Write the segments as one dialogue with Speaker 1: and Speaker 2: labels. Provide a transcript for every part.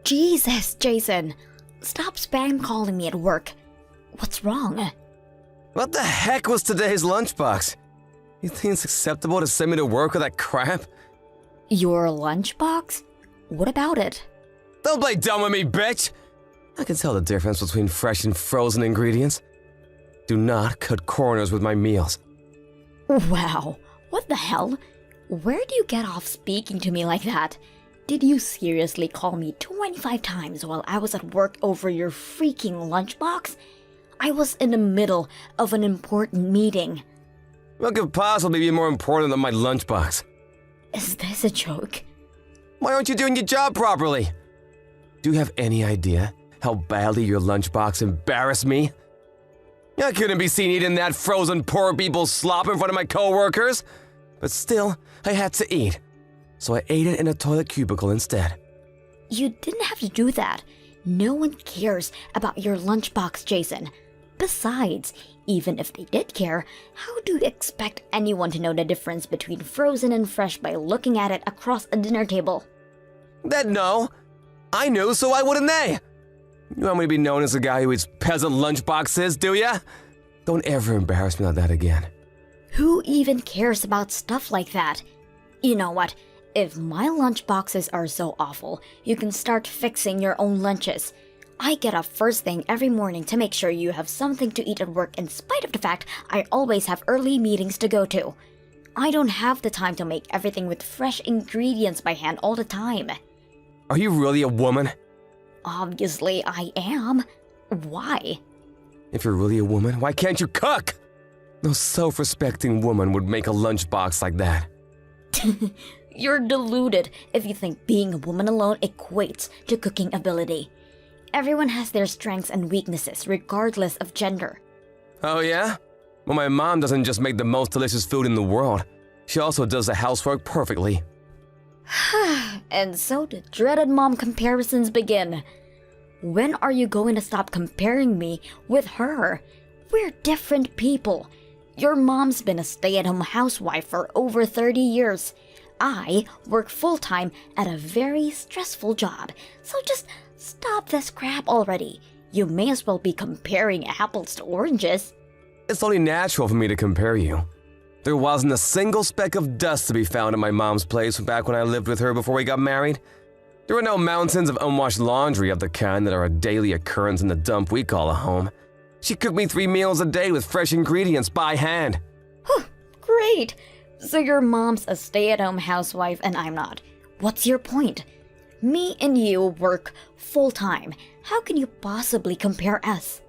Speaker 1: Jesus, Jason. Stop spam calling me at work. What's wrong?
Speaker 2: What the heck was today's lunchbox? You think it's acceptable to send me to work with that crap?
Speaker 1: Your lunchbox? What about it?
Speaker 2: Don't play dumb with me, bitch! I can tell the difference between fresh and frozen ingredients. Do not cut corners with my meals.
Speaker 1: Wow, what the hell? Where do you get off speaking to me like that? Did you seriously call me 25 times while I was at work over your freaking lunchbox? I was in the middle of an important meeting.
Speaker 2: What could possibly be more important than my lunchbox?
Speaker 1: Is this a joke?
Speaker 2: Why aren't you doing your job properly? Do you have any idea how badly your lunchbox embarrassed me? I couldn't be seen eating that frozen poor people's slop in front of my coworkers, but still, I had to eat, so I ate it in a toilet cubicle instead.
Speaker 1: You didn't have to do that. No one cares about your lunchbox, Jason. Besides, even if they did care, how do you expect anyone to know the difference between frozen and fresh by looking at it across a dinner table?
Speaker 2: No. I knew, so why wouldn't they? You want me to be known as a guy who eats peasant lunchboxes, do ya? Don't ever embarrass me like that again.
Speaker 1: Who even cares about stuff like that? You know what? If my lunchboxes are so awful, you can start fixing your own lunches. I get up first thing every morning to make sure you have something to eat at work in spite of the fact I always have early meetings to go to. I don't have the time to make everything with fresh ingredients by hand all the time.
Speaker 2: Are you really a woman?
Speaker 1: Obviously, I am. Why?
Speaker 2: If you're really a woman, why can't you cook? No self-respecting woman would make a lunchbox like that.
Speaker 1: You're deluded if you think being a woman alone equates to cooking ability. Everyone has their strengths and weaknesses regardless of gender.
Speaker 2: Oh yeah? Well, my mom doesn't just make the most delicious food in the world. She also does the housework perfectly.
Speaker 1: And so the dreaded mom comparisons begin. When are you going to stop comparing me with her? We're different people. Your mom's been a stay-at-home housewife for over 30 years. I work full-time at a very stressful job, so just stop this crap already. You may as well be comparing apples to oranges.
Speaker 2: It's only natural for me to compare you. There wasn't a single speck of dust to be found at my mom's place back when I lived with her before we got married. There were no mountains of unwashed laundry of the kind that are a daily occurrence in the dump we call a home. She cooked me 3 meals a day with fresh ingredients by hand.
Speaker 1: Great! So your mom's a stay-at-home housewife and I'm not. What's your point? Me and you work full-time. How can you possibly compare us?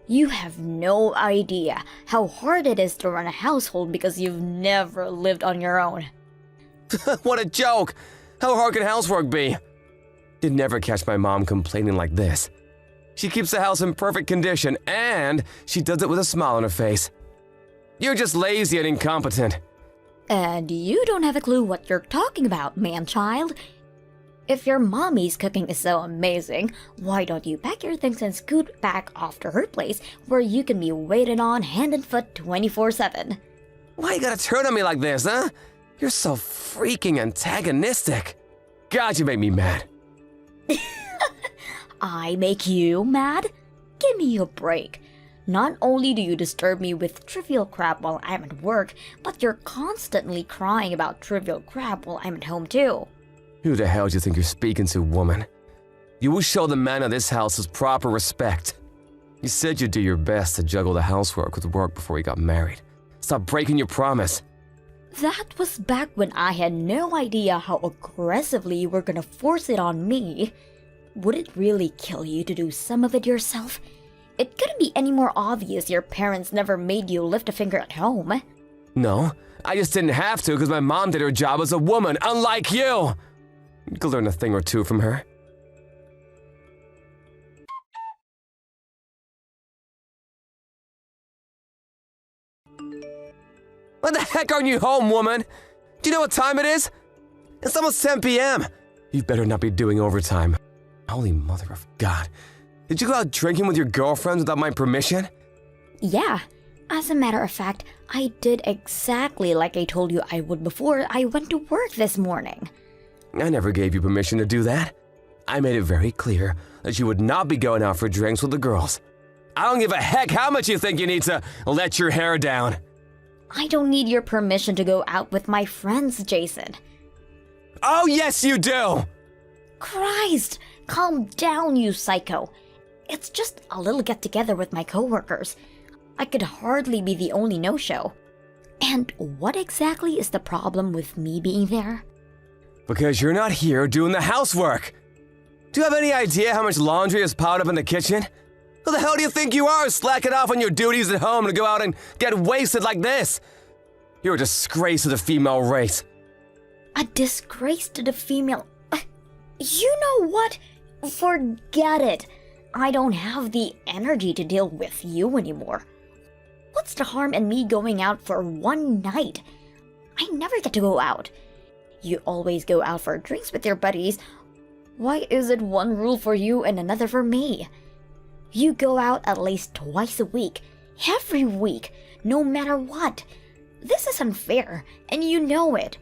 Speaker 1: You have no idea how hard it is to run a household because you've never lived on your own.
Speaker 2: What a joke! How hard can housework be? You'd never catch my mom complaining like this. She keeps the house in perfect condition, and she does it with a smile on her face. You're just lazy and incompetent.
Speaker 1: And you don't have a clue what you're talking about, man-child. If your mommy's cooking is so amazing, why don't you pack your things and scoot back off to her place where you can be waited on hand and foot 24/7?
Speaker 2: Why you gotta turn on me like this, huh? You're so freaking antagonistic. God, you make me mad.
Speaker 1: I make you mad? Give me a break. Not only do you disturb me with trivial crap while I'm at work, but you're constantly crying about trivial crap while I'm at home too.
Speaker 2: Who the hell do you think you're speaking to, woman? You will show the man of this house his proper respect. You said you'd do your best to juggle the housework with work before we got married. Stop breaking your promise.
Speaker 1: That was back when I had no idea how aggressively you were gonna force it on me. Would it really kill you to do some of it yourself? It couldn't be any more obvious your parents never made you lift a finger at home.
Speaker 2: No, I just didn't have to because my mom did her job as a woman, unlike you. You could learn a thing or two from her. When the heck aren't you home, woman? Do you know what time it is? It's almost 10 p.m. You better not be doing overtime. Holy mother of God. Did you go out drinking with your girlfriends without my permission?
Speaker 1: Yeah. As a matter of fact, I did exactly like I told you I would before I went to work this morning.
Speaker 2: I never gave you permission to do that. I made it very clear that you would not be going out for drinks with the girls. I don't give a heck how much you think you need to let your hair down.
Speaker 1: I don't need your permission to go out with my friends, Jason.
Speaker 2: Oh, yes, you do!
Speaker 1: Christ! Calm down, you psycho. It's just a little get-together with my coworkers. I could hardly be the only no-show. And what exactly is the problem with me being there?
Speaker 2: Because you're not here doing the housework. Do you have any idea how much laundry is piled up in the kitchen? Who the hell do you think you are, slacking off on your duties at home to go out and get wasted like this? You're a disgrace to the female race.
Speaker 1: A disgrace to the female... You know what? Forget it. I don't have the energy to deal with you anymore. What's the harm in me going out for one night? I never get to go out. You always go out for drinks with your buddies. Why is it one rule for you and another for me? You go out at least twice a week, every week, no matter what. This is unfair, and you know it.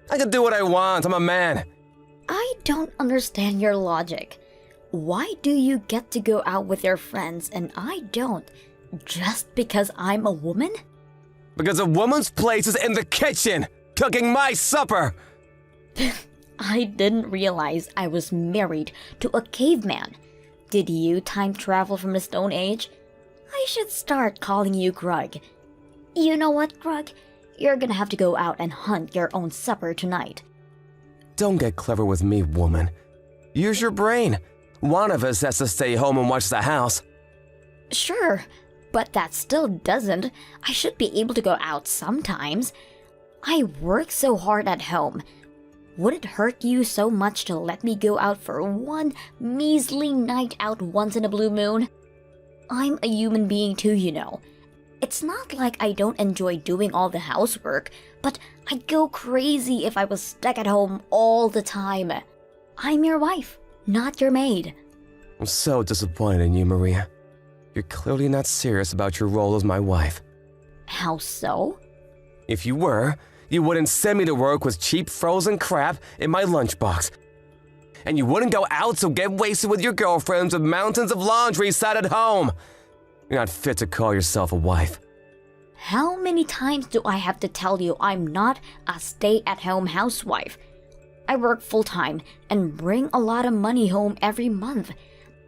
Speaker 2: I can do what I want, I'm a man.
Speaker 1: I don't understand your logic. Why do you get to go out with your friends and I don't? Just because I'm a woman?
Speaker 2: Because a woman's place is in the kitchen, cooking my supper.
Speaker 1: I didn't realize I was married to a caveman. Did you time travel from the Stone Age? I should start calling you Grug. You know what, Grug? You're gonna have to go out and hunt your own supper tonight.
Speaker 2: Don't get clever with me, woman. Use your brain. One of us has to stay home and watch the house.
Speaker 1: Sure, but that still doesn't. I should be able to go out sometimes. I work so hard at home. Would it hurt you so much to let me go out for one measly night out once in a blue moon? I'm a human being too, you know. It's not like I don't enjoy doing all the housework, but I'd go crazy if I was stuck at home all the time. I'm your wife, not your maid.
Speaker 2: I'm so disappointed in you, Maria. You're clearly not serious about your role as my wife.
Speaker 1: How so?
Speaker 2: If you were, you wouldn't send me to work with cheap frozen crap in my lunchbox. And you wouldn't go out to get wasted with your girlfriends with mountains of laundry sat at home. You're not fit to call yourself a wife.
Speaker 1: How many times do I have to tell you I'm not a stay-at-home housewife? I work full-time and bring a lot of money home every month.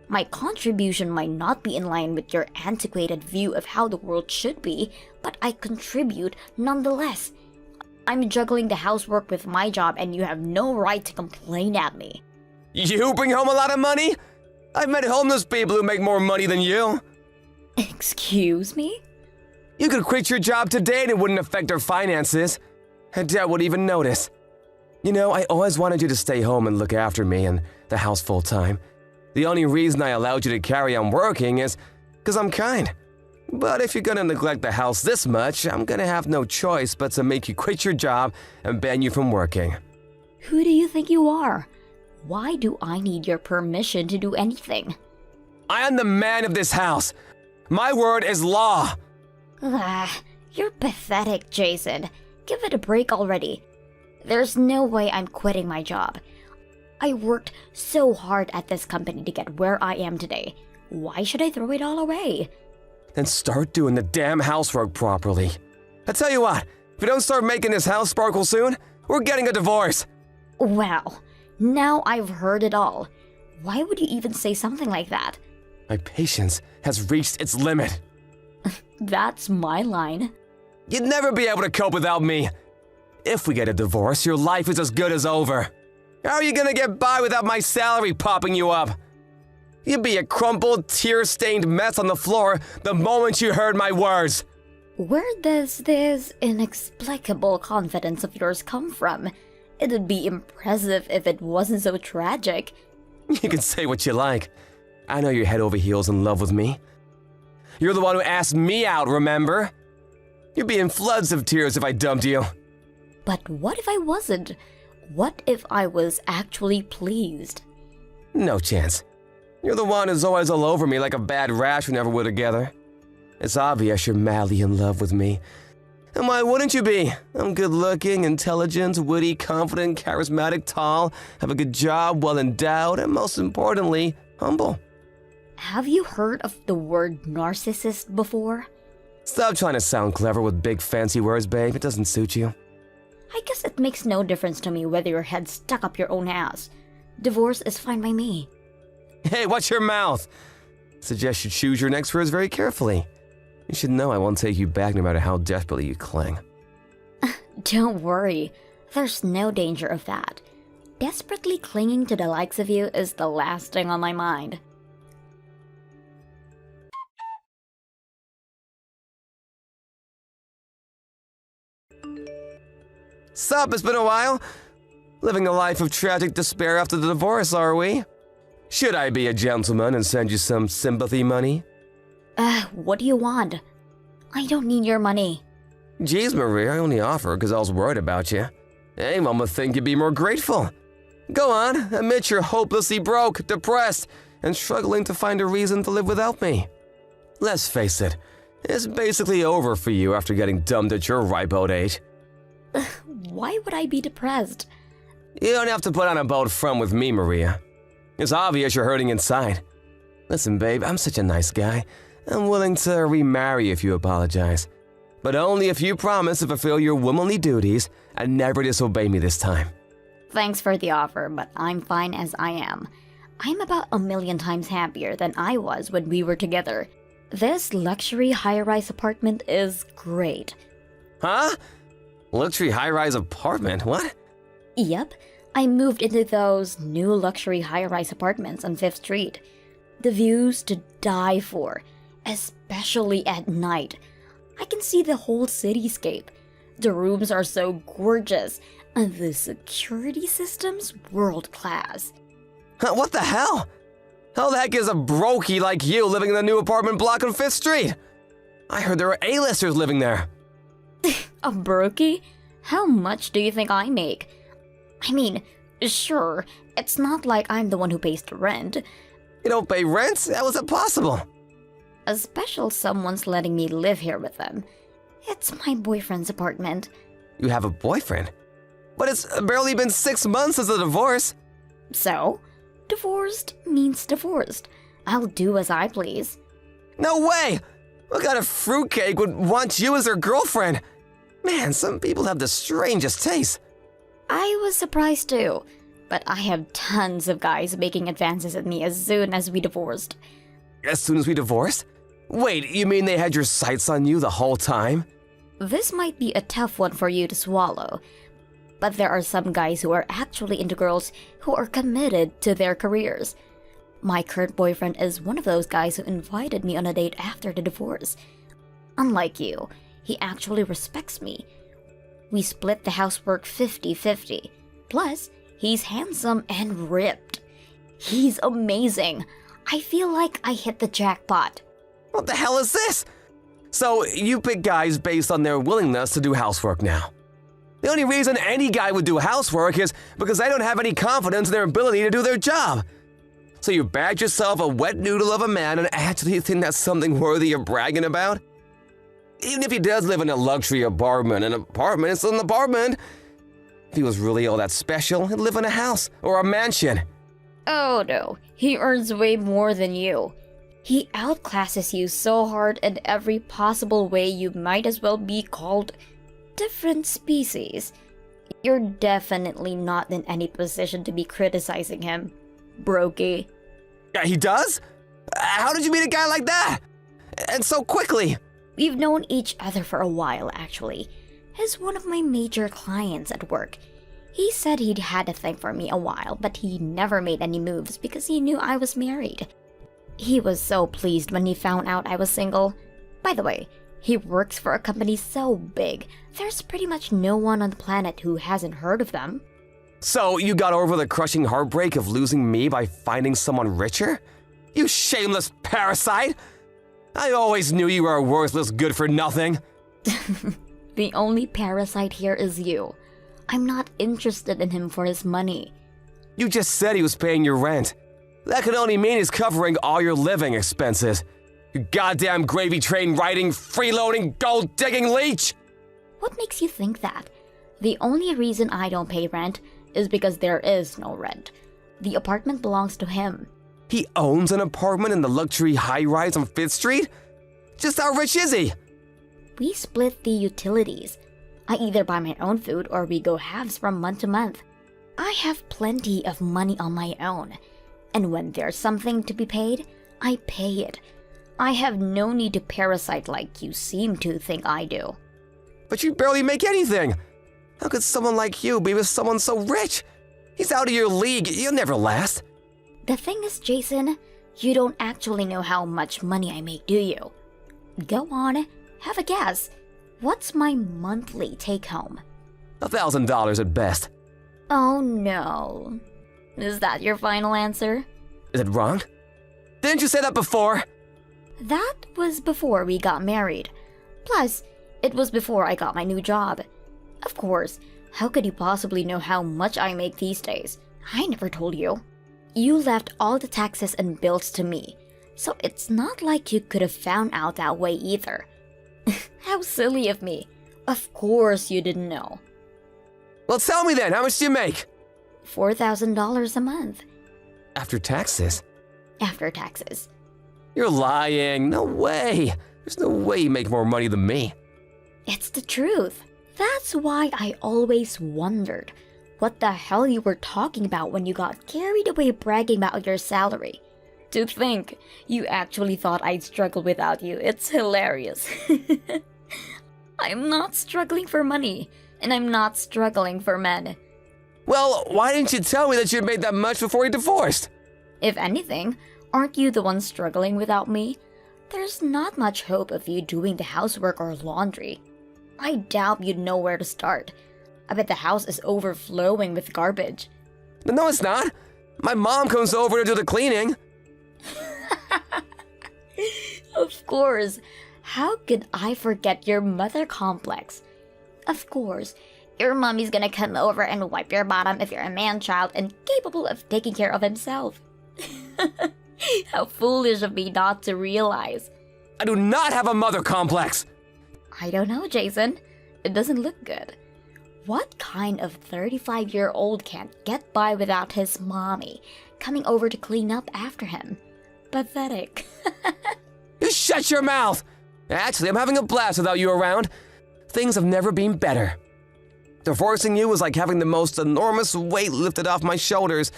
Speaker 1: My contribution might not be in line with your antiquated view of how the world should be, but I contribute nonetheless. I'm juggling the housework with my job and you have no right to complain at me.
Speaker 2: You bring home a lot of money? I've met homeless people who make more money than you.
Speaker 1: Excuse me?
Speaker 2: You could quit your job today and it wouldn't affect our finances. And Dad would even notice. You know, I always wanted you to stay home and look after me and the house full time. The only reason I allowed you to carry on working is because I'm kind. But if you're gonna neglect the house this much, I'm gonna have no choice but to make you quit your job and ban you from working.
Speaker 1: Who do you think you are? Why do I need your permission to do anything?
Speaker 2: I am the man of this house. My word is law.
Speaker 1: You're pathetic, Jason. Give it a break already. There's no way I'm quitting my job. I worked so hard at this company to get where I am today. Why should I throw it all away?
Speaker 2: Then start doing the damn housework properly. I tell you what, if you don't start making this house sparkle soon, we're getting a divorce.
Speaker 1: Well, now I've heard it all. Why would you even say something like that?
Speaker 2: My patience has reached its limit.
Speaker 1: That's my line.
Speaker 2: You'd never be able to cope without me. If we get a divorce, your life is as good as over. How are you gonna get by without my salary popping you up? You'd be a crumpled, tear-stained mess on the floor the moment you heard my words.
Speaker 1: Where does this inexplicable confidence of yours come from? It'd be impressive if it wasn't so tragic.
Speaker 2: You can say what you like. I know you're head over heels in love with me. You're the one who asked me out, remember? You'd be in floods of tears if I dumped you.
Speaker 1: But what if I wasn't? What if I was actually pleased?
Speaker 2: No chance. You're the one who's always all over me like a bad rash whenever we're together. It's obvious you're madly in love with me. And why wouldn't you be? I'm good-looking, intelligent, witty, confident, charismatic, tall, have a good job, well-endowed, and most importantly, humble.
Speaker 1: Have you heard of the word narcissist before?
Speaker 2: Stop trying to sound clever with big fancy words, babe. It doesn't suit you.
Speaker 1: I guess it makes no difference to me whether your head's stuck up your own ass. Divorce is fine by me.
Speaker 2: Hey, watch your mouth! Suggest you choose your next words very carefully. You should know I won't take you back no matter how desperately you cling.
Speaker 1: Don't worry, there's no danger of that. Desperately clinging to the likes of you is the last thing on my mind.
Speaker 2: Sup, it's been a while. Living a life of tragic despair after the divorce, are we? Should I be a gentleman and send you some sympathy money?
Speaker 1: What do you want? I don't need your money.
Speaker 2: Geez, Maria, I only offer because I was worried about you. Anyone would think you'd be more grateful. Go on, admit you're hopelessly broke, depressed, and struggling to find a reason to live without me. Let's face it, it's basically over for you after getting dumped at your ripe old age.
Speaker 1: Why would I be depressed?
Speaker 2: You don't have to put on a bold front with me, Maria. It's obvious you're hurting inside. Listen, babe, I'm such a nice guy. I'm willing to remarry if you apologize. But only if you promise to fulfill your womanly duties and never disobey me this time.
Speaker 1: Thanks for the offer, but I'm fine as I am. I'm about 1,000,000 times happier than I was when we were together. This luxury high-rise apartment is great.
Speaker 2: Huh? Luxury high-rise apartment? What?
Speaker 1: Yep, I moved into those new luxury high-rise apartments on 5th Street. The views to die for, especially at night. I can see the whole cityscape. The rooms are so gorgeous, and the security system's world-class.
Speaker 2: Huh, what the hell? How the heck is a brokey like you living in the new apartment block on 5th Street? I heard there were A-listers living there.
Speaker 1: A brokey? How much do you think I make? I mean, sure, it's not like I'm the one who pays the rent.
Speaker 2: You don't pay rent? How is that possible?
Speaker 1: A special someone's letting me live here with them. It's my boyfriend's apartment.
Speaker 2: You have a boyfriend? But it's barely been 6 months since the divorce.
Speaker 1: So, divorced means divorced. I'll do as I please.
Speaker 2: No way! What kind of fruitcake would want you as their girlfriend? Man, some people have the strangest taste.
Speaker 1: I was surprised too, but I have tons of guys making advances at me as soon as we divorced.
Speaker 2: As soon as we divorced? Wait, you mean they had your sights on you the whole time?
Speaker 1: This might be a tough one for you to swallow, but there are some guys who are actually into girls who are committed to their careers. My current boyfriend is one of those guys who invited me on a date after the divorce. Unlike you, he actually respects me. We split the housework 50-50. Plus, he's handsome and ripped. He's amazing. I feel like I hit the jackpot.
Speaker 2: What the hell is this? So, you pick guys based on their willingness to do housework now. The only reason any guy would do housework is because they don't have any confidence in their ability to do their job. So you bagged yourself a wet noodle of a man and actually think that's something worthy of bragging about? Even if he does live in a luxury apartment, an apartment is still an apartment. If he was really all that special, he'd live in a house or a mansion.
Speaker 1: Oh no, he earns way more than you. He outclasses you so hard in every possible way you might as well be called different species. You're definitely not in any position to be criticizing him, brokey.
Speaker 2: Yeah, he does? How did you meet a guy like that? And so quickly?
Speaker 1: We've known each other for a while, actually. He's one of my major clients at work. He said he'd had a thing for me a while, but he never made any moves because he knew I was married. He was so pleased when he found out I was single. By the way, he works for a company so big, there's pretty much no one on the planet who hasn't heard of them.
Speaker 2: So you got over the crushing heartbreak of losing me by finding someone richer? You shameless parasite! I always knew you were a worthless good-for-nothing.
Speaker 1: The only parasite here is you. I'm not interested in him for his money.
Speaker 2: You just said he was paying your rent. That could only mean he's covering all your living expenses. You goddamn gravy train riding, freeloading, gold-digging leech!
Speaker 1: What makes you think that? The only reason I don't pay rent is because there is no rent. The apartment belongs to him.
Speaker 2: He owns an apartment in the luxury high-rise on 5th Street? Just how rich is he?
Speaker 1: We split the utilities. I either buy my own food or we go halves from month to month. I have plenty of money on my own. And when there's something to be paid, I pay it. I have no need to parasite like you seem to think I do.
Speaker 2: But you barely make anything. How could someone like you be with someone so rich? He's out of your league. You'll never last.
Speaker 1: The thing is, Jason, you don't actually know how much money I make, do you? Go on, have a guess. What's my monthly take-home?
Speaker 2: $1,000 at best.
Speaker 1: Oh no. Is that your final answer?
Speaker 2: Is it wrong? Didn't you say that before?
Speaker 1: That was before we got married. Plus, it was before I got my new job. Of course, how could you possibly know how much I make these days? I never told you. You left all the taxes and bills to me, so it's not like you could have found out that way either. How silly of me. Of course you didn't know.
Speaker 2: Well, tell me then, how much do you make?
Speaker 1: $4,000 a month.
Speaker 2: After taxes?
Speaker 1: After taxes.
Speaker 2: You're lying. No way. There's no way you make more money than me.
Speaker 1: It's the truth. That's why I always wondered what the hell you were talking about when you got carried away bragging about your salary. To think you actually thought I'd struggle without you, it's hilarious. I'm not struggling for money, and I'm not struggling for men.
Speaker 2: Well, why didn't you tell me that you had made that much before you divorced?
Speaker 1: If anything, aren't you the one struggling without me? There's not much hope of you doing the housework or laundry. I doubt you'd know where to start. I bet the house is overflowing with garbage.
Speaker 2: No, it's not. My mom comes over to do the cleaning.
Speaker 1: Of course. How could I forget your mother complex? Of course. Your mommy's gonna come over and wipe your bottom if you're a man-child and capable of taking care of himself. How foolish of me not to realize.
Speaker 2: I do not have a mother complex.
Speaker 1: I don't know, Jason. It doesn't look good. What kind of 35-year-old can't get by without his mommy coming over to clean up after him? Pathetic.
Speaker 2: You shut your mouth! Actually, I'm having a blast without you around. Things have never been better. Divorcing you was like having the most enormous weight lifted off my shoulders.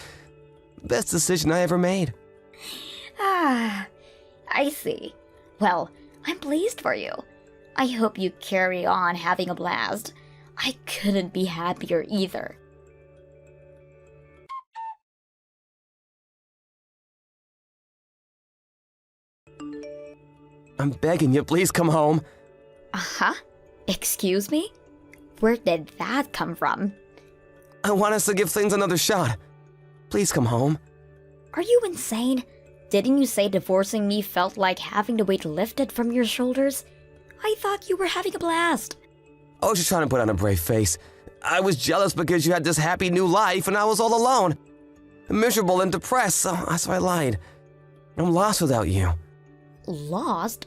Speaker 2: Best decision I ever made.
Speaker 1: Ah, I see. Well, I'm pleased for you. I hope you carry on having a blast. I couldn't be happier either.
Speaker 2: I'm begging you, please come home.
Speaker 1: Uh-huh. Excuse me? Where did that come from?
Speaker 2: I want us to give things another shot. Please come home.
Speaker 1: Are you insane? Didn't you say divorcing me felt like having the weight lifted from your shoulders? I thought you were having a blast.
Speaker 2: I was just trying to put on a brave face. I was jealous because you had this happy new life and I was all alone. Miserable and depressed, so I lied. I'm lost without you.
Speaker 1: Lost?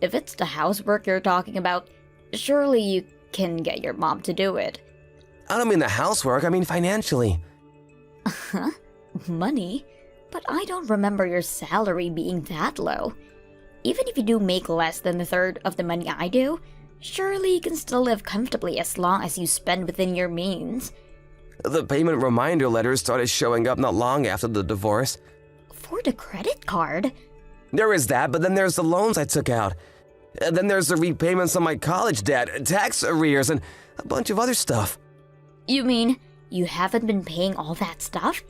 Speaker 1: If it's the housework you're talking about, surely you can get your mom to do it.
Speaker 2: I don't mean the housework, I mean financially.
Speaker 1: Huh? Money? But I don't remember your salary being that low. Even if you do make less than a third of the money I do, surely you can still live comfortably as long as you spend within your means.
Speaker 2: The payment reminder letters started showing up not long after the divorce.
Speaker 1: For the credit card?
Speaker 2: There is that, but then there's the loans I took out. And then there's the repayments on my college debt, tax arrears, and a bunch of other stuff.
Speaker 1: You mean you haven't been paying all that stuff?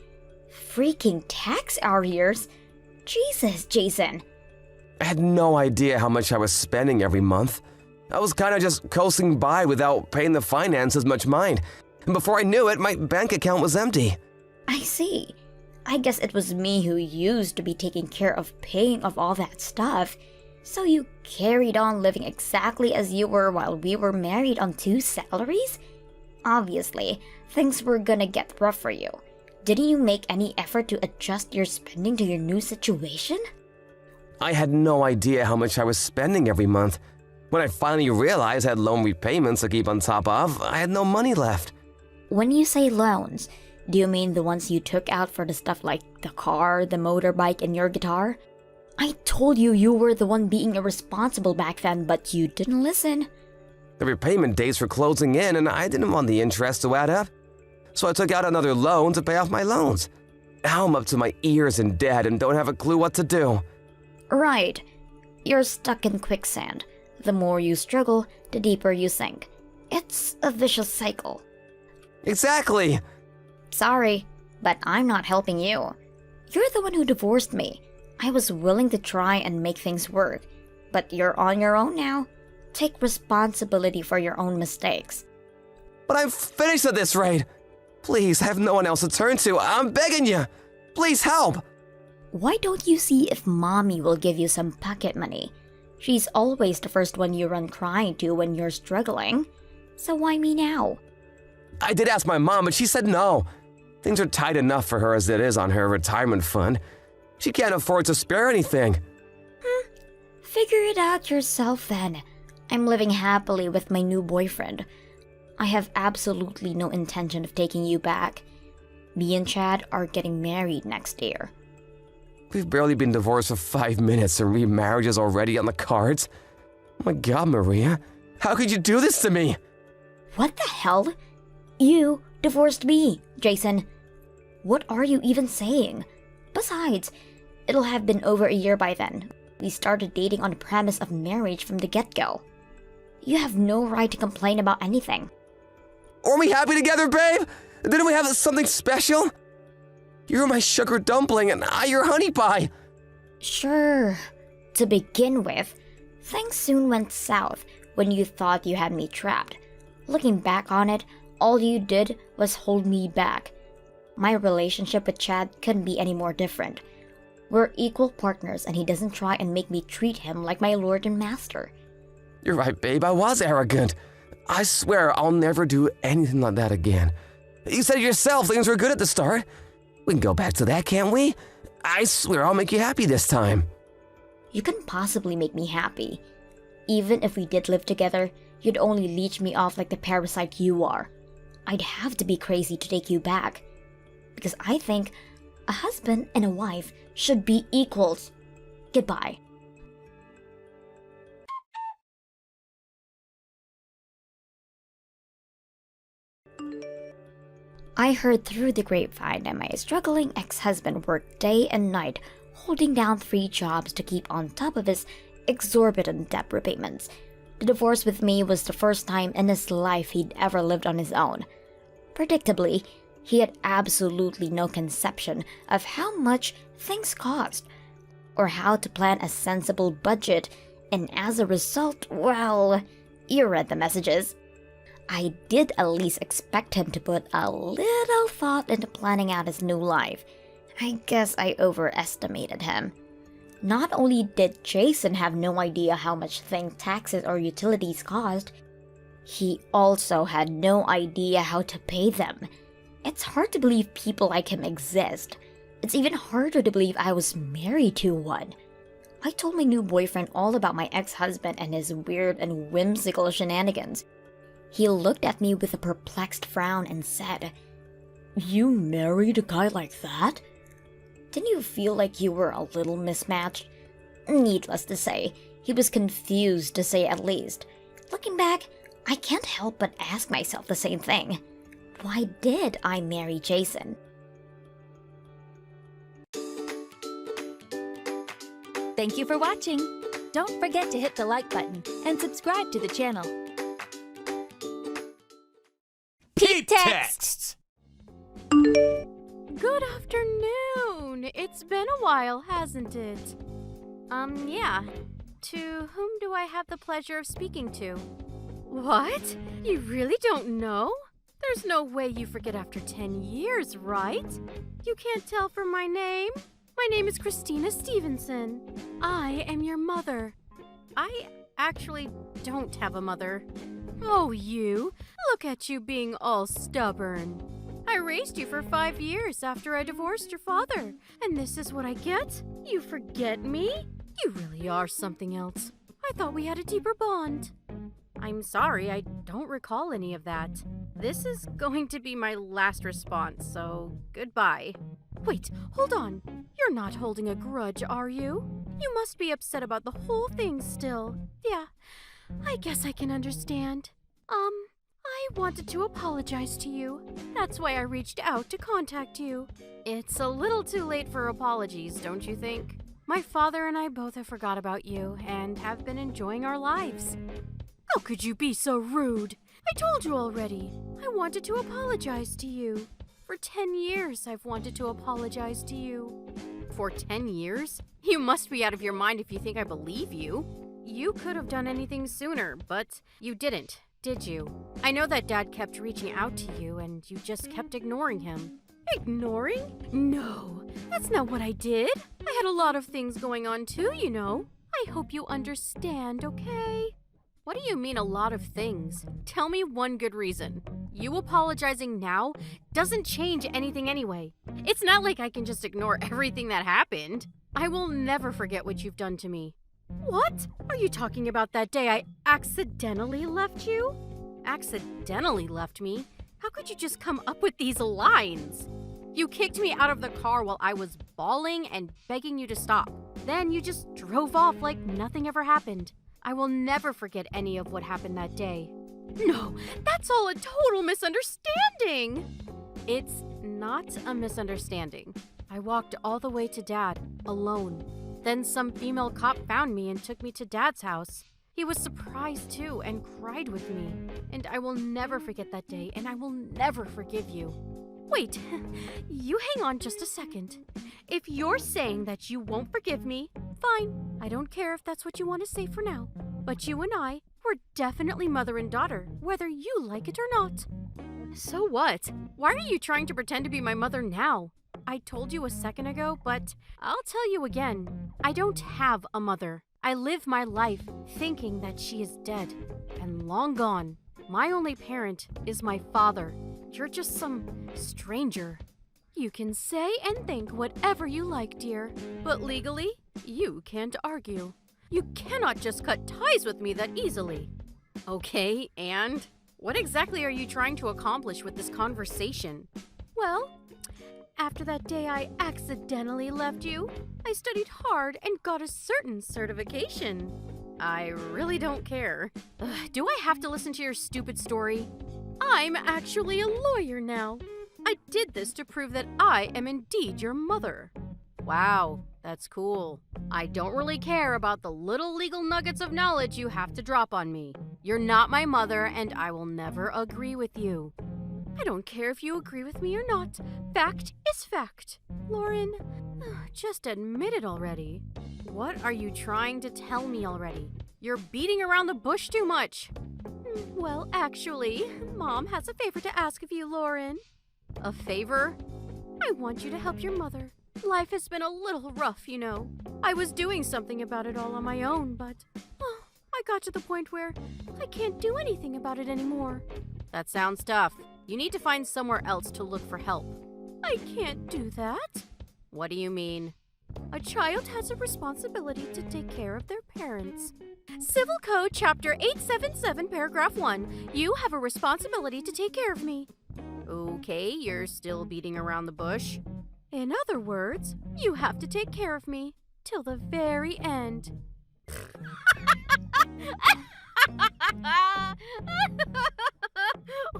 Speaker 1: Freaking tax arrears? Jesus, Jason.
Speaker 2: I had no idea how much I was spending every month. I was kind of just coasting by without paying the finances much mind. And before I knew it, my bank account was empty.
Speaker 1: I see. I guess it was me who used to be taking care of paying off all that stuff. So you carried on living exactly as you were while we were married on 2 salaries? Obviously, things were gonna get rough for you. Didn't you make any effort to adjust your spending to your new situation?
Speaker 2: I had no idea how much I was spending every month. When I finally realized I had loan repayments to keep on top of, I had no money left.
Speaker 1: When you say loans, do you mean the ones you took out for the stuff like the car, the motorbike, and your guitar? I told you you were the one being irresponsible back then, but you didn't listen.
Speaker 2: The repayment dates were closing in and I didn't want the interest to add up. So I took out another loan to pay off my loans. Now I'm up to my ears in debt and don't have a clue what to do.
Speaker 1: Right. You're stuck in quicksand. The more you struggle, the deeper you sink. It's a vicious cycle.
Speaker 2: Exactly.
Speaker 1: Sorry, but I'm not helping you. You're the one who divorced me. I was willing to try and make things work, but you're on your own now. Take responsibility for your own mistakes.
Speaker 2: But I'm finished at this rate. Please, I have no one else to turn to. I'm begging you. Please help.
Speaker 1: Why don't you see if Mommy will give you some pocket money? She's always the first one you run crying to when you're struggling. So why me now?
Speaker 2: I did ask my mom, but she said no. Things are tight enough for her as it is on her retirement fund. She can't afford to spare anything.
Speaker 1: Figure it out yourself then. I'm living happily with my new boyfriend. I have absolutely no intention of taking you back. Me and Chad are getting married next year.
Speaker 2: We've barely been divorced for 5 minutes and remarriage is already on the cards. Oh my God, Maria. How could you do this to me?
Speaker 1: What the hell? You divorced me, Jason. What are you even saying? Besides, it'll have been over a year by then. We started dating on the premise of marriage from the get-go. You have no right to complain about anything.
Speaker 2: Weren't we happy together, babe? Didn't we have something special? You're my sugar dumpling and I your honey pie.
Speaker 1: Sure. To begin with, things soon went south when you thought you had me trapped. Looking back on it, all you did was hold me back. My relationship with Chad couldn't be any more different. We're equal partners and he doesn't try and make me treat him like my lord and master.
Speaker 2: You're right, babe. I was arrogant. I swear I'll never do anything like that again. You said yourself things were good at the start. We can go back to that, can't we? I swear I'll make you happy this time.
Speaker 1: You couldn't possibly make me happy. Even if we did live together, you'd only leech me off like the parasite you are. I'd have to be crazy to take you back. Because I think a husband and a wife should be equals. Goodbye. I heard through the grapevine that my struggling ex-husband worked day and night, holding down 3 jobs to keep on top of his exorbitant debt repayments. The divorce with me was the first time in his life he'd ever lived on his own. Predictably, he had absolutely no conception of how much things cost, or how to plan a sensible budget, and as a result, well, you read the messages. I did at least expect him to put a little thought into planning out his new life. I guess I overestimated him. Not only did Jason have no idea how much things, taxes, or utilities cost, he also had no idea how to pay them. It's hard to believe people like him exist. It's even harder to believe I was married to one. I told my new boyfriend all about my ex-husband and his weird and whimsical shenanigans. He looked at me with a perplexed frown and said, "You married a guy like that?" Didn't you feel like you were a little mismatched? Needless to say, he was confused to say at least. Looking back, I can't help but ask myself the same thing. Why did I marry Jason?
Speaker 3: Thank you for watching. Don't forget to hit the like button and subscribe to the channel.
Speaker 4: Texts.
Speaker 5: Good afternoon. It's been a while, hasn't it? Yeah. To whom do I have the pleasure of speaking to? What? You really don't know? There's no way you forget after 10 years, right? You can't tell from my name? My name is Christina Stevenson. I am your mother. I actually don't have a mother. Oh, you. Look at you being all stubborn. I raised you for 5 years after I divorced your father. And this is what I get? You forget me? You really are something else. I thought we had a deeper bond. I'm sorry, I don't recall any of that. This is going to be my last response, so goodbye. Wait, hold on. You're not holding a grudge, are you? You must be upset about the whole thing still. Yeah, I guess I can understand. I wanted to apologize to you. That's why I reached out to contact you. It's a little too late for apologies, don't you think? My father and I both have forgot about you and have been enjoying our lives. How could you be so rude? I told you already. I wanted to apologize to you. For 10 years, I've wanted to apologize to you. For 10 years? You must be out of your mind if you think I believe you. You could have done anything sooner, but you didn't, did you? I know that Dad kept reaching out to you and you just kept ignoring him. Ignoring? No, that's not what I did. I had a lot of things going on too, you know. I hope you understand, okay? What do you mean a lot of things? Tell me one good reason. You apologizing now doesn't change anything anyway. It's not like I can just ignore everything that happened. I will never forget what you've done to me. What? Are you talking about that day I accidentally left you? Accidentally left me? How could you just come up with these lines? You kicked me out of the car while I was bawling and begging you to stop. Then you just drove off like nothing ever happened. I will never forget any of what happened that day. No, that's all a total misunderstanding. It's not a misunderstanding. I walked all the way to Dad, alone. Then some female cop found me and took me to Dad's house. He was surprised too and cried with me. And I will never forget that day, and I will never forgive you. Wait, you hang on just a second. If you're saying that you won't forgive me, fine. I don't care if that's what you want to say for now. But you and I, we're definitely mother and daughter, whether you like it or not. So what? Why are you trying to pretend to be my mother now? I told you a second ago, but I'll tell you again. I don't have a mother. I live my life thinking that she is dead and long gone. My only parent is my father. You're just some stranger. You can say and think whatever you like, dear, but legally, you can't argue. You cannot just cut ties with me that easily. Okay, and what exactly are you trying to accomplish with this conversation? Well, after that day I accidentally left you, I studied hard and got a certain certification. I really don't care. Do I have to listen to your stupid story? I'm actually a lawyer now. I did this to prove that I am indeed your mother. Wow, that's cool. I don't really care about the little legal nuggets of knowledge you have to drop on me. You're not my mother, and I will never agree with you. I don't care if you agree with me or not. Fact is fact. Lauren, just admit it already. What are you trying to tell me already? You're beating around the bush too much. Well, actually, Mom has a favor to ask of you, Lauren. A favor? I want you to help your mother. Life has been a little rough, you know. I was doing something about it all on my own, but I got to the point where I can't do anything about it anymore. That sounds tough. You need to find somewhere else to look for help. I can't do that. What do you mean? A child has a responsibility to take care of their parents. Civil Code Chapter 877, Paragraph 1. You have a responsibility to take care of me. Okay, you're still beating around the bush. In other words, you have to take care of me till the very end.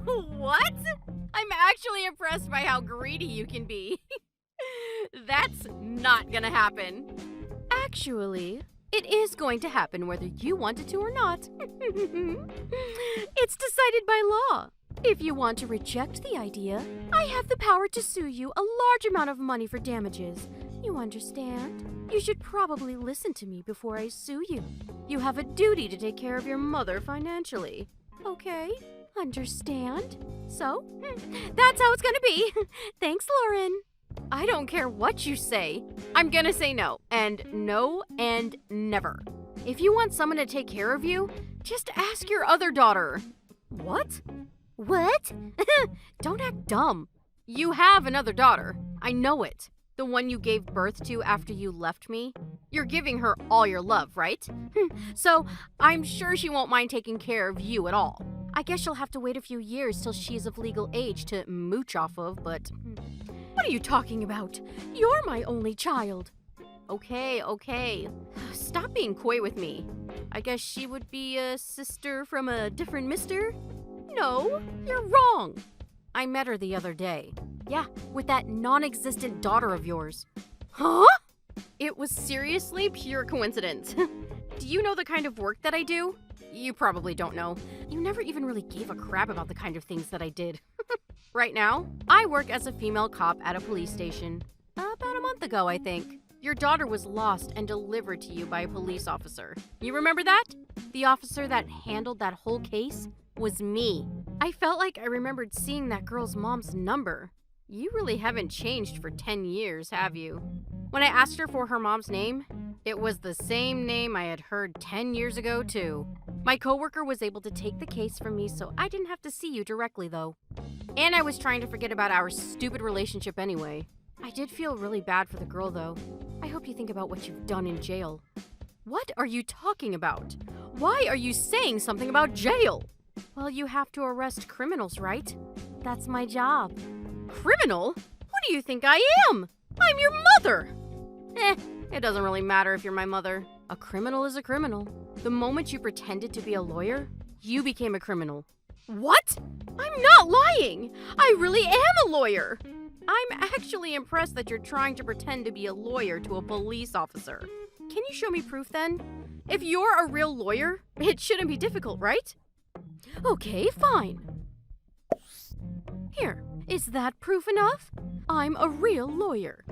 Speaker 5: What? I'm actually impressed by how greedy you can be. That's not gonna happen. Actually, it is going to happen whether you want it to or not. It's decided by law. If you want to reject the idea, I have the power to sue you a large amount of money for damages. You understand? You should probably listen to me before I sue you. You have a duty to take care of your mother financially. Okay? Understand? So, that's how it's gonna be. Thanks, Lauren. I don't care what you say. I'm gonna say no. And no and never. If you want someone to take care of you, just ask your other daughter. What? What? Don't act dumb. You have another daughter. I know it. The one you gave birth to after you left me? You're giving her all your love, right? So, I'm sure she won't mind taking care of you at all. I guess she'll have to wait a few years till she's of legal age to mooch off of, but... What are you talking about? You're my only child. Okay. Stop being coy with me. I guess she would be a sister from a different mister? No, you're wrong. I met her the other day. Yeah, with that non-existent daughter of yours. Huh? It was seriously pure coincidence. Do you know the kind of work that I do? You probably don't know. You never even really gave a crap about the kind of things that I did. Right now, I work as a female cop at a police station. About a month ago, I think. Your daughter was lost and delivered to you by a police officer. You remember that? The officer that handled that whole case was me. I felt like I remembered seeing that girl's mom's number. You really haven't changed for 10 years, have you? When I asked her for her mom's name, it was the same name I had heard 10 years ago, too. My coworker was able to take the case from me, so I didn't have to see you directly, though. And I was trying to forget about our stupid relationship anyway. I did feel really bad for the girl, though. I hope you think about what you've done in jail. What are you talking about? Why are you saying something about jail? Well, you have to arrest criminals, right? That's my job. Criminal? Who do you think I am? I'm your mother! It doesn't really matter if you're my mother. A criminal is a criminal. The moment you pretended to be a lawyer, you became a criminal. What? I'm not lying! I really am a lawyer! I'm actually impressed that you're trying to pretend to be a lawyer to a police officer. Can you show me proof then? If you're a real lawyer, it shouldn't be difficult, right? Okay, fine. Here, is that proof enough? I'm a real lawyer.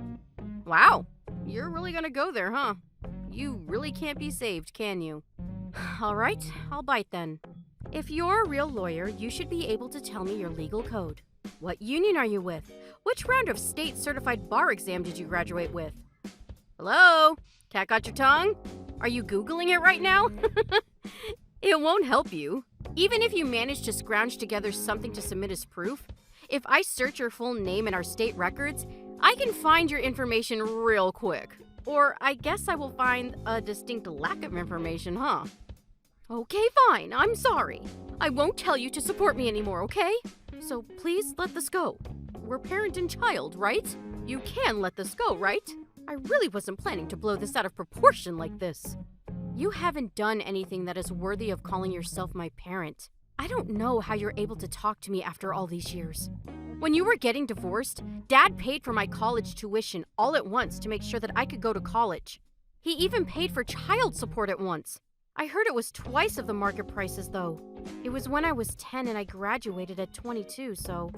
Speaker 5: Wow, you're really gonna go there, huh? You really can't be saved, can you? All right, I'll bite then. If you're a real lawyer, you should be able to tell me your legal code. What union are you with? Which round of state certified bar exam did you graduate with? Hello? Cat got your tongue? Are you Googling it right now? It won't help you. Even if you manage to scrounge together something to submit as proof, if I search your full name in our state records, I can find your information real quick. Or I guess I will find a distinct lack of information, huh? Okay, fine. I'm sorry. I won't tell you to support me anymore, okay? So please let this go. We're parent and child, right? You can let this go, right? I really wasn't planning to blow this out of proportion like this. You haven't done anything that is worthy of calling yourself my parent. I don't know how you're able to talk to me after all these years. When you were getting divorced, Dad paid for my college tuition all at once to make sure that I could go to college. He even paid for child support at once. I heard it was twice of the market prices, though. It was when I was 10 and I graduated at 22, so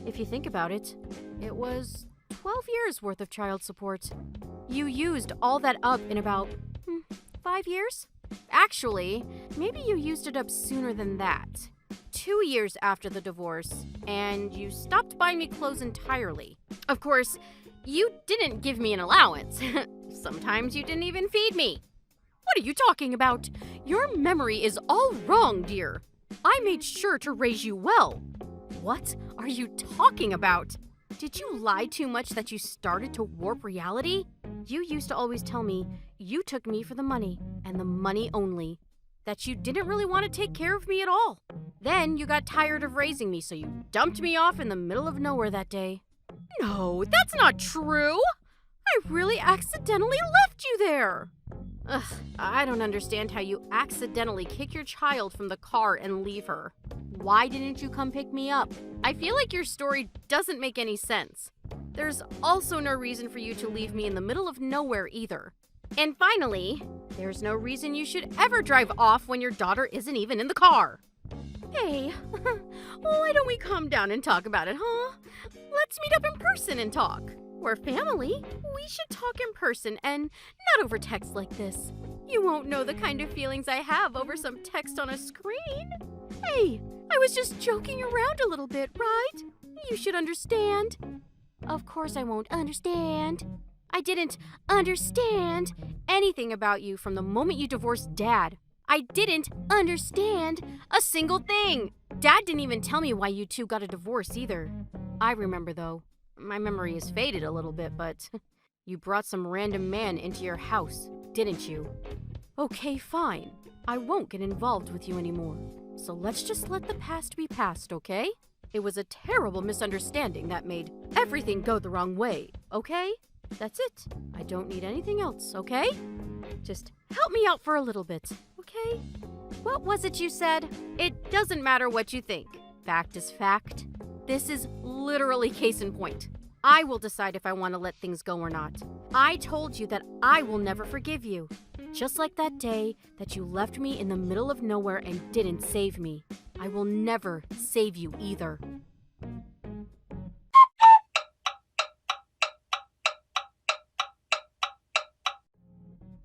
Speaker 5: if you think about it, it was 12 years worth of child support. You used all that up in about 5 years? Actually, maybe you used it up sooner than that. 2 years after the divorce, and you stopped buying me clothes entirely. Of course, you didn't give me an allowance. Sometimes you didn't even feed me. What are you talking about? Your memory is all wrong, dear. I made sure to raise you well. What are you talking about? Did you lie too much that you started to warp reality? You used to always tell me you took me for the money, and the money only. That you didn't really want to take care of me at all. Then you got tired of raising me, so you dumped me off in the middle of nowhere that day. No, that's not true. I really accidentally left you there. Ugh, I don't understand how you accidentally kick your child from the car and leave her. Why didn't you come pick me up? I feel like your story doesn't make any sense. There's also no reason for you to leave me in the middle of nowhere either. And finally, there's no reason you should ever drive off when your daughter isn't even in the car. Hey, why don't we calm down and talk about it, huh? Let's meet up in person and talk. We're family. We should talk in person and not over text like this. You won't know the kind of feelings I have over some text on a screen. Hey, I was just joking around a little bit, right? You should understand. Of course I won't understand. I didn't understand anything about you from the moment you divorced Dad. I didn't understand a single thing. Dad didn't even tell me why you two got a divorce either. I remember, though. My memory is faded a little bit, but You brought some random man into your house, didn't you? Okay, fine. I won't get involved with you anymore. So let's just let the past be past, okay? It was a terrible misunderstanding that made everything go the wrong way, okay? That's it. I don't need anything else, okay? Just help me out for a little bit, okay? What was it you said? It doesn't matter what you think. Fact is fact. This is literally case in point. I will decide if I want to let things go or not. I told you that I will never forgive you. Just like that day that you left me in the middle of nowhere and didn't save me. I will never save you either.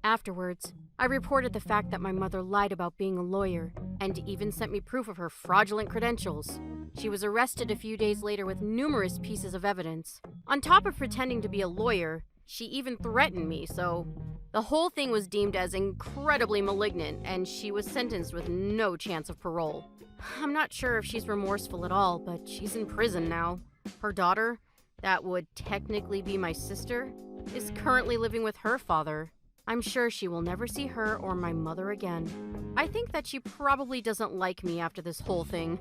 Speaker 5: Afterwards, I reported the fact that my mother lied about being a lawyer and even sent me proof of her fraudulent credentials. She was arrested a few days later with numerous pieces of evidence. On top of pretending to be a lawyer, she even threatened me, so the whole thing was deemed as incredibly malignant and she was sentenced with no chance of parole. I'm not sure if she's remorseful at all, but she's in prison now. Her daughter, that would technically be my sister, is currently living with her father. I'm sure she will never see her or my mother again. I think that she probably doesn't like me after this whole thing.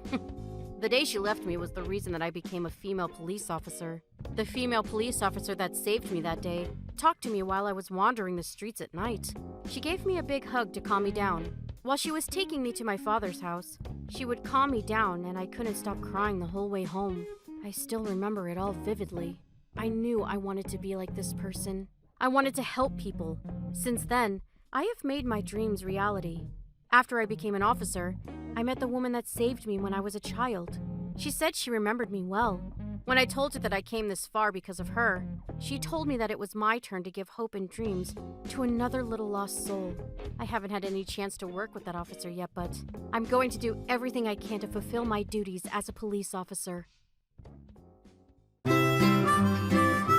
Speaker 5: The day she left me was the reason that I became a female police officer. The female police officer that saved me that day talked to me while I was wandering the streets at night. She gave me a big hug to calm me down. While she was taking me to my father's house, she would calm me down and I couldn't stop crying the whole way home. I still remember it all vividly. I knew I wanted to be like this person. I wanted to help people. Since then, I have made my dreams reality. After I became an officer, I met the woman that saved me when I was a child. She said she remembered me well. When I told her that I came this far because of her, she told me that it was my turn to give hope and dreams to another little lost soul. I haven't had any chance to work with that officer yet, but I'm going to do everything I can to fulfill my duties as a police officer.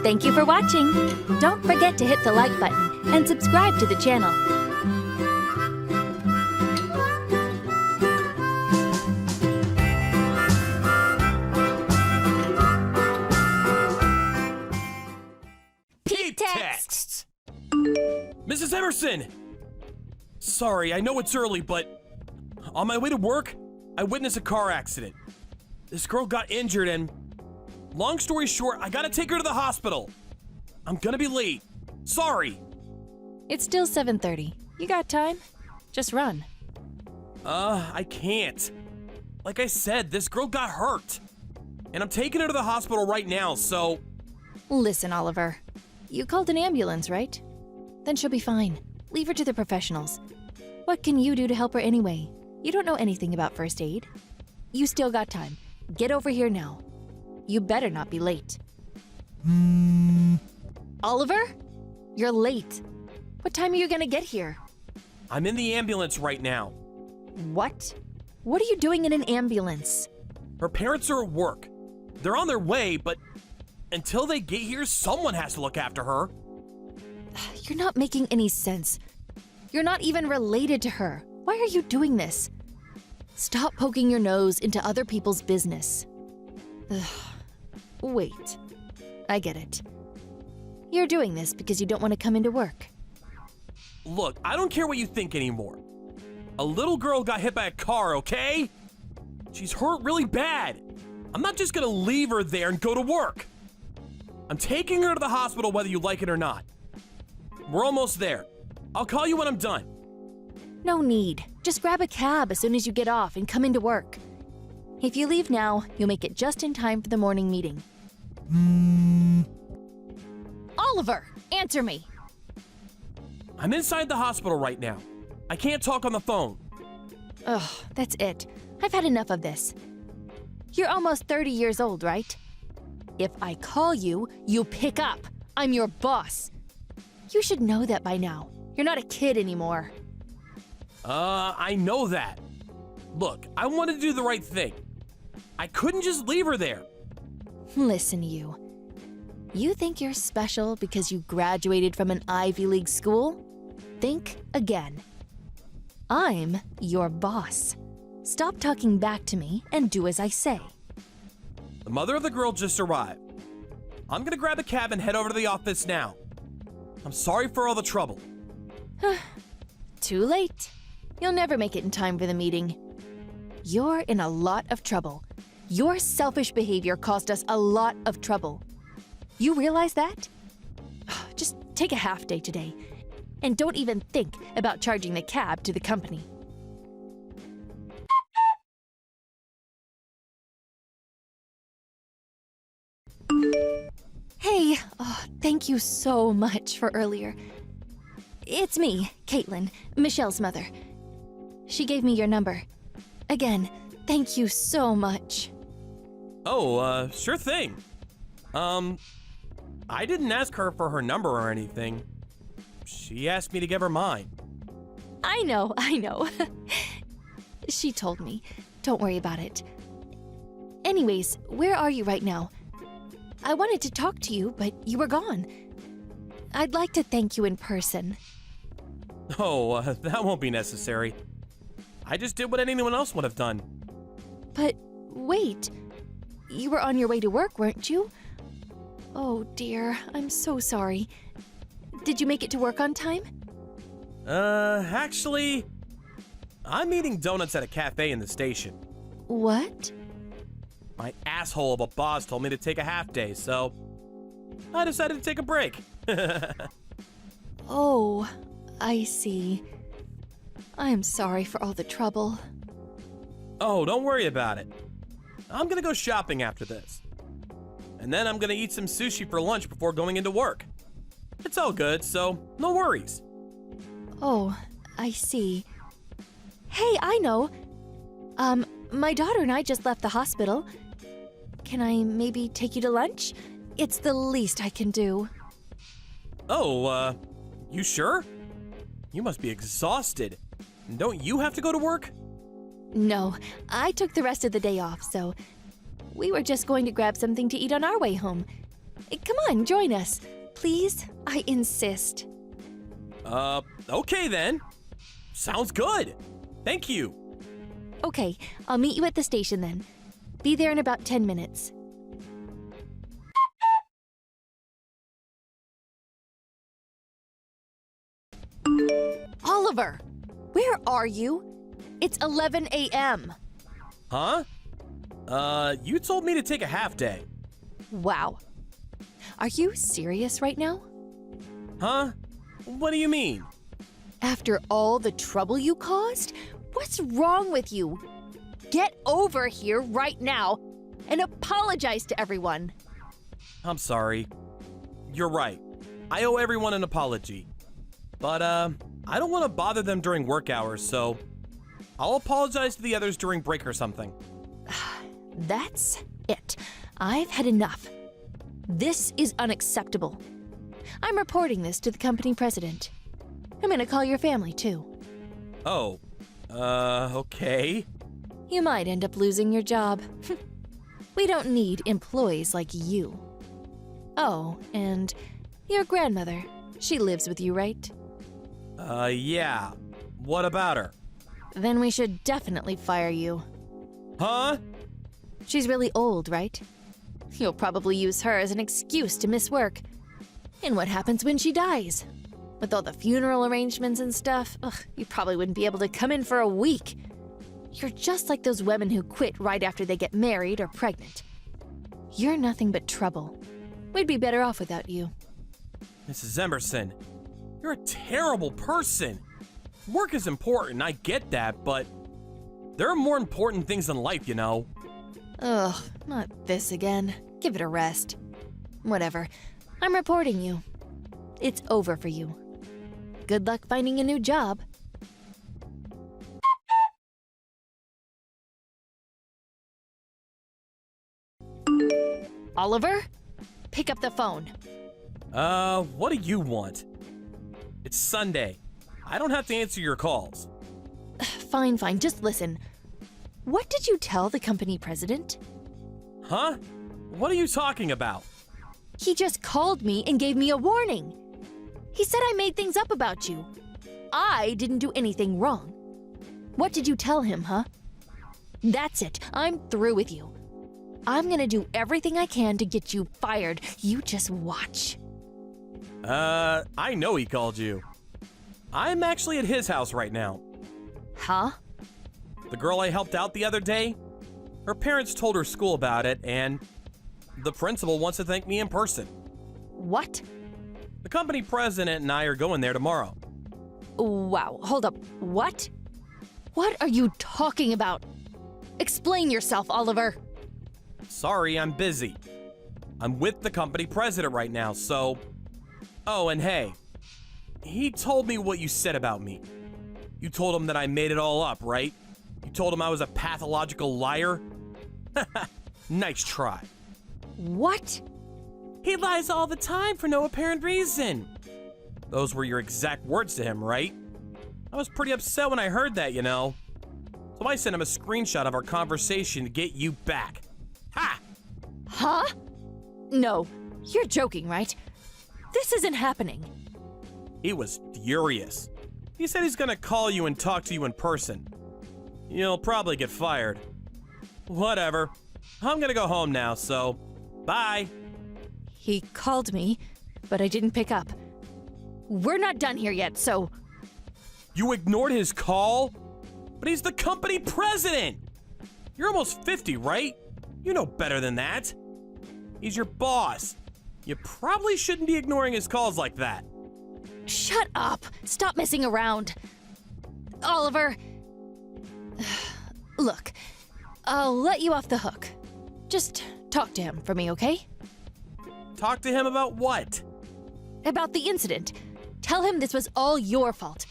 Speaker 3: Thank you for watching. Don't forget to hit the like button and subscribe to the channel.
Speaker 4: Texts. Mrs. Emerson! Sorry, I know it's early, but on my way to work, I witnessed a car accident. This girl got injured and, long story short, I gotta take her to the hospital. I'm gonna be late. Sorry.
Speaker 6: It's still 7:30. You got time? Just run.
Speaker 4: I can't. Like I said, this girl got hurt. And I'm taking her to the hospital right now, so...
Speaker 6: Listen, Oliver. You called an ambulance, right? Then she'll be fine. Leave her to the professionals. What can you do to help her anyway? You don't know anything about first aid. You still got time. Get over here now. You better not be late. Oliver? You're late. What time are you gonna get here?
Speaker 4: I'm in the ambulance right now.
Speaker 6: What? What are you doing in an ambulance?
Speaker 4: Her parents are at work. They're on their way, but until they get here, someone has to look after her.
Speaker 6: You're not making any sense. You're not even related to her. Why are you doing this? Stop poking your nose into other people's business. Ugh. Wait. I get it. You're doing this because you don't want to come into work.
Speaker 4: Look, I don't care what you think anymore. A little girl got hit by a car, okay? She's hurt really bad. I'm not just gonna leave her there and go to work. I'm taking her to the hospital whether you like it or not. We're almost there. I'll call you when I'm done.
Speaker 6: No need. Just grab a cab as soon as you get off and come into work. If you leave now, you'll make it just in time for the morning meeting. Oliver, answer me.
Speaker 4: I'm inside the hospital right now. I can't talk on the phone.
Speaker 6: Ugh, that's it. I've had enough of this. You're almost 30 years old, right? If I call you, you pick up. I'm your boss. You should know that by now. You're not a kid anymore.
Speaker 4: I know that. Look, I wanted to do the right thing. I couldn't just leave her there.
Speaker 6: Listen, you. You think you're special because you graduated from an Ivy League school? Think again. I'm your boss. Stop talking back to me and do as I say.
Speaker 4: The mother of the girl just arrived. I'm gonna grab a cab and head over to the office now. I'm sorry for all the trouble.
Speaker 6: Too late. You'll never make it in time for the meeting. You're in a lot of trouble. Your selfish behavior caused us a lot of trouble. You realize that? Just take a half day today. And don't even think about charging the cab to the company. Hey, thank you so much for earlier. It's me, Caitlin, Michelle's mother. She gave me your number. Again, thank you so much.
Speaker 4: Oh, sure thing. I didn't ask her for her number or anything. She asked me to give her mine.
Speaker 6: I know. She told me. Don't worry about it. Anyways, where are you right now? I wanted to talk to you, but you were gone. I'd like to thank you in person.
Speaker 4: Oh, that won't be necessary. I just did what anyone else would have done.
Speaker 6: But wait, you were on your way to work, weren't you? Oh dear, I'm so sorry. Did you make it to work on time?
Speaker 4: Actually, I'm eating donuts at a cafe in the station.
Speaker 6: What?
Speaker 4: My asshole of a boss told me to take a half day, so I decided to take a break.
Speaker 6: Oh, I see. I'm sorry for all the trouble.
Speaker 4: Oh, don't worry about it. I'm gonna go shopping after this. And then I'm gonna eat some sushi for lunch before going into work. It's all good, so no worries.
Speaker 6: Oh, I see. Hey, I know. My daughter and I just left the hospital. Can I maybe take you to lunch? It's the least I can do.
Speaker 4: Oh, you sure? You must be exhausted. Don't you have to go to work?
Speaker 6: No, I took the rest of the day off, so we were just going to grab something to eat on our way home. Come on, join us. Please, I insist.
Speaker 4: Okay then. Sounds good. Thank you.
Speaker 6: Okay, I'll meet you at the station then. Be there in about 10 minutes. Oliver, where are you? It's 11 a.m.
Speaker 4: Huh? You told me to take a half day.
Speaker 6: Wow. Are you serious right now?
Speaker 4: Huh? What do you mean?
Speaker 6: After all the trouble you caused? What's wrong with you? Get over here right now and apologize to everyone.
Speaker 4: I'm sorry. You're right. I owe everyone an apology. But, I don't want to bother them during work hours, so I'll apologize to the others during break or something.
Speaker 6: That's it. I've had enough. This is unacceptable. I'm reporting this to the company president. I'm gonna call your family, too.
Speaker 4: Oh, okay.
Speaker 6: You might end up losing your job. We don't need employees like you. Oh, and your grandmother. She lives with you, right?
Speaker 4: Yeah. What about her?
Speaker 6: Then we should definitely fire you.
Speaker 4: Huh?
Speaker 6: She's really old, right? You'll probably use her as an excuse to miss work. And what happens when she dies? With all the funeral arrangements and stuff, you probably wouldn't be able to come in for a week. You're just like those women who quit right after they get married or pregnant. You're nothing but trouble. We'd be better off without you.
Speaker 4: Mrs. Emerson, you're a terrible person. Work is important, I get that, but there are more important things in life, you know.
Speaker 6: Ugh, not this again. Give it a rest. Whatever. I'm reporting you. It's over for you. Good luck finding a new job. Oliver? Pick up the phone.
Speaker 4: What do you want? It's Sunday. I don't have to answer your calls.
Speaker 6: Fine, just listen. What did you tell the company president?
Speaker 4: Huh? What are you talking about?
Speaker 6: He just called me and gave me a warning. He said I made things up about you. I didn't do anything wrong. What did you tell him, huh? That's it. I'm through with you. I'm gonna do everything I can to get you fired. You just watch.
Speaker 4: I know he called you. I'm actually at his house right now.
Speaker 6: Huh?
Speaker 4: The girl I helped out the other day, her parents told her school about it, and the principal wants to thank me in person.
Speaker 6: What?
Speaker 4: The company president and I are going there tomorrow.
Speaker 6: Wow, hold up. What? What are you talking about? Explain yourself, Oliver.
Speaker 4: Sorry, I'm busy. I'm with the company president right now, so... Oh, and hey, he told me what you said about me. You told him that I made it all up, right? You told him I was a pathological liar? Nice try.
Speaker 6: What?
Speaker 4: He lies all the time for no apparent reason. Those were your exact words to him, right? I was pretty upset when I heard that, you know. So I sent him a screenshot of our conversation to get you back. Ha!
Speaker 6: Huh? No, you're joking, right? This isn't happening.
Speaker 4: He was furious. He said he's gonna call you and talk to you in person. You'll probably get fired. Whatever. I'm gonna go home now, so bye.
Speaker 6: He called me, but I didn't pick up. We're not done here yet, so...
Speaker 4: You ignored his call? But he's the company president! You're almost 50, right? You know better than that. He's your boss. You probably shouldn't be ignoring his calls like that.
Speaker 6: Shut up! Stop messing around. Oliver... Look, I'll let you off the hook. Just talk to him for me, okay?
Speaker 4: Talk to him about what?
Speaker 6: About the incident. Tell him this was all your fault.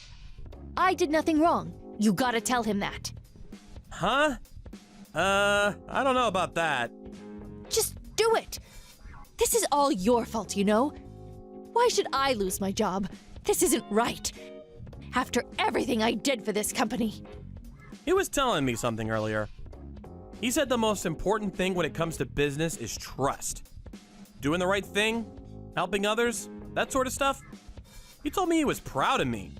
Speaker 6: I did nothing wrong. You gotta tell him that.
Speaker 4: Huh? I don't know about that.
Speaker 6: Just do it! This is all your fault, you know? Why should I lose my job? This isn't right. After everything I did for this company.
Speaker 4: He was telling me something earlier. He said the most important thing when it comes to business is trust. Doing the right thing, helping others, that sort of stuff. He told me he was proud of me.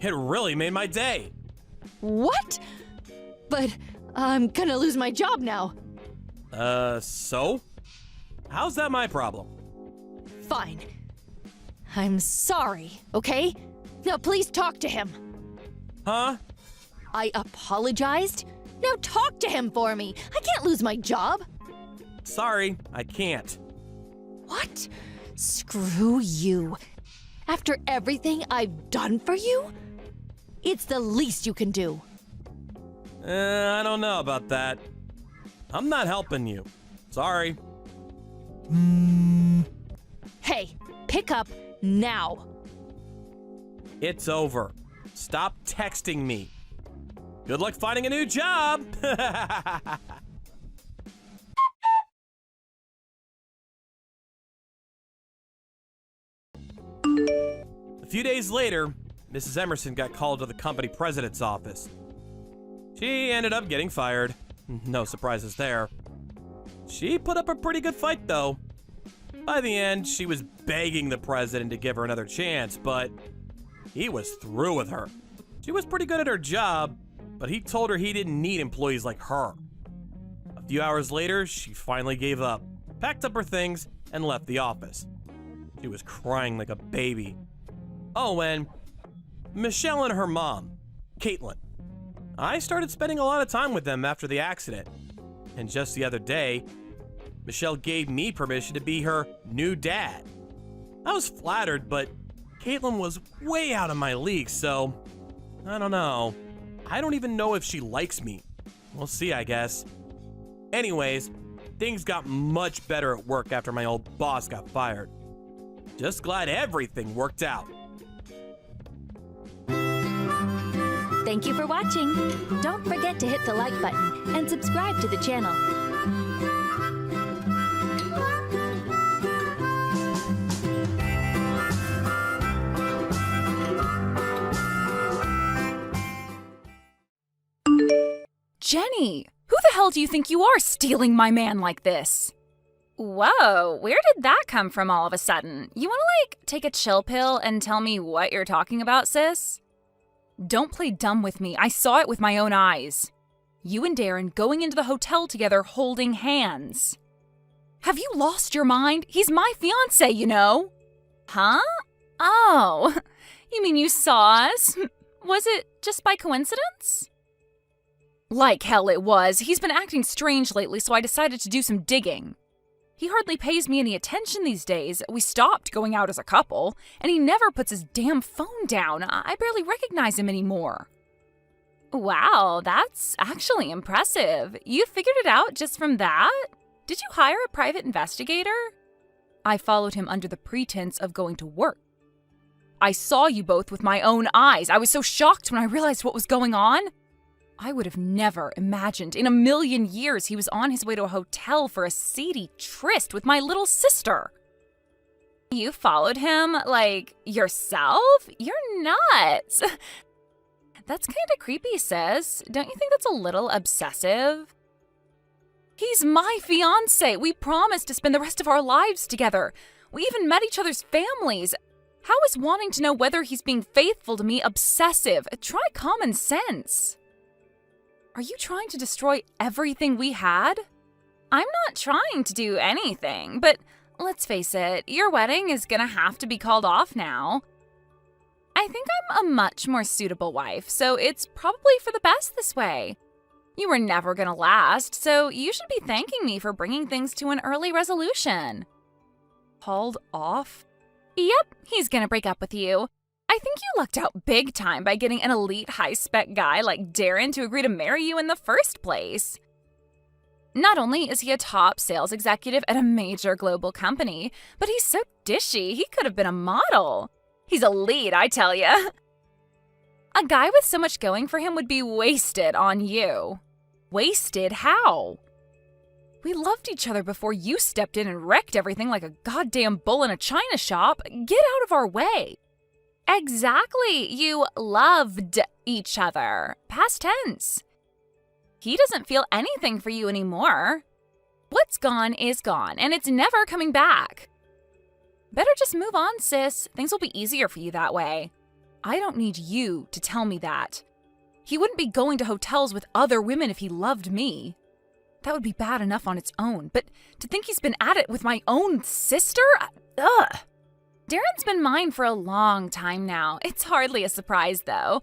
Speaker 4: It really made my day.
Speaker 6: What? But I'm gonna lose my job now.
Speaker 4: So? How's that my problem?
Speaker 6: Fine. I'm sorry, okay? Now please talk to him.
Speaker 4: Huh?
Speaker 6: I apologized? Now talk to him for me. I can't lose my job.
Speaker 4: Sorry, I can't.
Speaker 6: What? Screw you. After everything I've done for you? It's the least you can do.
Speaker 4: I don't know about that. I'm not helping you. Sorry.
Speaker 6: Hey, pick up now.
Speaker 4: It's over. Stop texting me. Good luck finding a new job. A few days later, Mrs. Emerson got called to the company president's office. She ended up getting fired. No surprises there. She put up a pretty good fight, though. By the end, she was begging the president to give her another chance, but he was through with her. She was pretty good at her job, but he told her he didn't need employees like her. A few hours later, she finally gave up, packed up her things, and left the office. She was crying like a baby. Oh, and Michelle and her mom, Caitlin. I started spending a lot of time with them after the accident. And just the other day, Michelle gave me permission to be her new dad. I was flattered, but Caitlin was way out of my league, so I don't know. I don't even know if she likes me. We'll see, I guess. Anyways, things got much better at work after my old boss got fired. Just glad everything worked out.
Speaker 3: Thank you for watching. Don't forget to hit the like button and subscribe to the channel.
Speaker 7: Jenny, who the hell do you think you are stealing my man like this? Whoa, where did that come from all of a sudden? You wanna, take a chill pill and tell me what you're talking about, sis? Don't play dumb with me. I saw it with my own eyes. You and Darren going into the hotel together holding hands. Have you lost your mind? He's my fiancé, you know. Huh? Oh, you mean you saw us? Was it just by coincidence? Like hell it was. He's been acting strange lately, so I decided to do some digging. He hardly pays me any attention these days. We stopped going out as a couple, and he never puts his damn phone down. I barely recognize him anymore. Wow, that's actually impressive. You figured it out just from that? Did you hire a private investigator? I followed him under the pretense of going to work. I saw you both with my own eyes. I was so shocked when I realized what was going on. I would have never imagined in a million years he was on his way to a hotel for a seedy tryst with my little sister. You followed him, like, yourself? You're nuts. That's kind of creepy, sis. Don't you think that's a little obsessive? He's my fiancé. We promised to spend the rest of our lives together. We even met each other's families. How is wanting to know whether he's being faithful to me obsessive? Try common sense. Are you trying to destroy everything we had? I'm not trying to do anything, but let's face it, your wedding is gonna have to be called off now. I think I'm a much more suitable wife, so it's probably for the best this way. You were never gonna last, so you should be thanking me for bringing things to an early resolution. Called off? Yep, he's gonna break up with you. I think you lucked out big time by getting an elite high-spec guy like Darren to agree to marry you in the first place. Not only is he a top sales executive at a major global company, but he's so dishy, he could have been a model. He's elite, I tell ya. A guy with so much going for him would be wasted on you. Wasted how? We loved each other before you stepped in and wrecked everything like a goddamn bull in a china shop. Get out of our way. Exactly. You loved each other. Past tense. He doesn't feel anything for you anymore. What's gone is gone, and it's never coming back. Better just move on, sis. Things will be easier for you that way. I don't need you to tell me that. He wouldn't be going to hotels with other women if he loved me. That would be bad enough on its own, but to think he's been at it with my own sister? Ugh. Darren's been mine for a long time now. It's hardly a surprise, though.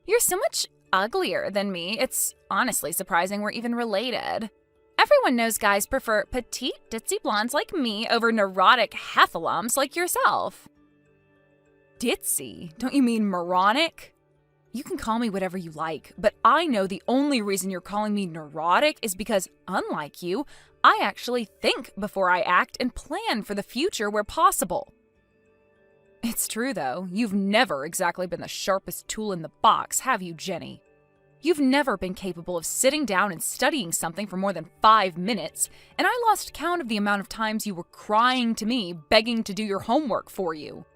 Speaker 7: You're so much uglier than me. It's honestly surprising we're even related. Everyone knows guys prefer petite, ditzy blondes like me over neurotic heffalumps like yourself. Ditzy? Don't you mean moronic? You can call me whatever you like, but I know the only reason you're calling me neurotic is because, unlike you, I actually think before I act and plan for the future where possible. It's true, though. You've never exactly been the sharpest tool in the box, have you, Jenny? You've never been capable of sitting down and studying something for more than 5 minutes, and I lost count of the amount of times you were crying to me, begging to do your homework for you.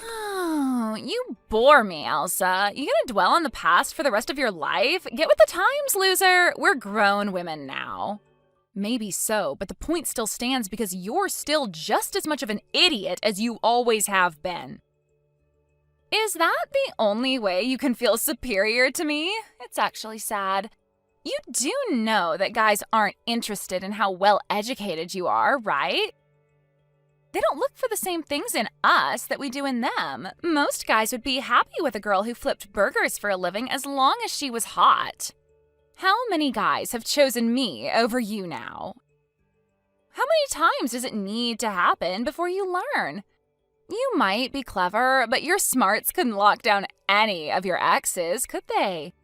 Speaker 7: Oh, you bore me, Elsa. You gonna dwell on the past for the rest of your life? Get with the times, loser. We're grown women now. Maybe so, but the point still stands because you're still just as much of an idiot as you always have been. Is that the only way you can feel superior to me? It's actually sad. You do know that guys aren't interested in how well educated you are, right? They don't look for the same things in us that we do in them. Most guys would be happy with a girl who flipped burgers for a living as long as she was hot. How many guys have chosen me over you now? How many times does it need to happen before you learn? You might be clever, but your smarts couldn't lock down any of your exes, could they?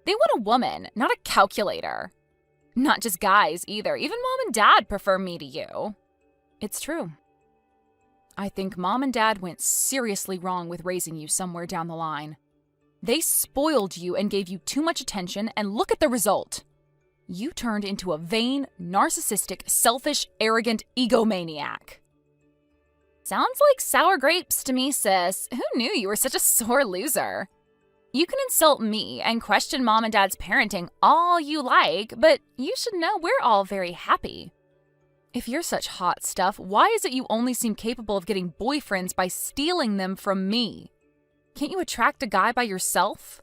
Speaker 7: They want a woman, not a calculator. Not just guys either. Even mom and dad prefer me to you. It's true. I think mom and dad went seriously wrong with raising you somewhere down the line. They spoiled you and gave you too much attention, and look at the result. You turned into a vain, narcissistic, selfish, arrogant egomaniac. Sounds like sour grapes to me, sis. Who knew you were such a sore loser? You can insult me and question mom and dad's parenting all you like, but you should know we're all very happy. If you're such hot stuff, why is it you only seem capable of getting boyfriends by stealing them from me? Can't you attract a guy by yourself?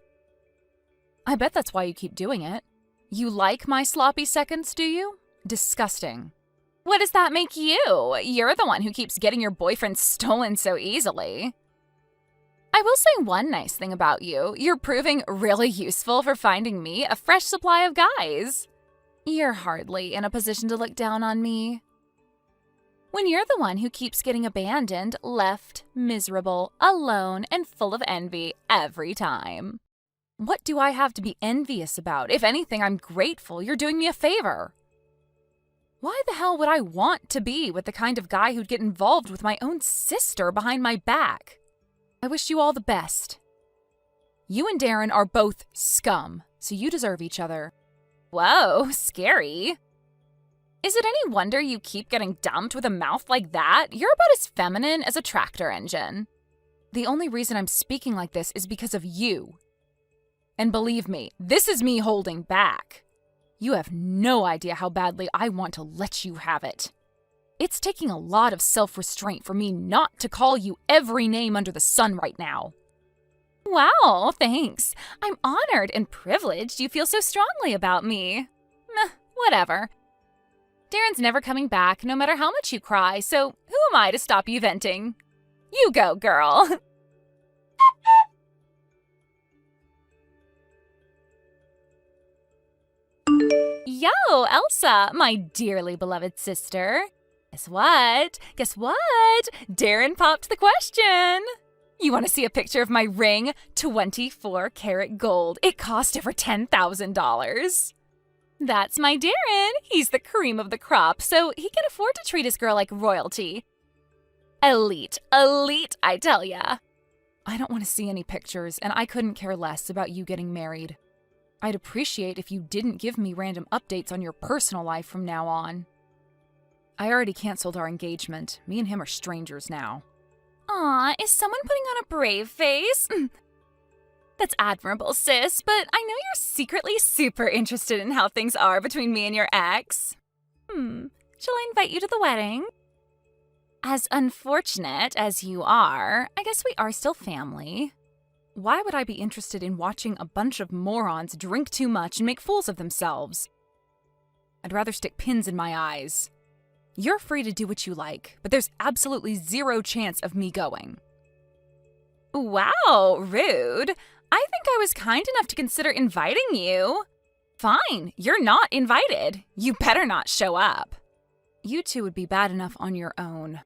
Speaker 7: I bet that's why you keep doing it. You like my sloppy seconds, do you? Disgusting. What does that make you? You're the one who keeps getting your boyfriend stolen so easily. I will say one nice thing about you. You're proving really useful for finding me a fresh supply of guys. You're hardly in a position to look down on me. When you're the one who keeps getting abandoned, left, miserable, alone, and full of envy every time. What do I have to be envious about? If anything, I'm grateful you're doing me a favor. Why the hell would I want to be with the kind of guy who'd get involved with my own sister behind my back? I wish you all the best. You and Darren are both scum, so you deserve each other. Whoa, scary. Is it any wonder you keep getting dumped with a mouth like that? You're about as feminine as a tractor engine. The only reason I'm speaking like this is because of you. And believe me, this is me holding back. You have no idea how badly I want to let you have it. It's taking a lot of self-restraint for me not to call you every name under the sun right now. Wow, thanks. I'm honored and privileged you feel so strongly about me. Whatever. Darren's never coming back, no matter how much you cry, so who am I to stop you venting? You go, girl. Yo, Elsa, my dearly beloved sister. Guess what? Guess what? Darren popped the question. You want to see a picture of my ring? 24-karat gold. It cost over $10,000. That's my Darren. He's the cream of the crop, so he can afford to treat his girl like royalty. Elite, I tell ya. I don't want to see any pictures, and I couldn't care less about you getting married. I'd appreciate if you didn't give me random updates on your personal life from now on. I already canceled our engagement. Me and him are strangers now. Aw, is someone putting on a brave face? That's admirable, sis, but I know you're secretly super interested in how things are between me and your ex. Shall I invite you to the wedding? As unfortunate as you are, I guess we are still family. Why would I be interested in watching a bunch of morons drink too much and make fools of themselves? I'd rather stick pins in my eyes. You're free to do what you like, but there's absolutely zero chance of me going. Wow, rude. I think I was kind enough to consider inviting you. Fine, you're not invited. You better not show up. You two would be bad enough on your own.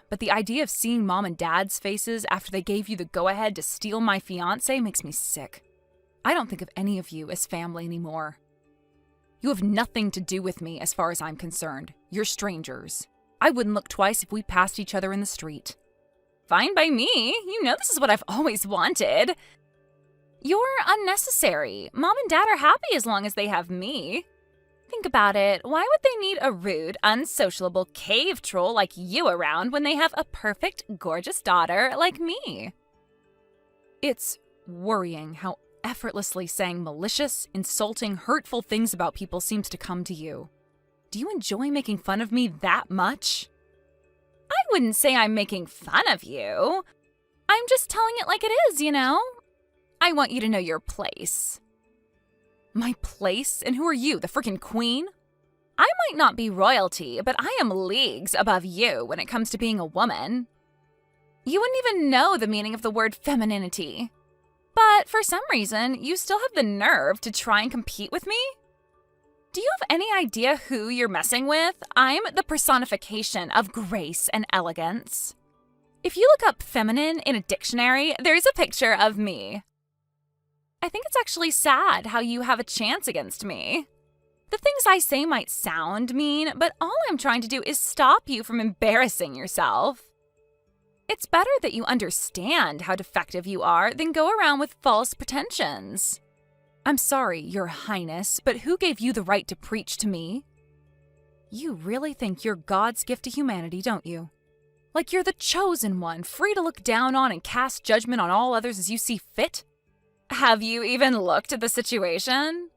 Speaker 7: But the idea of seeing mom and dad's faces after they gave you the go-ahead to steal my fiancé makes me sick. I don't think of any of you as family anymore. You have nothing to do with me as far as I'm concerned. You're strangers. I wouldn't look twice if we passed each other in the street. Fine by me. You know this is what I've always wanted. You're unnecessary. Mom and dad are happy as long as they have me. Think about it. Why would they need a rude, unsociable cave troll like you around when they have a perfect, gorgeous daughter like me? It's worrying how effortlessly saying malicious, insulting, hurtful things about people seems to come to you. Do you enjoy making fun of me that much? I wouldn't say I'm making fun of you. I'm just telling it like it is, you know? I want you to know your place. My place? And who are you, the frickin' queen? I might not be royalty, but I am leagues above you when it comes to being a woman. You wouldn't even know the meaning of the word femininity. But for some reason, you still have the nerve to try and compete with me? Do you have any idea who you're messing with? I'm the personification of grace and elegance. If you look up feminine in a dictionary, there's a picture of me. I think it's actually sad how you have a chance against me. The things I say might sound mean, but all I'm trying to do is stop you from embarrassing yourself. It's better that you understand how defective you are than go around with false pretensions. I'm sorry, Your Highness, but who gave you the right to preach to me? You really think you're God's gift to humanity, don't you? Like you're the chosen one, free to look down on and cast judgment on all others as you see fit? Have you even looked at the situation?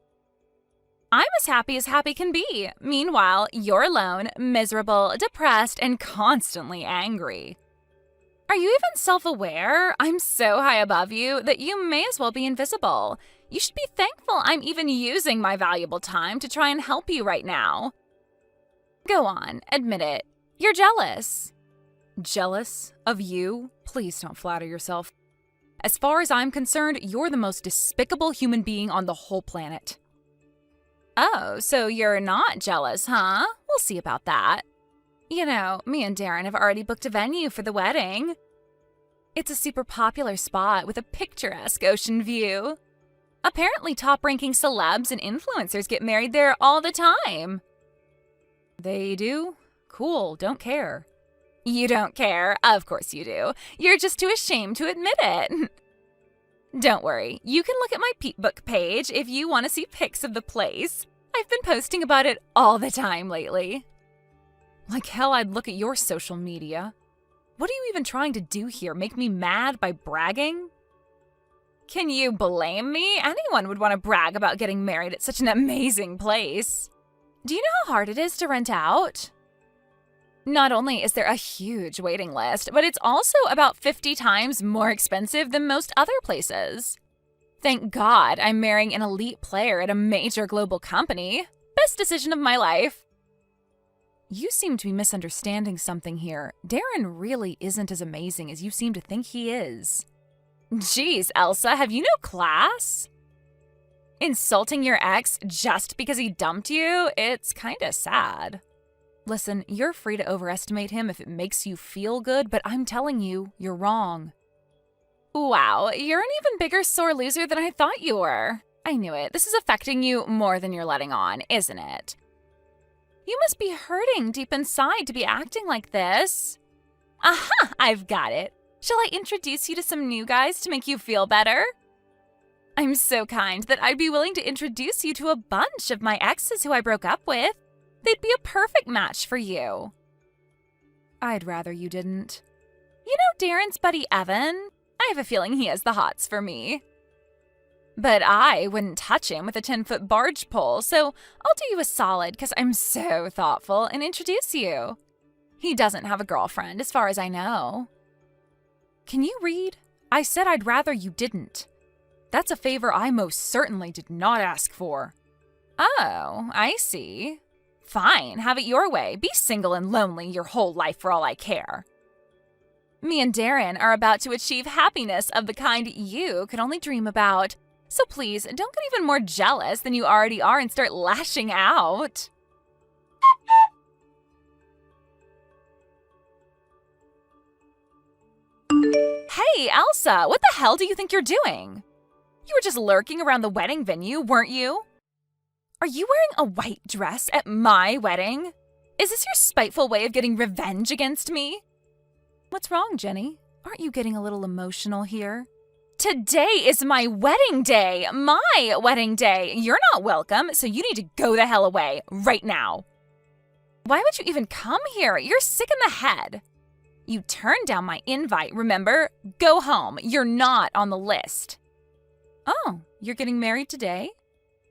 Speaker 7: I'm as happy can be. Meanwhile, you're alone, miserable, depressed, and constantly angry. Are you even self-aware? I'm so high above you that you may as well be invisible. You should be thankful I'm even using my valuable time to try and help you right now. Go on, admit it. You're jealous. Jealous of you? Please don't flatter yourself. As far as I'm concerned, you're the most despicable human being on the whole planet. Oh, so you're not jealous, huh? We'll see about that. You know, me and Darren have already booked a venue for the wedding. It's a super popular spot with a picturesque ocean view. Apparently top-ranking celebs and influencers get married there all the time. They do? Cool, don't care. You don't care? Of course you do. You're just too ashamed to admit it. Don't worry, you can look at my Peepbook page if you want to see pics of the place. I've been posting about it all the time lately. Like hell, I'd look at your social media. What are you even trying to do here? Make me mad by bragging? Can you blame me? Anyone would want to brag about getting married at such an amazing place. Do you know how hard it is to rent out? Not only is there a huge waiting list, but it's also about 50 times more expensive than most other places. Thank God I'm marrying an elite player at a major global company. Best decision of my life. You seem to be misunderstanding something here. Darren really isn't as amazing as you seem to think he is. Geez, Elsa, have you no class? Insulting your ex just because he dumped you? It's kinda sad. Listen, you're free to overestimate him if it makes you feel good, but I'm telling you, you're wrong. Wow, you're an even bigger sore loser than I thought you were. I knew it. This is affecting you more than you're letting on, isn't it? You must be hurting deep inside to be acting like this. Aha, I've got it. Shall I introduce you to some new guys to make you feel better? I'm so kind that I'd be willing to introduce you to a bunch of my exes who I broke up with. They'd be a perfect match for you. I'd rather you didn't. You know Darren's buddy Evan? I have a feeling he has the hots for me. But I wouldn't touch him with a 10-foot barge pole, so I'll do you a solid because I'm so thoughtful and introduce you. He doesn't have a girlfriend, as far as I know. Can you read? I said I'd rather you didn't. That's a favor I most certainly did not ask for. Oh, I see. Fine, have it your way. Be single and lonely your whole life for all I care. Me and Darren are about to achieve happiness of the kind you could only dream about. So please, don't get even more jealous than you already are and start lashing out. Hey, Elsa, what the hell do you think you're doing? You were just lurking around the wedding venue, weren't you? Are you wearing a white dress at my wedding? Is this your spiteful way of getting revenge against me? What's wrong, Jenny? Aren't you getting a little emotional here? Today is my wedding day! My wedding day! You're not welcome, so you need to go the hell away, right now. Why would you even come here? You're sick in the head. You turned down my invite, remember? Go home. You're not on the list. Oh, you're getting married today?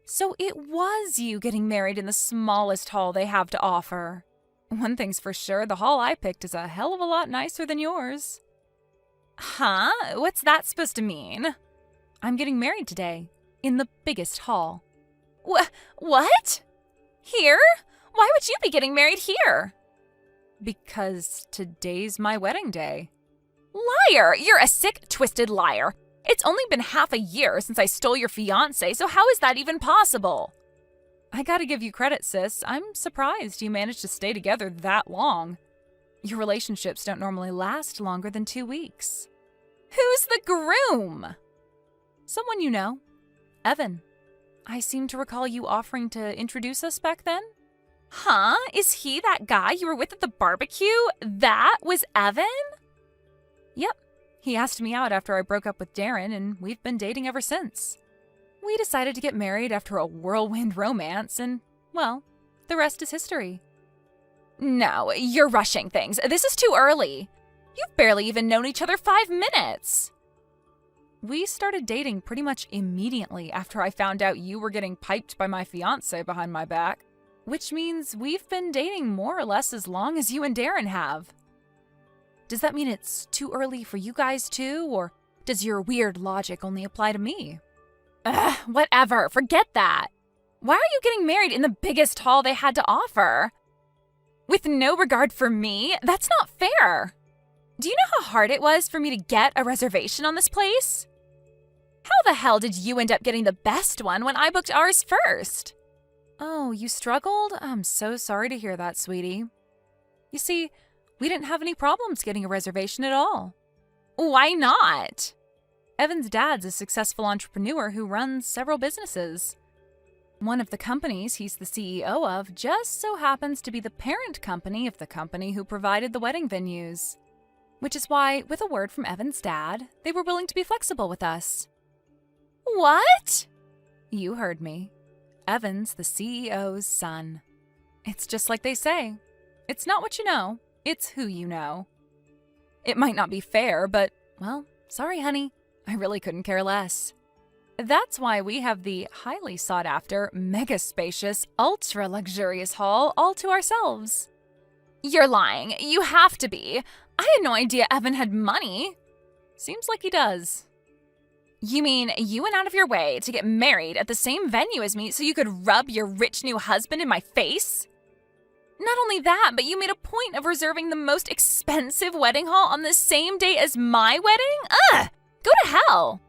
Speaker 7: So it was you getting married in the smallest hall they have to offer. One thing's for sure, the hall I picked is a hell of a lot nicer than yours. Huh? What's that supposed to mean? I'm getting married today, in the biggest hall. What? Here? Why would you be getting married here? Because today's my wedding day. Liar! You're a sick, twisted liar. It's only been half a year since I stole your fiancé, so how is that even possible? I gotta give you credit, sis. I'm surprised you managed to stay together that long. Your relationships don't normally last longer than 2 weeks. Who's the groom? Someone you know. Evan. I seem to recall you offering to introduce us back then. Huh? Is he that guy you were with at the barbecue? That was Evan? Yep. He asked me out after I broke up with Darren, and we've been dating ever since. We decided to get married after a whirlwind romance, and, well, the rest is history. No, you're rushing things. This is too early. You've barely even known each other 5 minutes. We started dating pretty much immediately after I found out you were getting piped by my fiancé behind my back, which means we've been dating more or less as long as you and Darren have. Does that mean it's too early for you guys too, or does your weird logic only apply to me? Ugh, whatever, forget that. Why are you getting married in the biggest hall they had to offer? With no regard for me? That's not fair. Do you know how hard it was for me to get a reservation on this place? How the hell did you end up getting the best one when I booked ours first? Oh, you struggled? I'm so sorry to hear that, sweetie. You see, we didn't have any problems getting a reservation at all. Why not? Evan's dad's a successful entrepreneur who runs several businesses. One of the companies he's the CEO of just so happens to be the parent company of the company who provided the wedding venues. Which is why, with a word from Evan's dad, they were willing to be flexible with us. What? You heard me. Evan's the CEO's son. It's just like they say. It's not what you know, it's who you know. It might not be fair, but, well, sorry, honey. I really couldn't care less. That's why we have the highly sought-after, mega-spacious, ultra-luxurious hall all to ourselves. You're lying. You have to be. I had no idea Evan had money. Seems like he does. You mean you went out of your way to get married at the same venue as me so you could rub your rich new husband in my face? Not only that, but you made a point of reserving the most expensive wedding hall on the same day as my wedding? Ugh! Go to hell!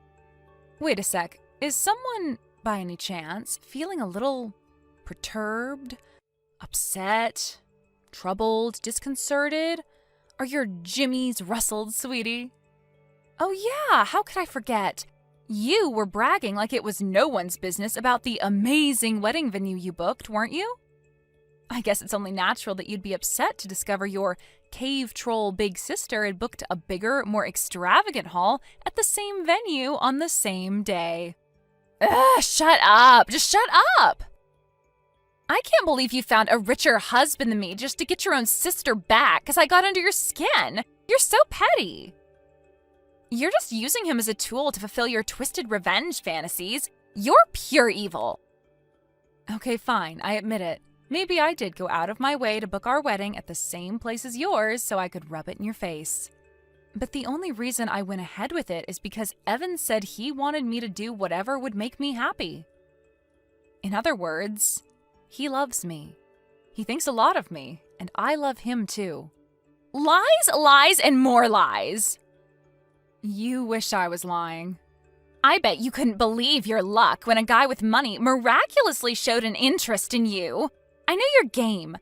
Speaker 7: Wait a sec. Is someone, by any chance, feeling a little perturbed, upset, troubled, disconcerted? Are your jimmies rustled, sweetie? Oh yeah, how could I forget? You were bragging like it was no one's business about the amazing wedding venue you booked, weren't you? I guess it's only natural that you'd be upset to discover your cave troll big sister had booked a bigger, more extravagant hall at the same venue on the same day. Ugh, shut up! Just shut up! I can't believe you found a richer husband than me just to get your own sister back because I got under your skin. You're so petty. You're just using him as a tool to fulfill your twisted revenge fantasies. You're pure evil. Okay, fine, I admit it. Maybe I did go out of my way to book our wedding at the same place as yours so I could rub it in your face. But the only reason I went ahead with it is because Evan said he wanted me to do whatever would make me happy. In other words, he loves me. He thinks a lot of me, and I love him too. Lies, lies, and more lies. You wish I was lying. I bet you couldn't believe your luck when a guy with money miraculously showed an interest in you. I know your game.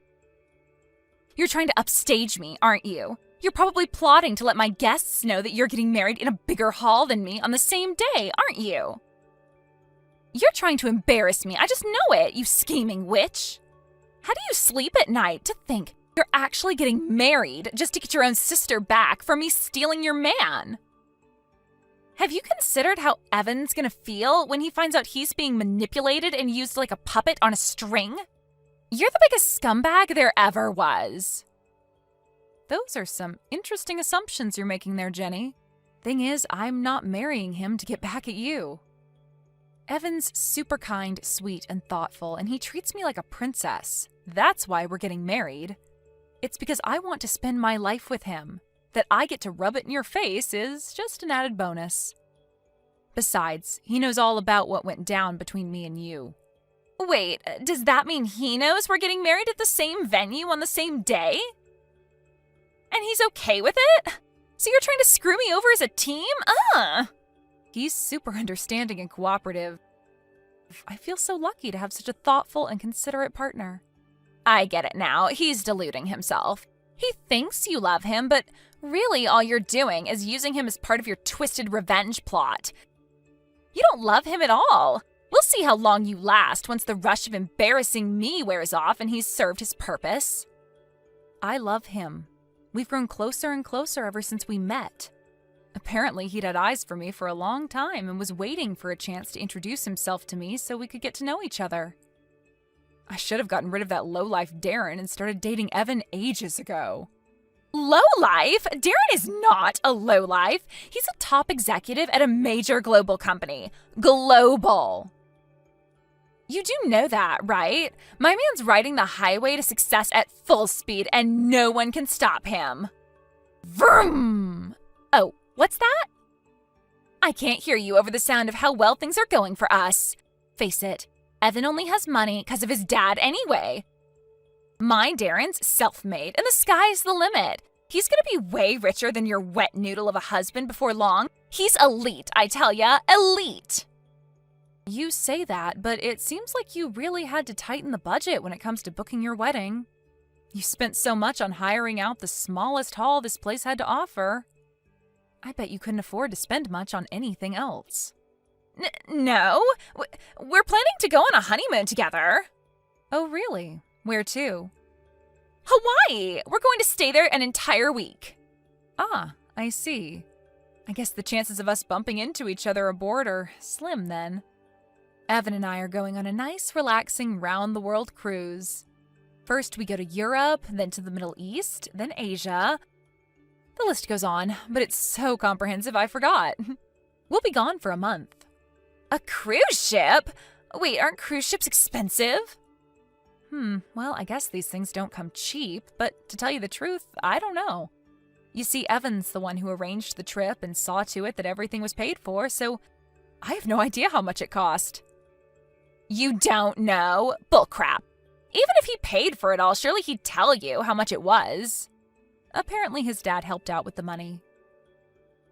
Speaker 7: You're trying to upstage me, aren't you? You're probably plotting to let my guests know that you're getting married in a bigger hall than me on the same day, aren't you? You're trying to embarrass me. I just know it, you scheming witch. How do you sleep at night to think you're actually getting married just to get your own sister back for me stealing your man? Have you considered how Evan's gonna feel when he finds out he's being manipulated and used like a puppet on a string? You're the biggest scumbag there ever was. Those are some interesting assumptions you're making there, Jenny. Thing is, I'm not marrying him to get back at you. Evan's super kind, sweet, and thoughtful, and he treats me like a princess. That's why we're getting married. It's because I want to spend my life with him. That I get to rub it in your face is just an added bonus. Besides, he knows all about what went down between me and you. Wait, does that mean he knows we're getting married at the same venue on the same day? And he's okay with it? So you're trying to screw me over as a team? He's super understanding and cooperative. I feel so lucky to have such a thoughtful and considerate partner. I get it now. He's deluding himself. He thinks you love him, but really all you're doing is using him as part of your twisted revenge plot. You don't love him at all. We'll see how long you last once the rush of embarrassing me wears off and he's served his purpose. I love him. We've grown closer and closer ever since we met. Apparently, he'd had eyes for me for a long time and was waiting for a chance to introduce himself to me so we could get to know each other. I should have gotten rid of that lowlife Darren and started dating Evan ages ago. Lowlife? Darren is not a lowlife. He's a top executive at a major global company. Global. You do know that, right? My man's riding the highway to success at full speed and no one can stop him. Vroom! Oh, what's that? I can't hear you over the sound of how well things are going for us. Face it, Evan only has money because of his dad anyway. My Darren's self-made, and the sky's the limit. He's gonna be way richer than your wet noodle of a husband before long. He's elite, I tell ya, elite. You say that, but it seems like you really had to tighten the budget when it comes to booking your wedding. You spent so much on hiring out the smallest hall this place had to offer. I bet you couldn't afford to spend much on anything else. No, we're planning to go on a honeymoon together. Oh, really? Where to? Hawaii! We're going to stay there an entire week. Ah, I see. I guess the chances of us bumping into each other aboard are slim then. Evan and I are going on a nice, relaxing round-the-world cruise. First, we go to Europe, then to the Middle East, then Asia. The list goes on, but it's so comprehensive I forgot. We'll be gone for a month. A cruise ship? Wait, aren't cruise ships expensive? Well, I guess these things don't come cheap, but to tell you the truth, I don't know. You see, Evan's the one who arranged the trip and saw to it that everything was paid for, so I have no idea how much it cost. You don't know? Bullcrap. Even if he paid for it all, surely he'd tell you how much it was. Apparently his dad helped out with the money.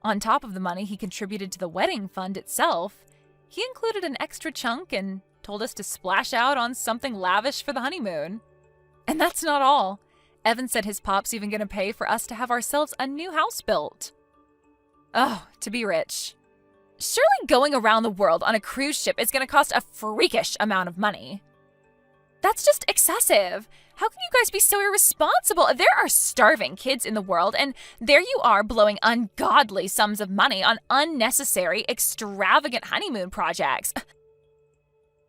Speaker 7: On top of the money he contributed to the wedding fund itself, he included an extra chunk and told us to splash out on something lavish for the honeymoon. And that's not all. Evan said his pop's even going to pay for us to have ourselves a new house built. Oh, to be rich. Surely going around the world on a cruise ship is going to cost a freakish amount of money. That's just excessive. How can you guys be so irresponsible? There are starving kids in the world, and there you are blowing ungodly sums of money on unnecessary, extravagant honeymoon projects.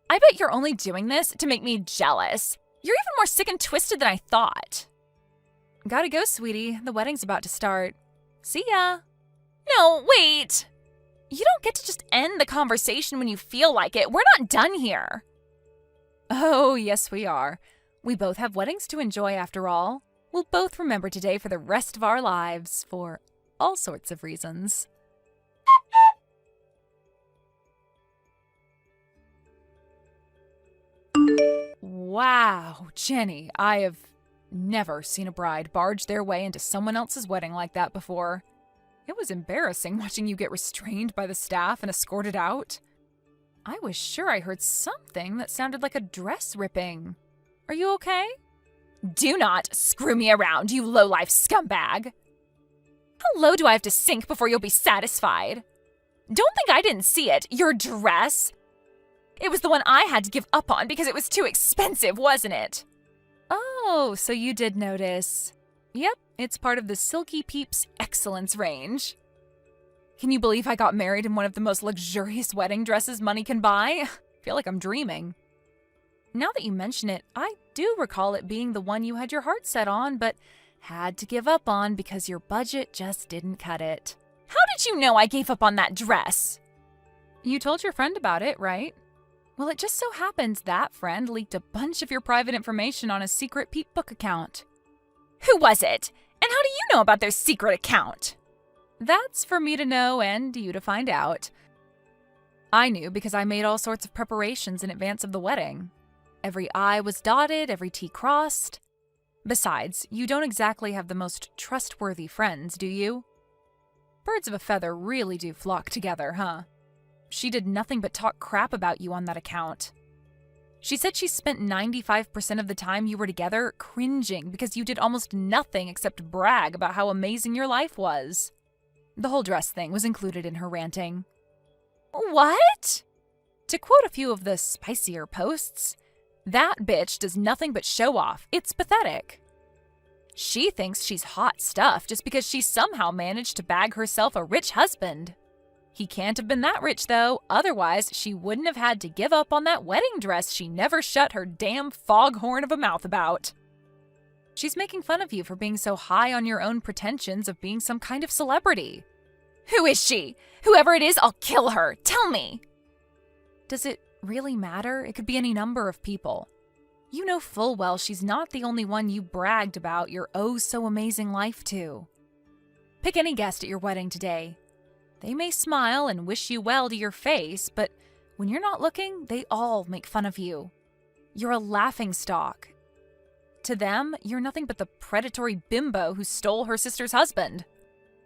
Speaker 7: I bet you're only doing this to make me jealous. You're even more sick and twisted than I thought. Gotta go, sweetie. The wedding's about to start. See ya. No, wait. You don't get to just end the conversation when you feel like it. We're not done here. Oh, yes, we are. We both have weddings to enjoy after all. We'll both remember today for the rest of our lives, for all sorts of reasons. Wow, Jenny, I have never seen a bride barge their way into someone else's wedding like that before. It was embarrassing watching you get restrained by the staff and escorted out. I was sure I heard something that sounded like a dress ripping. Are you okay? Do not screw me around, you low-life scumbag. How low do I have to sink before you'll be satisfied? Don't think I didn't see it, your dress. It was the one I had to give up on because it was too expensive, wasn't it? Oh, so you did notice. Yep, it's part of the Silky Peeps Excellence range. Can you believe I got married in one of the most luxurious wedding dresses money can buy? I feel like I'm dreaming. Now that you mention it, I do recall it being the one you had your heart set on, but had to give up on because your budget just didn't cut it. How did you know I gave up on that dress? You told your friend about it, right? Well, it just so happens that friend leaked a bunch of your private information on a secret Peep Book account. Who was it? And how do you know about their secret account? That's for me to know and you to find out. I knew because I made all sorts of preparations in advance of the wedding. Every I was dotted, every T crossed. Besides, you don't exactly have the most trustworthy friends, do you? Birds of a feather really do flock together, huh? She did nothing but talk crap about you on that account. She said she spent 95% of the time you were together cringing because you did almost nothing except brag about how amazing your life was. The whole dress thing was included in her ranting. What? To quote a few of the spicier posts, that bitch does nothing but show off. It's pathetic. She thinks she's hot stuff just because she somehow managed to bag herself a rich husband. He can't have been that rich, though. Otherwise, she wouldn't have had to give up on that wedding dress she never shut her damn foghorn of a mouth about. She's making fun of you for being so high on your own pretensions of being some kind of celebrity. Who is she? Whoever it is, I'll kill her. Tell me. Does it really matter? It could be any number of people. You know full well she's not the only one you bragged about your oh-so-amazing life to. Pick any guest at your wedding today. They may smile and wish you well to your face, but when you're not looking, they all make fun of you. You're a laughingstock. To them, you're nothing but the predatory bimbo who stole her sister's husband.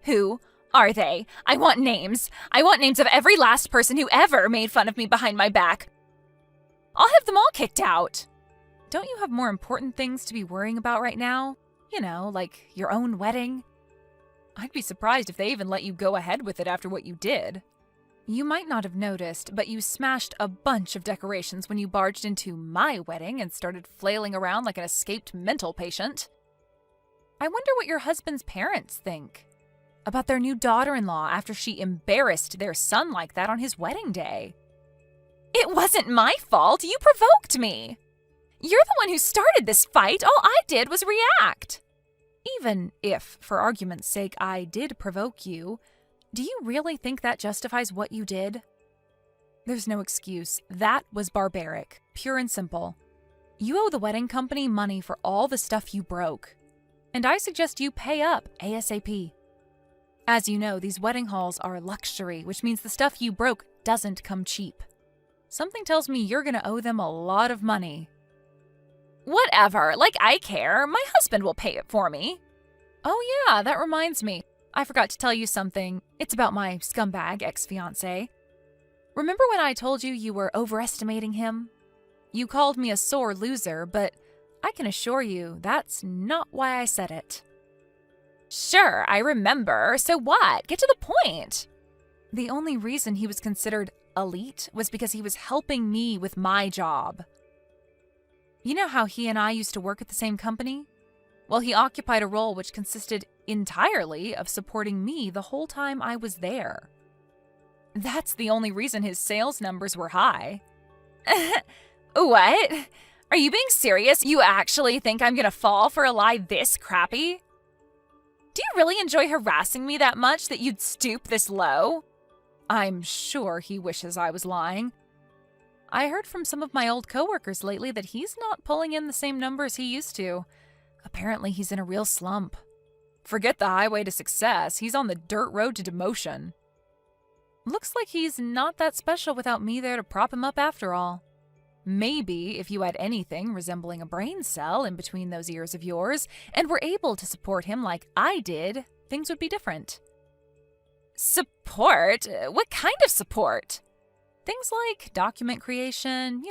Speaker 7: Who are they? I want names. I want names of every last person who ever made fun of me behind my back. I'll have them all kicked out. Don't you have more important things to be worrying about right now? You know, like your own wedding? I'd be surprised if they even let you go ahead with it after what you did. You might not have noticed, but you smashed a bunch of decorations when you barged into my wedding and started flailing around like an escaped mental patient. I wonder what your husband's parents think about their new daughter-in-law after she embarrassed their son like that on his wedding day. It wasn't my fault. You provoked me. You're the one who started this fight. All I did was react. Even if, for argument's sake, I did provoke you, do you really think that justifies what you did? There's no excuse. That was barbaric, pure and simple. You owe the wedding company money for all the stuff you broke, and I suggest you pay up ASAP. As you know, these wedding halls are luxury, which means the stuff you broke doesn't come cheap. Something tells me you're gonna owe them a lot of money. Whatever, like I care. My husband will pay it for me. Oh yeah, that reminds me. I forgot to tell you something. It's about my scumbag ex-fiancé. Remember when I told you you were overestimating him? You called me a sore loser, but I can assure you that's not why I said it. Sure, I remember. So what? Get to the point. The only reason he was considered elite was because he was helping me with my job. You know how he and I used to work at the same company? Well, he occupied a role which consisted entirely of supporting me the whole time I was there. That's the only reason his sales numbers were high. What? Are you being serious? You actually think I'm gonna fall for a lie this crappy? Do you really enjoy harassing me that much that you'd stoop this low? I'm sure he wishes I was lying. I heard from some of my old coworkers lately that he's not pulling in the same numbers he used to. Apparently he's in a real slump. Forget the highway to success, he's on the dirt road to demotion. Looks like he's not that special without me there to prop him up after all. Maybe if you had anything resembling a brain cell in between those ears of yours and were able to support him like I did, things would be different. Support? What kind of support? Things like document creation,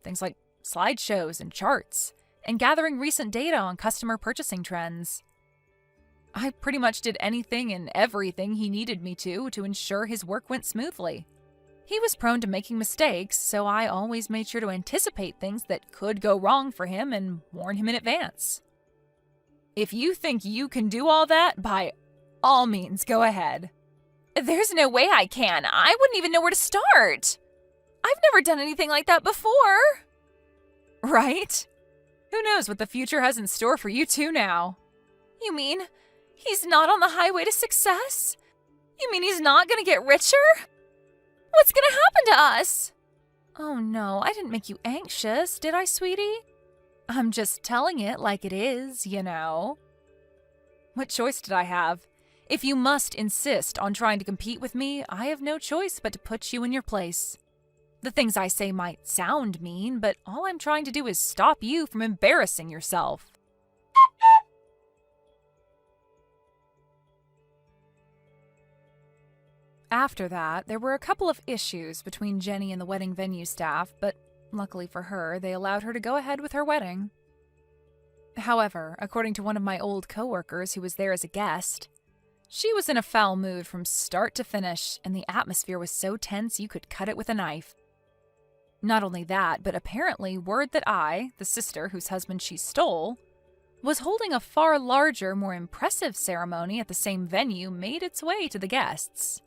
Speaker 7: things like slideshows and charts, and gathering recent data on customer purchasing trends. I pretty much did anything and everything he needed me to ensure his work went smoothly. He was prone to making mistakes, so I always made sure to anticipate things that could go wrong for him and warn him in advance. If you think you can do all that, by all means, go ahead. There's no way I can. I wouldn't even know where to start. I've never done anything like that before. Right? Who knows what the future has in store for you two now? You mean he's not on the highway to success? You mean he's not gonna get richer? What's gonna happen to us? Oh no, I didn't make you anxious, did I, sweetie? I'm just telling it like it is, What choice did I have? If you must insist on trying to compete with me, I have no choice but to put you in your place. The things I say might sound mean, but all I'm trying to do is stop you from embarrassing yourself. After that, there were a couple of issues between Jenny and the wedding venue staff, but luckily for her, they allowed her to go ahead with her wedding. However, according to one of my old coworkers who was there as a guest, she was in a foul mood from start to finish, and the atmosphere was so tense you could cut it with a knife. Not only that, but apparently word that I, the sister whose husband she stole, was holding a far larger, more impressive ceremony at the same venue made its way to the guests.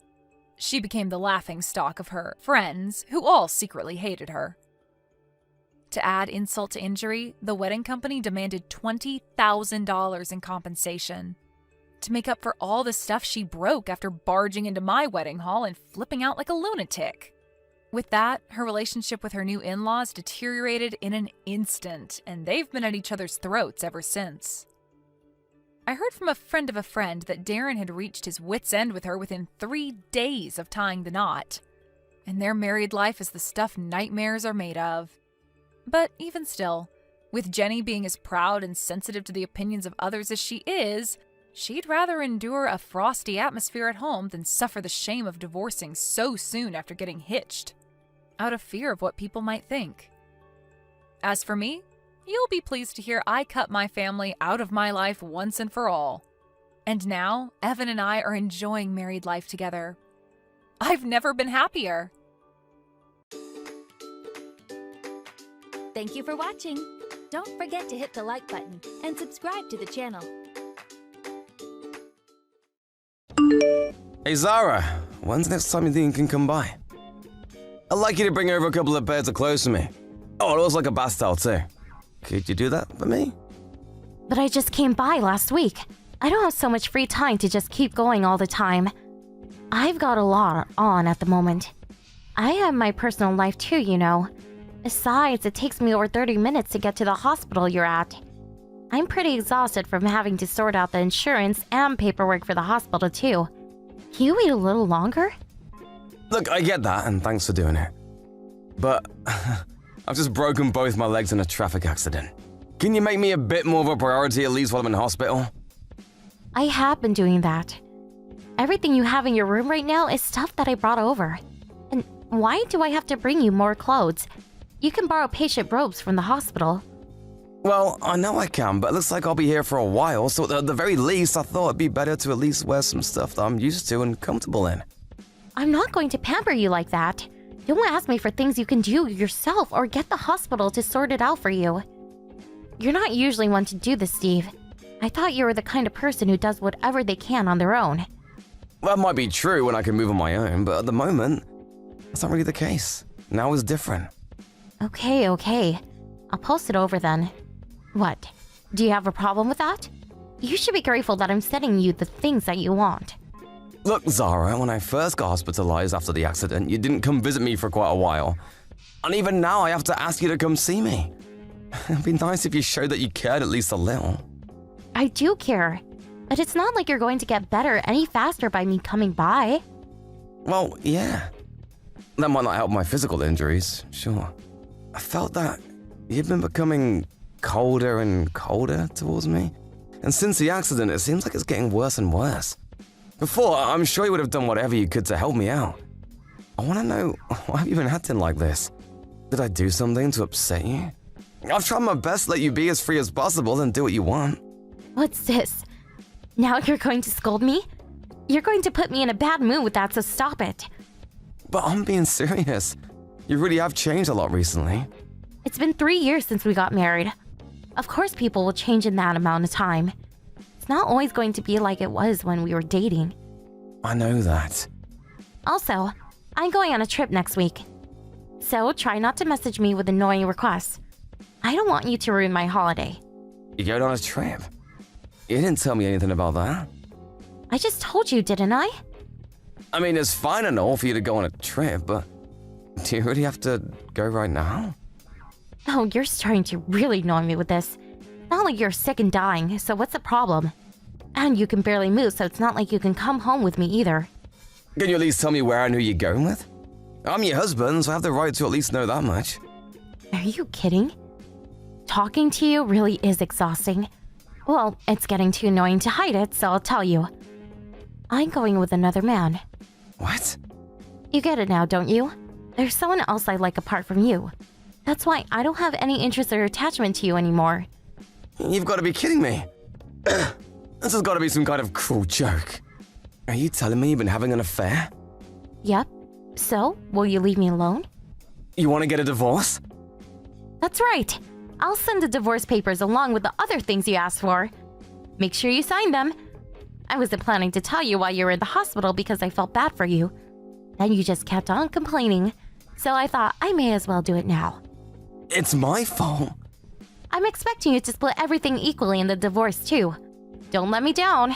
Speaker 7: She became the laughingstock of her friends, who all secretly hated her. To add insult to injury, the wedding company demanded $20,000 in compensation to make up for all the stuff she broke after barging into my wedding hall and flipping out like a lunatic. With that, her relationship with her new in-laws deteriorated in an instant, and they've been at each other's throats ever since. I heard from a friend of a friend that Darren had reached his wit's end with her within 3 days of tying the knot, and their married life is the stuff nightmares are made of. But even still, With Jenny being as proud and sensitive to the opinions of others as she is, she'd rather endure a frosty atmosphere at home than suffer the shame of divorcing so soon after getting hitched, out of fear of what people might think. As for me, you'll be pleased to hear I cut my family out of my life once and for all. And now, Evan and I are enjoying married life together. I've never been happier.
Speaker 3: Thank you for watching. Don't forget to hit the like button and subscribe to the channel.
Speaker 2: Hey Zara, when's the next time you think you can come by? I'd like you to bring over a couple of pairs of clothes for me. Oh, it looks like a bath towel too. Could you do that for me?
Speaker 8: But I just came by last week. I don't have so much free time to just keep going all the time. I've got a lot on at the moment. I have my personal life too, you know. Besides, it takes me over 30 minutes to get to the hospital you're at. I'm pretty exhausted from having to sort out the insurance and paperwork for the hospital too. Can you wait a little longer?
Speaker 2: Look, I get that, and thanks for doing it. But I've just broken both my legs in a traffic accident. Can you make me a bit more of a priority at least while I'm in hospital?
Speaker 8: I have been doing that. Everything you have in your room right now is stuff that I brought over. And why do I have to bring you more clothes? You can borrow patient robes from the hospital.
Speaker 2: Well, I know I can, but it looks like I'll be here for a while, so at the very least, I thought it'd be better to at least wear some stuff that I'm used to and comfortable in.
Speaker 8: I'm not going to pamper you like that. Don't ask me for things you can do yourself or get the hospital to sort it out for you. You're not usually one to do this, Steve. I thought you were the kind of person who does whatever they can on their own.
Speaker 2: That might be true when I can move on my own, but at the moment, that's not really the case. Now is different.
Speaker 8: Okay. I'll post it over then. What? Do you have a problem with that? You should be grateful that I'm sending you the things that you want.
Speaker 2: Look, Zara, when I first got hospitalized after the accident, you didn't come visit me for quite a while. And even now, I have to ask you to come see me. It'd be nice if you showed that you cared at least a little.
Speaker 8: I do care, but it's not like you're going to get better any faster by me coming by.
Speaker 2: Well, yeah. That might not help my physical injuries, sure. I felt that you've been becoming colder and colder towards me. And since the accident, it seems like it's getting worse and worse. Before, I'm sure you would have done whatever you could to help me out. I want to know, why have you been acting like this? Did I do something to upset you? I've tried my best to let you be as free as possible and do what you want.
Speaker 8: What's this? Now you're going to scold me? You're going to put me in a bad mood with that, so stop it.
Speaker 2: But I'm being serious. You really have changed a lot recently.
Speaker 8: It's been 3 years since we got married. Of course people will change in that amount of time. It's not always going to be like it was when we were dating.
Speaker 2: I know that.
Speaker 8: Also, I'm going on a trip next week. So try not to message me with annoying requests. I don't want you to ruin my holiday.
Speaker 2: You going on a trip? You didn't tell me anything about that.
Speaker 8: I just told you, didn't I?
Speaker 2: I mean, it's fine and all for you to go on a trip, but do you really have to go right now?
Speaker 8: Oh, you're starting to really annoy me with this. Not like you're sick and dying, so what's the problem? And you can barely move, so it's not like you can come home with me either.
Speaker 2: Can you at least tell me where and who you're going with? I'm your husband, so I have the right to at least know that much.
Speaker 8: Are you kidding? Talking to you really is exhausting. Well, it's getting too annoying to hide it, so I'll tell you. I'm going with another man.
Speaker 2: What?
Speaker 8: You get it now, don't you? There's someone else I like apart from you. That's why I don't have any interest or attachment to you anymore.
Speaker 2: You've got to be kidding me. This has got to be some kind of cruel joke. Are you telling me you've been having an affair?
Speaker 8: Yep. So, will you leave me alone?
Speaker 2: You want to get a divorce?
Speaker 8: That's right. I'll send the divorce papers along with the other things you asked for. Make sure you sign them. I wasn't planning to tell you while you were in the hospital because I felt bad for you. Then you just kept on complaining. So I thought I may as well do it now.
Speaker 2: It's my fault.
Speaker 8: I'm expecting you to split everything equally in the divorce too. Don't let me down.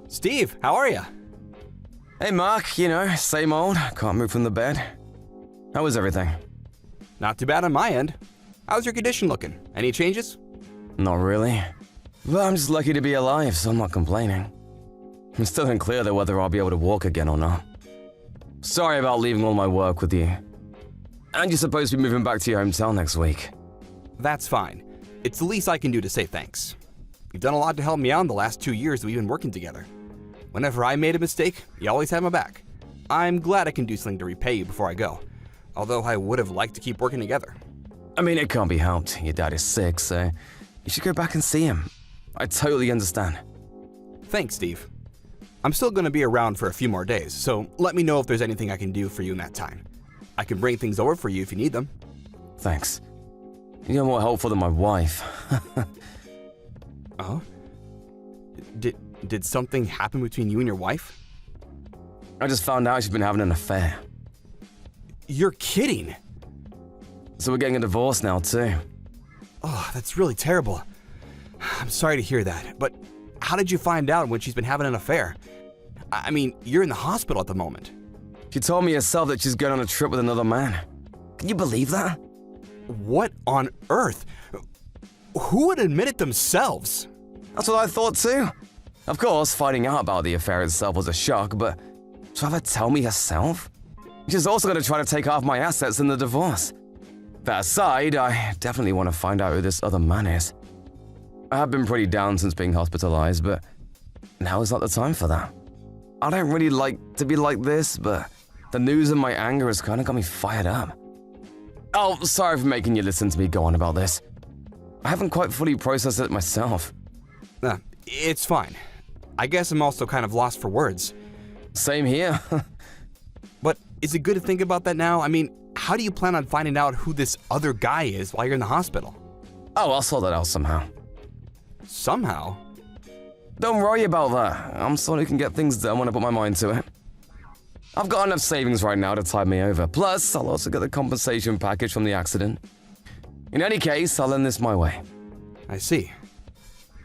Speaker 9: Steve, how are you?
Speaker 2: Hey Mark, same old. Can't move from the bed. How is everything?
Speaker 9: Not too bad on my end. How's your condition looking? Any changes?
Speaker 2: Not really. But I'm just lucky to be alive, so I'm not complaining. I'm still unclear though whether I'll be able to walk again or not. Sorry about leaving all my work with you. And you're supposed to be moving back to your hometown next week.
Speaker 9: That's fine. It's the least I can do to say thanks. You've done a lot to help me out in the last 2 years that we've been working together. Whenever I made a mistake, you always had my back. I'm glad I can do something to repay you before I go, although I would have liked to keep working together.
Speaker 2: I mean, it can't be helped. Your dad is sick, so you should go back and see him. I totally understand.
Speaker 9: Thanks, Steve. I'm still going to be around for a few more days, so let me know if there's anything I can do for you in that time. I can bring things over for you if you need them.
Speaker 2: Thanks. You're more helpful than my wife.
Speaker 9: Oh? Did something happen between you and your wife?
Speaker 2: I just found out she's been having an affair.
Speaker 9: You're kidding!
Speaker 2: So we're getting a divorce now, too.
Speaker 9: Oh, that's really terrible. I'm sorry to hear that, but how did you find out when she's been having an affair? I mean, you're in the hospital at the moment.
Speaker 2: She told me herself that she's going on a trip with another man. Can you believe that?
Speaker 9: What on earth? Who would admit it themselves?
Speaker 2: That's what I thought too. Of course, finding out about the affair itself was a shock, but to have her tell me herself? She's also going to try to take half my assets in the divorce. That aside, I definitely want to find out who this other man is. I have been pretty down since being hospitalized, but now is not the time for that. I don't really like to be like this, but the news and my anger has kind of got me fired up. Oh, sorry for making you listen to me go on about this. I haven't quite fully processed it myself.
Speaker 9: It's fine. I guess I'm also kind of lost for words.
Speaker 2: Same here.
Speaker 9: But is it good to think about that now? I mean, how do you plan on finding out who this other guy is while you're in the hospital?
Speaker 2: Oh, I'll sort that out somehow.
Speaker 9: Somehow?
Speaker 2: Don't worry about that. I'm someone who can get things done when I put my mind to it. I've got enough savings right now to tide me over. Plus, I'll also get the compensation package from the accident. In any case, I'll end this my way.
Speaker 9: I see.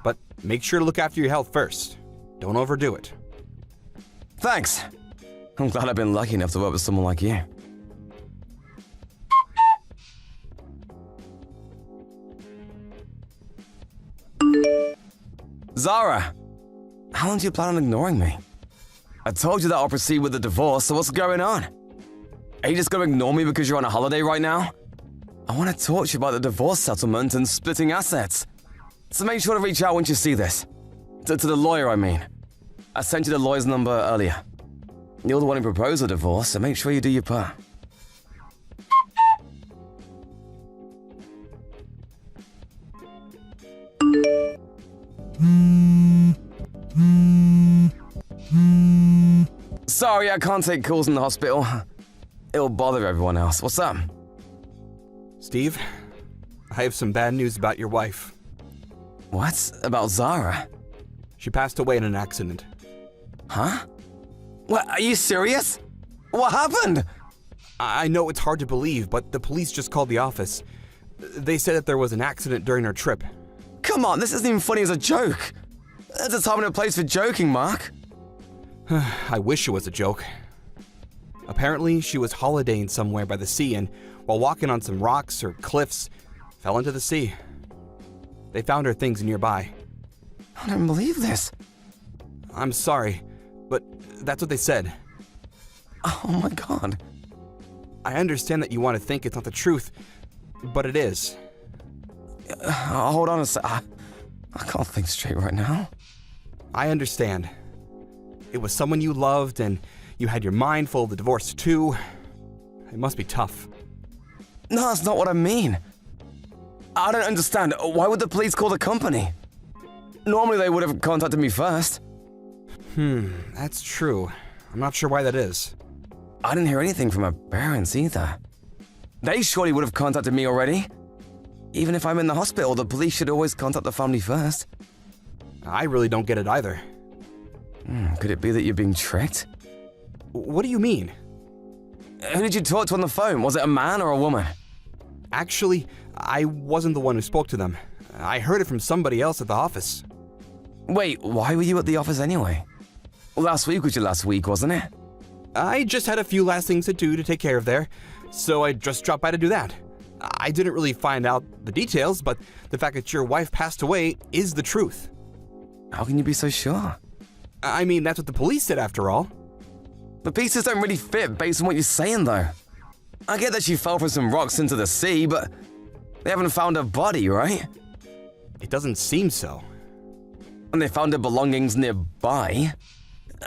Speaker 9: But make sure to look after your health first. Don't overdo it.
Speaker 2: Thanks. I'm glad I've been lucky enough to work with someone like you. Zara! How long do you plan on ignoring me? I told you that I'll proceed with the divorce, so what's going on? Are you just gonna ignore me because you're on a holiday right now? I want to talk to you about the divorce settlement and splitting assets. So make sure to reach out once you see this. To the lawyer, I mean. I sent you the lawyer's number earlier. You're the one who proposed the divorce, so make sure you do your part. Sorry, I can't take calls in the hospital. It'll bother everyone else. What's up?
Speaker 9: Steve, I have some bad news about your wife.
Speaker 2: What? About Zara?
Speaker 9: She passed away in an accident.
Speaker 2: Huh? What, are you serious? What happened?
Speaker 9: I know it's hard to believe, but the police just called the office. They said that there was an accident during her trip.
Speaker 2: Come on, this isn't even funny as a joke. There's a time and a place for joking, Mark.
Speaker 9: I wish it was a joke. Apparently, she was holidaying somewhere by the sea and, while walking on some rocks or cliffs, fell into the sea. They found her things nearby.
Speaker 2: I don't believe this.
Speaker 9: I'm sorry, but that's what they said.
Speaker 2: Oh my god.
Speaker 9: I understand that you want to think it's not the truth, but it is.
Speaker 2: Hold on a sec. I can't think straight right now.
Speaker 9: I understand. It was someone you loved, and you had your mind full of the divorce too. It must be tough.
Speaker 2: No, that's not what I mean. I don't understand. Why would the police call the company? Normally they would have contacted me first.
Speaker 9: That's true. I'm not sure why that is.
Speaker 2: I didn't hear anything from her parents either. They surely would have contacted me already. Even if I'm in the hospital, the police should always contact the family first.
Speaker 9: I really don't get it either.
Speaker 2: Could it be that you're being tricked?
Speaker 9: What do you mean?
Speaker 2: Who did you talk to on the phone? Was it a man or a woman?
Speaker 9: Actually, I wasn't the one who spoke to them. I heard it from somebody else at the office.
Speaker 2: Wait, why were you at the office anyway? Last week was your last week, wasn't it?
Speaker 9: I just had a few last things to do to take care of there, so I just dropped by to do that. I didn't really find out the details, but the fact that your wife passed away is the truth.
Speaker 2: How can you be so sure?
Speaker 9: I mean, that's what the police said after all.
Speaker 2: The pieces don't really fit based on what you're saying, though. I get that she fell from some rocks into the sea, but they haven't found her body, right?
Speaker 9: It doesn't seem so.
Speaker 2: And they found her belongings nearby.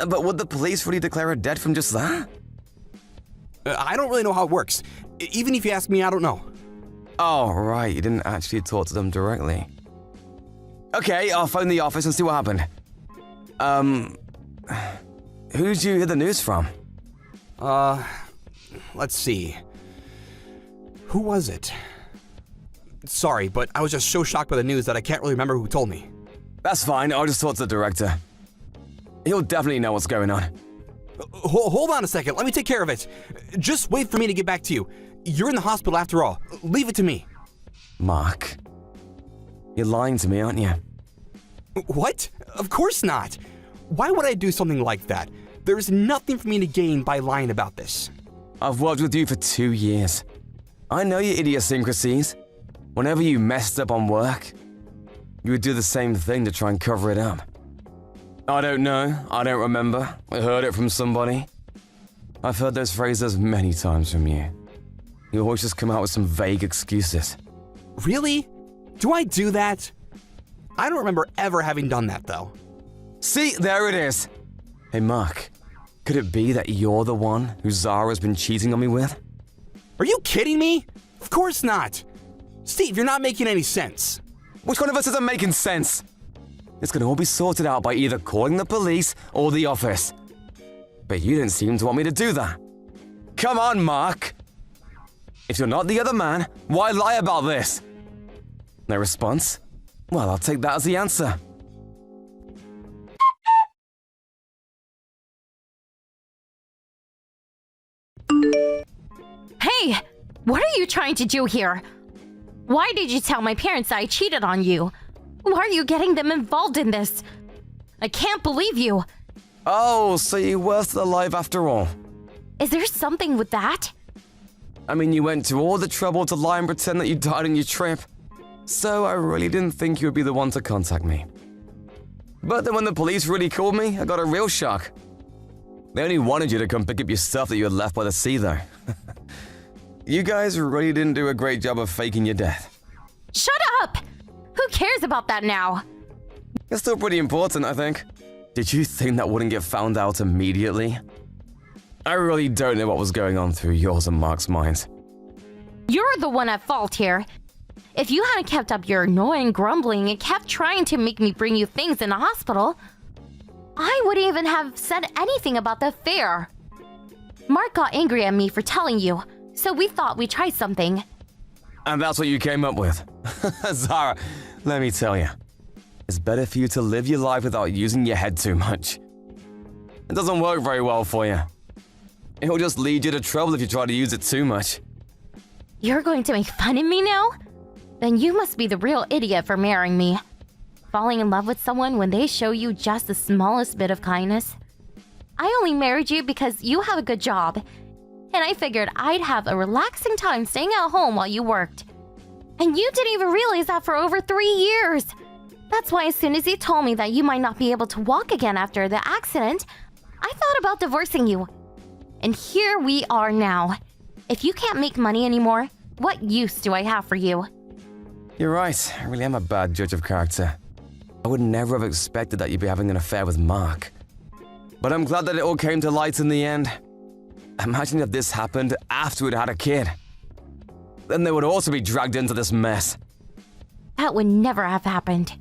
Speaker 2: But would the police really declare her dead from just that?
Speaker 9: I don't really know how it works. Even if you ask me, I don't know.
Speaker 2: Oh, right, you didn't actually talk to them directly. Okay, I'll phone the office and see what happened. Who'd you hear the news from?
Speaker 9: Let's see. Who was it? Sorry, but I was just so shocked by the news that I can't really remember who told me.
Speaker 2: That's fine, I'll just talk to the director. He'll definitely know what's going on.
Speaker 9: Hold on a second, let me take care of it. Just wait for me to get back to you. You're in the hospital after all. Leave it to me.
Speaker 2: Mark, you're lying to me, aren't you?
Speaker 9: What? Of course not. Why would I do something like that? There's nothing for me to gain by lying about this.
Speaker 2: I've worked with you for 2 years. I know your idiosyncrasies. Whenever you messed up on work, you would do the same thing to try and cover it up. I don't know, I don't remember. I heard it from somebody. I've heard those phrases many times from you. You always just come out with some vague excuses.
Speaker 9: Really? Do I do that? I don't remember ever having done that, though.
Speaker 2: See, there it is. Hey, Mark, could it be that you're the one who Zara's been cheating on me with?
Speaker 9: Are you kidding me? Of course not. Steve, you're not making any sense.
Speaker 2: Which one of us isn't making sense? It's gonna all be sorted out by either calling the police or the office. But you didn't seem to want me to do that. Come on, Mark. If you're not the other man, why lie about this? No response? Well, I'll take that as the answer.
Speaker 8: Hey, what are you trying to do here? Why did you tell my parents I cheated on you? Why are you getting them involved in this? I can't believe you.
Speaker 2: Oh, so you were still alive after all.
Speaker 8: Is there something with that?
Speaker 2: I mean, you went to all the trouble to lie and pretend that you died on your trip. So I really didn't think you would be the one to contact me. But then when the police really called me, I got a real shock. They only wanted you to come pick up your stuff that you had left by the sea, though. You guys really didn't do a great job of faking your death.
Speaker 8: Shut up! Who cares about that now?
Speaker 2: It's still pretty important, I think. Did you think that wouldn't get found out immediately? I really don't know what was going on through yours and Mark's minds.
Speaker 8: You're the one at fault here. If you hadn't kept up your annoying grumbling and kept trying to make me bring you things in the hospital, I wouldn't even have said anything about the affair. Mark got angry at me for telling you, so we thought we'd try something.
Speaker 2: And that's what you came up with. Zara, let me tell you. It's better for you to live your life without using your head too much. It doesn't work very well for you. It'll just lead you to trouble if you try to use it too much.
Speaker 8: You're going to make fun of me now? Then you must be the real idiot for marrying me. Falling in love with someone when they show you just the smallest bit of kindness. I only married you because you have a good job, and I figured I'd have a relaxing time staying at home while you worked. And you didn't even realize that for over 3 years. That's why as soon as you told me that you might not be able to walk again after the accident, I thought about divorcing you. And here we are now. If you can't make money anymore, what use do I have for you?
Speaker 2: You're right, I really am a bad judge of character. I would never have expected that you'd be having an affair with Mark. But I'm glad that it all came to light in the end. Imagine if this happened after we'd had a kid. Then they would also be dragged into this mess.
Speaker 8: That would never have happened.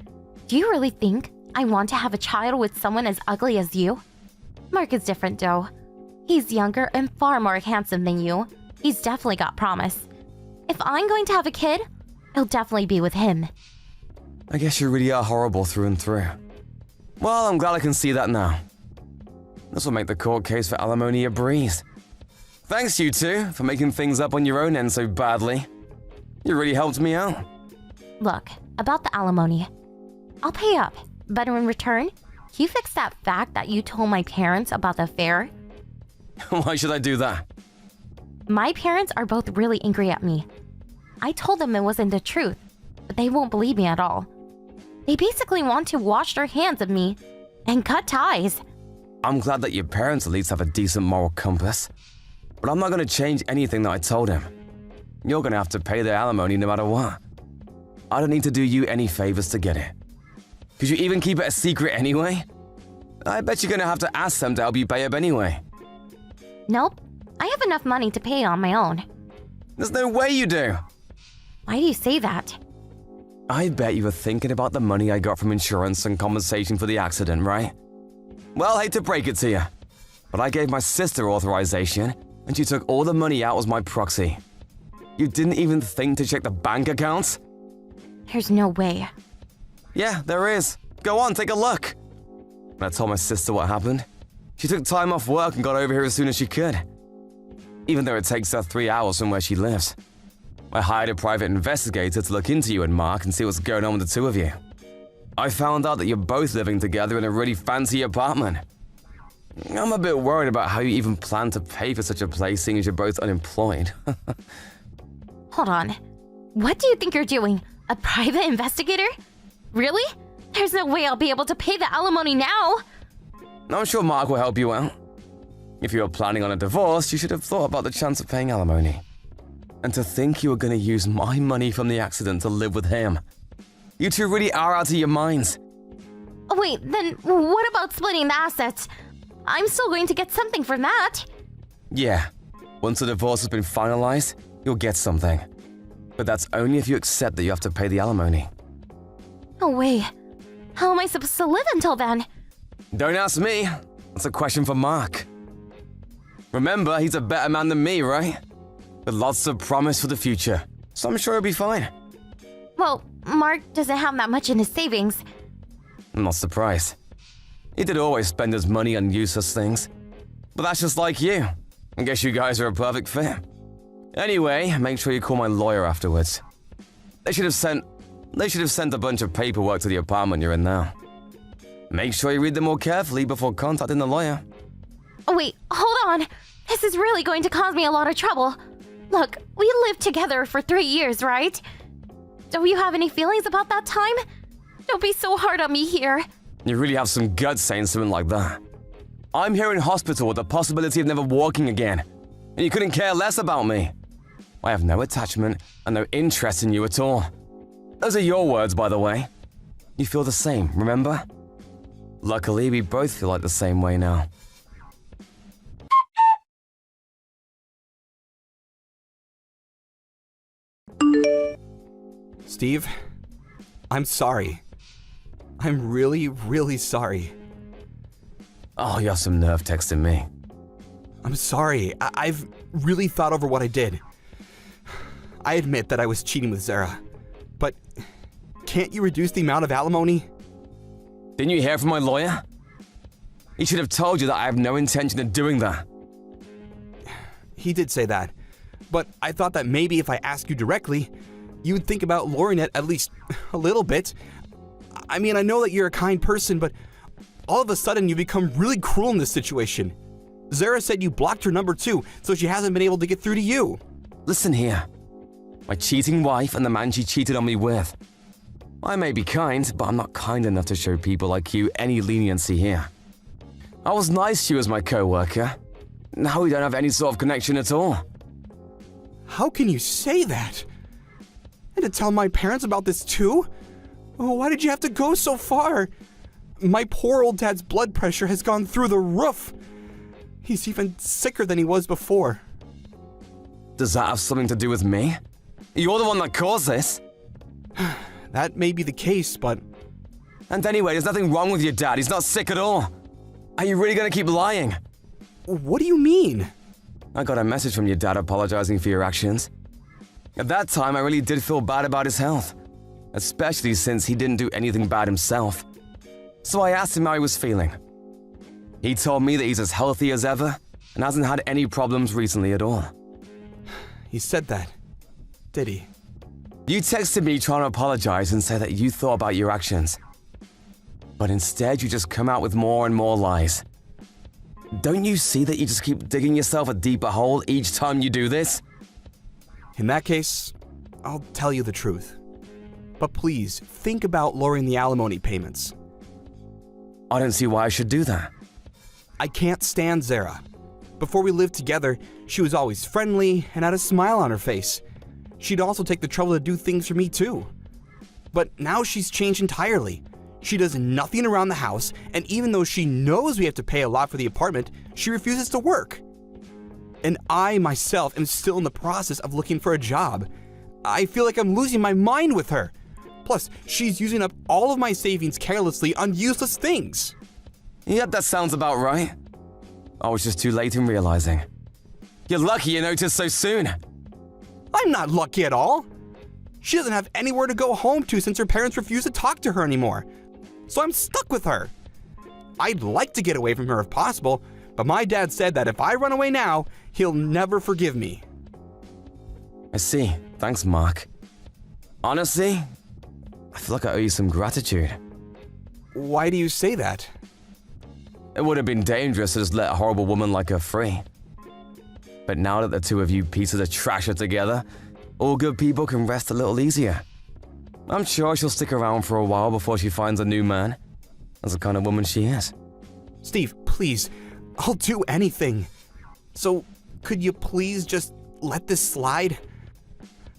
Speaker 8: Do you really think I want to have a child with someone as ugly as you? Mark is different though. He's younger and far more handsome than you. He's definitely got promise. If I'm going to have a kid, it'll definitely be with him.
Speaker 2: I guess you really are horrible through and through. Well, I'm glad I can see that now. This will make the court case for alimony a breeze. Thanks, you two, for making things up on your own end so badly. You really helped me out.
Speaker 8: Look, about the alimony. I'll pay up, but in return, can you fix that fact that you told my parents about the affair?
Speaker 2: Why should I do that?
Speaker 8: My parents are both really angry at me. I told them it wasn't the truth, but they won't believe me at all. They basically want to wash their hands of me and cut ties.
Speaker 2: I'm glad that your parents at least have a decent moral compass. But I'm not going to change anything that I told him. You're going to have to pay the alimony no matter what. I don't need to do you any favors to get it. Could you even keep it a secret anyway? I bet you're going to have to ask them to help you pay up anyway.
Speaker 8: Nope. I have enough money to pay on my own.
Speaker 2: There's no way you do.
Speaker 8: Why do you say that?
Speaker 2: I bet you were thinking about the money I got from insurance and compensation for the accident, right? Well, I hate to break it to you, but I gave my sister authorization, and she took all the money out as my proxy. You didn't even think to check the bank accounts?
Speaker 8: There's no way.
Speaker 2: Yeah, there is. Go on, take a look. When I told my sister what happened, she took time off work and got over here as soon as she could. Even though it takes her 3 hours from where she lives. I hired a private investigator to look into you and Mark and see what's going on with the two of you. I found out that you're both living together in a really fancy apartment. I'm a bit worried about how you even plan to pay for such a place seeing as you're both unemployed.
Speaker 8: Hold on. What do you think you're doing? A private investigator? Really? There's no way I'll be able to pay the alimony now.
Speaker 2: I'm sure Mark will help you out. If you were planning on a divorce, you should have thought about the chance of paying alimony. And to think you were going to use my money from the accident to live with him. You two really are out of your minds.
Speaker 8: Wait, then what about splitting the assets? I'm still going to get something from that.
Speaker 2: Yeah, once the divorce has been finalized, you'll get something. But that's only if you accept that you have to pay the alimony.
Speaker 8: No way. How am I supposed to live until then?
Speaker 2: Don't ask me. That's a question for Mark. Remember, he's a better man than me, right? With lots of promise for the future, so I'm sure he'll be fine.
Speaker 8: Well, Mark doesn't have that much in his savings.
Speaker 2: I'm not surprised. He did always spend his money on useless things. But that's just like you. I guess you guys are a perfect fit. Anyway, make sure you call my lawyer afterwards. They should have sent a bunch of paperwork to the apartment you're in now. Make sure you read them more carefully before contacting the lawyer.
Speaker 8: Oh, wait, hold on. This is really going to cause me a lot of trouble. Look, we lived together for 3 years, right? Don't you have any feelings about that time? Don't be so hard on me here.
Speaker 2: You really have some guts saying something like that. I'm here in hospital with the possibility of never walking again, and you couldn't care less about me. I have no attachment and no interest in you at all. Those are your words, by the way. You feel the same, remember? Luckily, we both feel like the same way now.
Speaker 9: Steve, I'm sorry. I'm really, really sorry.
Speaker 2: Oh, you have some nerve texting me.
Speaker 9: I'm sorry. I've really thought over what I did. I admit that I was cheating with Zara, but can't you reduce the amount of alimony?
Speaker 2: Didn't you hear from my lawyer? He should have told you that I have no intention of doing that.
Speaker 9: He did say that, but I thought that maybe if I asked you directly, you would think about lowering it at least a little bit. I mean, I know that you're a kind person, but all of a sudden you become really cruel in this situation. Zara said you blocked her number too, so she hasn't been able to get through to you.
Speaker 2: Listen here. My cheating wife and the man she cheated on me with. I may be kind, but I'm not kind enough to show people like you any leniency here. I was nice to you as my co-worker. Now we don't have any sort of connection at all.
Speaker 9: How can you say that? And to tell my parents about this too? Oh, why did you have to go so far? My poor old dad's blood pressure has gone through the roof. He's even sicker than he was before.
Speaker 2: Does that have something to do with me? You're the one that caused this.
Speaker 9: That may be the case, but...
Speaker 2: And anyway, there's nothing wrong with your dad. He's not sick at all. Are you really gonna keep lying?
Speaker 9: What do you mean?
Speaker 2: I got a message from your dad apologizing for your actions. At that time, I really did feel bad about his health, especially since he didn't do anything bad himself. So I asked him how he was feeling. He told me that he's as healthy as ever and hasn't had any problems recently at all.
Speaker 9: He said that, did he?
Speaker 2: You texted me trying to apologize and say that you thought about your actions. But instead, you just come out with more and more lies. Don't you see that you just keep digging yourself a deeper hole each time you do this?
Speaker 9: In that case, I'll tell you the truth. But please, think about lowering the alimony payments.
Speaker 2: I don't see why I should do that.
Speaker 9: I can't stand Zara. Before we lived together, she was always friendly and had a smile on her face. She'd also take the trouble to do things for me too. But now she's changed entirely. She does nothing around the house, and even though she knows we have to pay a lot for the apartment, she refuses to work. And I myself am still in the process of looking for a job. I feel like I'm losing my mind with her. Plus, she's using up all of my savings carelessly on useless things.
Speaker 2: Yep, that sounds about right. I was just too late in realizing. You're lucky you noticed so soon.
Speaker 9: I'm not lucky at all. She doesn't have anywhere to go home to since her parents refuse to talk to her anymore. So I'm stuck with her. I'd like to get away from her if possible, but my dad said that if I run away now, he'll never forgive me.
Speaker 2: I see. Thanks, Mark. Honestly, I feel like I owe you some gratitude.
Speaker 9: Why do you say that?
Speaker 2: It would have been dangerous to just let a horrible woman like her free. But now that the two of you pieces of trash are together, all good people can rest a little easier. I'm sure she'll stick around for a while before she finds a new man. That's the kind of woman she is.
Speaker 9: Steve, please, I'll do anything. So, could you please just let this slide?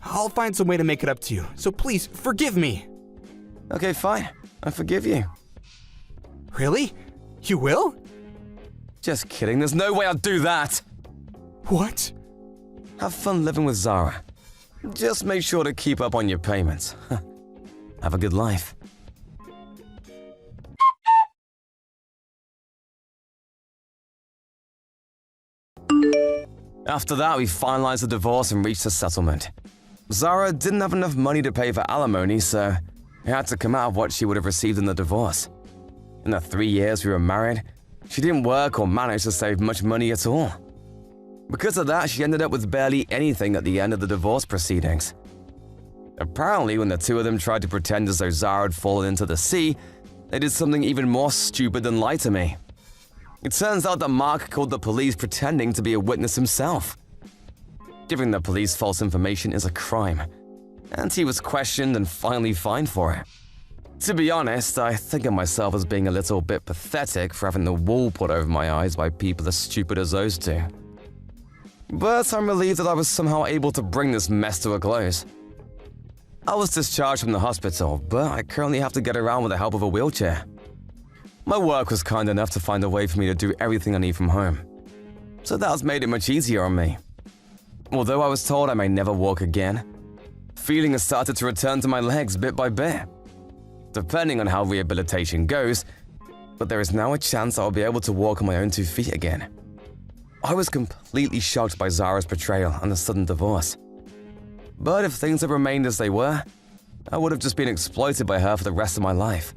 Speaker 9: I'll find some way to make it up to you, so please, forgive me.
Speaker 2: Okay, fine. I forgive you.
Speaker 9: Really? You will?
Speaker 2: Just kidding, there's no way I'd do that.
Speaker 9: What?
Speaker 2: Have fun living with Zara. Just make sure to keep up on your payments. Have a good life. After that, we finalized the divorce and reached a settlement. Zara didn't have enough money to pay for alimony, so it had to come out of what she would have received in the divorce. In the 3 years we were married, she didn't work or manage to save much money at all. Because of that, she ended up with barely anything at the end of the divorce proceedings. Apparently, when the two of them tried to pretend as though Zara had fallen into the sea, they did something even more stupid than lie to me. It turns out that Mark called the police pretending to be a witness himself. Giving the police false information is a crime, and he was questioned and finally fined for it. To be honest, I think of myself as being a little bit pathetic for having the wool put over my eyes by people as stupid as those two. But I'm relieved that I was somehow able to bring this mess to a close. I was discharged from the hospital, but I currently have to get around with the help of a wheelchair. My work was kind enough to find a way for me to do everything I need from home, so that has made it much easier on me. Although I was told I may never walk again, feeling has started to return to my legs bit by bit. Depending on how rehabilitation goes, but there is now a chance I'll be able to walk on my own 2 feet again. I was completely shocked by Zara's betrayal and the sudden divorce. But if things had remained as they were, I would have just been exploited by her for the rest of my life.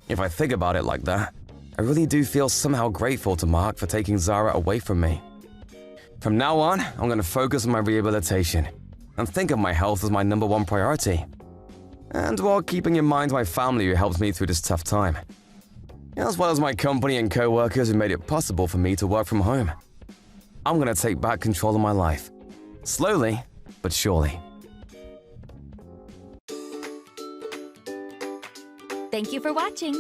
Speaker 2: If I think about it like that, I really do feel somehow grateful to Mark for taking Zara away from me. From now on, I'm going to focus on my rehabilitation and think of my health as my #1 priority. And while keeping in mind my family who helped me through this tough time, as well as my company and co-workers who made it possible for me to work from home. I'm going to take back control of my life, slowly but surely.
Speaker 3: Thank you for watching.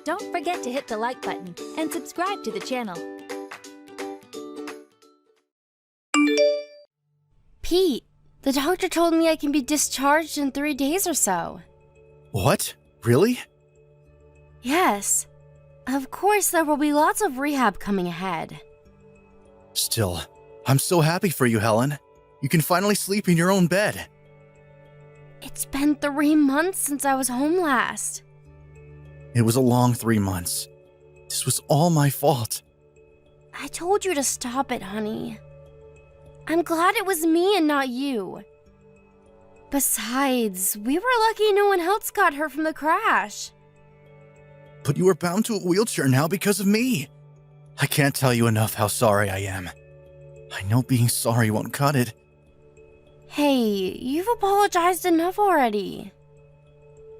Speaker 3: Don't forget to hit the like button and subscribe to the channel.
Speaker 10: Pete, the doctor told me I can be discharged in 3 days or so.
Speaker 11: What? Really?
Speaker 10: Yes. Of course, there will be lots of rehab coming ahead.
Speaker 11: Still, I'm so happy for you, Helen. You can finally sleep in your own bed.
Speaker 10: It's been 3 months since I was home last.
Speaker 11: It was a long 3 months. This was all my fault.
Speaker 10: I told you to stop it, honey. I'm glad it was me and not you. Besides, we were lucky no one else got hurt from the crash.
Speaker 11: But you are bound to a wheelchair now because of me. I can't tell you enough how sorry I am. I know being sorry won't cut it.
Speaker 10: Hey, you've apologized enough already.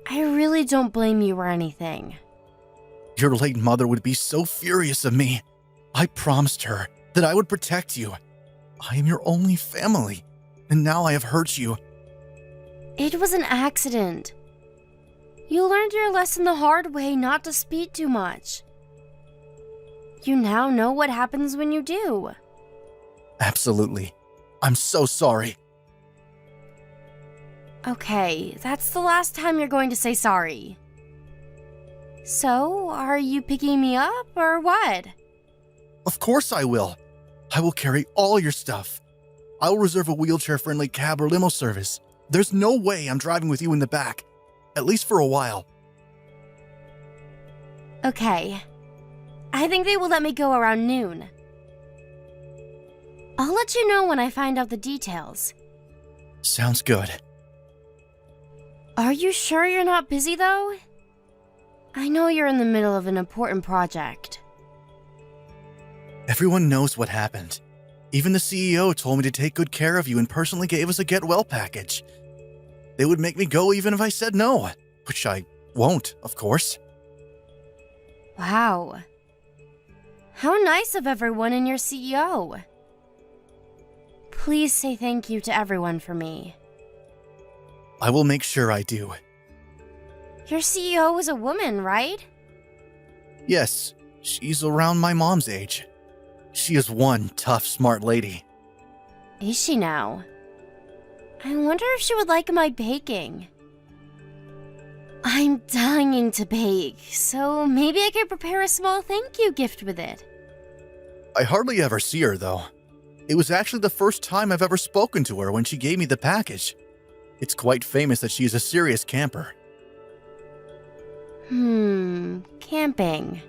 Speaker 10: I really don't blame you or anything.
Speaker 11: Your late mother would be so furious of me. I promised her that I would protect you. I am your only family, and now I have hurt you.
Speaker 10: It was an accident. You learned your lesson the hard way not to speak too much. You now know what happens when you do.
Speaker 11: Absolutely. I'm so sorry.
Speaker 10: Okay, that's the last time you're going to say sorry. So, are you picking me up or what?
Speaker 11: Of course I will. I will carry all your stuff. I will reserve a wheelchair-friendly cab or limo service. There's no way I'm driving with you in the back, at least for a while.
Speaker 10: Okay. I think they will let me go around noon. I'll let you know when I find out the details.
Speaker 11: Sounds good.
Speaker 10: Are you sure you're not busy, though? I know you're in the middle of an important project.
Speaker 11: Everyone knows what happened. Even the CEO told me to take good care of you and personally gave us a get well package. They would make me go even if I said no, which I won't, of course.
Speaker 10: Wow. How nice of everyone and your CEO. Please say thank you to everyone for me.
Speaker 11: I will make sure I do.
Speaker 10: Your CEO is a woman, right?
Speaker 11: Yes, she's around my mom's age. She is one tough, smart lady.
Speaker 10: Is she now? I wonder if she would like my baking. I'm dying to bake, so maybe I could prepare a small thank you gift with it.
Speaker 11: I hardly ever see her, though. It was actually the first time I've ever spoken to her when she gave me the package. It's quite famous that she is a serious camper.
Speaker 10: Camping.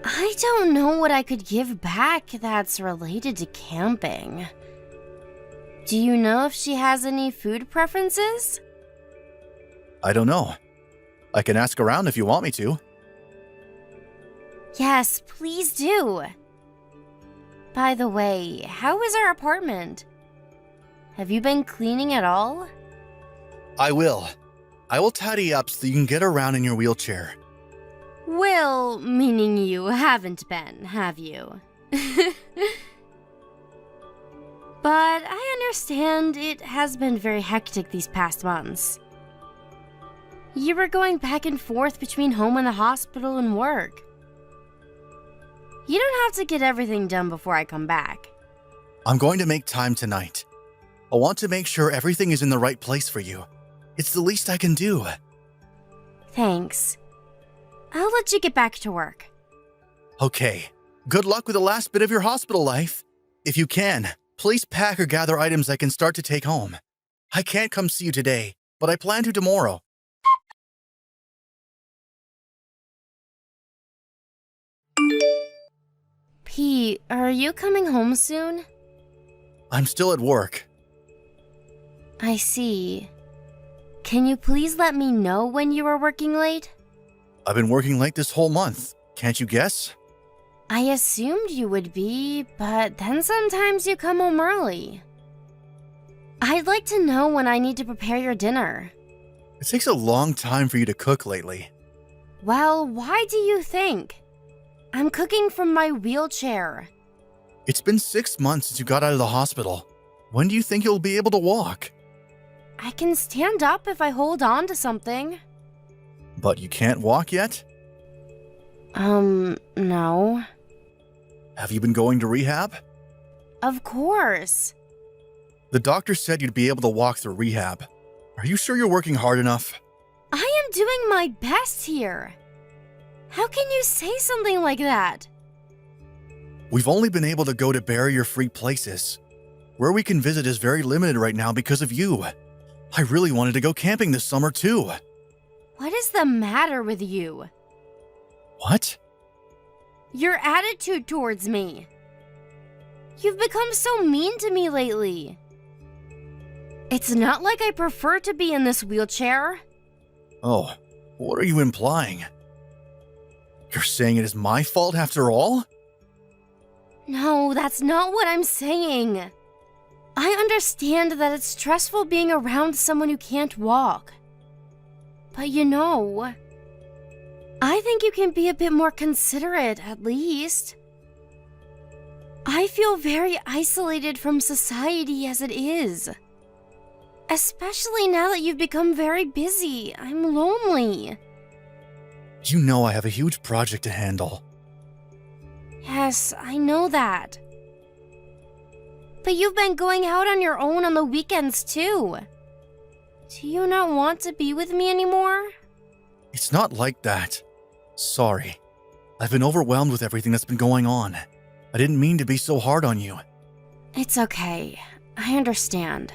Speaker 10: I don't know what I could give back that's related to camping. Do you know if she has any food preferences?
Speaker 11: I don't know. I can ask around if you want me to.
Speaker 10: Yes, please do. By the way, how is our apartment? Have you been cleaning at all?
Speaker 11: I will. I will tidy up so you can get around in your wheelchair.
Speaker 10: Well, meaning you haven't been, have you? But I understand it has been very hectic these past months. You were going back and forth between home and the hospital and work. You don't have to get everything done before I come back.
Speaker 11: I'm going to make time tonight. I want to make sure everything is in the right place for you. It's the least I can do.
Speaker 10: Thanks. I'll let you get back to work.
Speaker 11: Okay. Good luck with the last bit of your hospital life. If you can, please pack or gather items I can start to take home. I can't come see you today, but I plan to tomorrow.
Speaker 10: Pete, are you coming home soon?
Speaker 11: I'm still at work.
Speaker 10: I see. Can you please let me know when you are working late?
Speaker 11: I've been working late this whole month. Can't you guess?
Speaker 10: I assumed you would be, but then sometimes you come home early. I'd like to know when I need to prepare your dinner.
Speaker 11: It takes a long time for you to cook lately.
Speaker 10: Well, why do you think? I'm cooking from my wheelchair.
Speaker 11: It's been 6 months since you got out of the hospital. When do you think you'll be able to walk?
Speaker 10: I can stand up if I hold on to something.
Speaker 11: But you can't walk yet?
Speaker 10: No.
Speaker 11: Have you been going to rehab?
Speaker 10: Of course.
Speaker 11: The doctor said you'd be able to walk through rehab. Are you sure you're working hard enough?
Speaker 10: I am doing my best here. How can you say something like that?
Speaker 11: We've only been able to go to barrier-free places. Where we can visit is very limited right now because of you. I really wanted to go camping this summer too.
Speaker 10: What is the matter with you?
Speaker 11: What?
Speaker 10: Your attitude towards me. You've become so mean to me lately. It's not like I prefer to be in this wheelchair.
Speaker 11: Oh, what are you implying? You're saying it is my fault after all?
Speaker 10: No, that's not what I'm saying. I understand that it's stressful being around someone who can't walk. But you know, I think you can be a bit more considerate, at least. I feel very isolated from society as it is. Especially now that you've become very busy. I'm lonely.
Speaker 11: You know I have a huge project to handle.
Speaker 10: Yes, I know that. But you've been going out on your own on the weekends too. Do you not want to be with me anymore?
Speaker 11: It's not like that. Sorry. I've been overwhelmed with everything that's been going on. I didn't mean to be so hard on you.
Speaker 10: It's okay. I understand.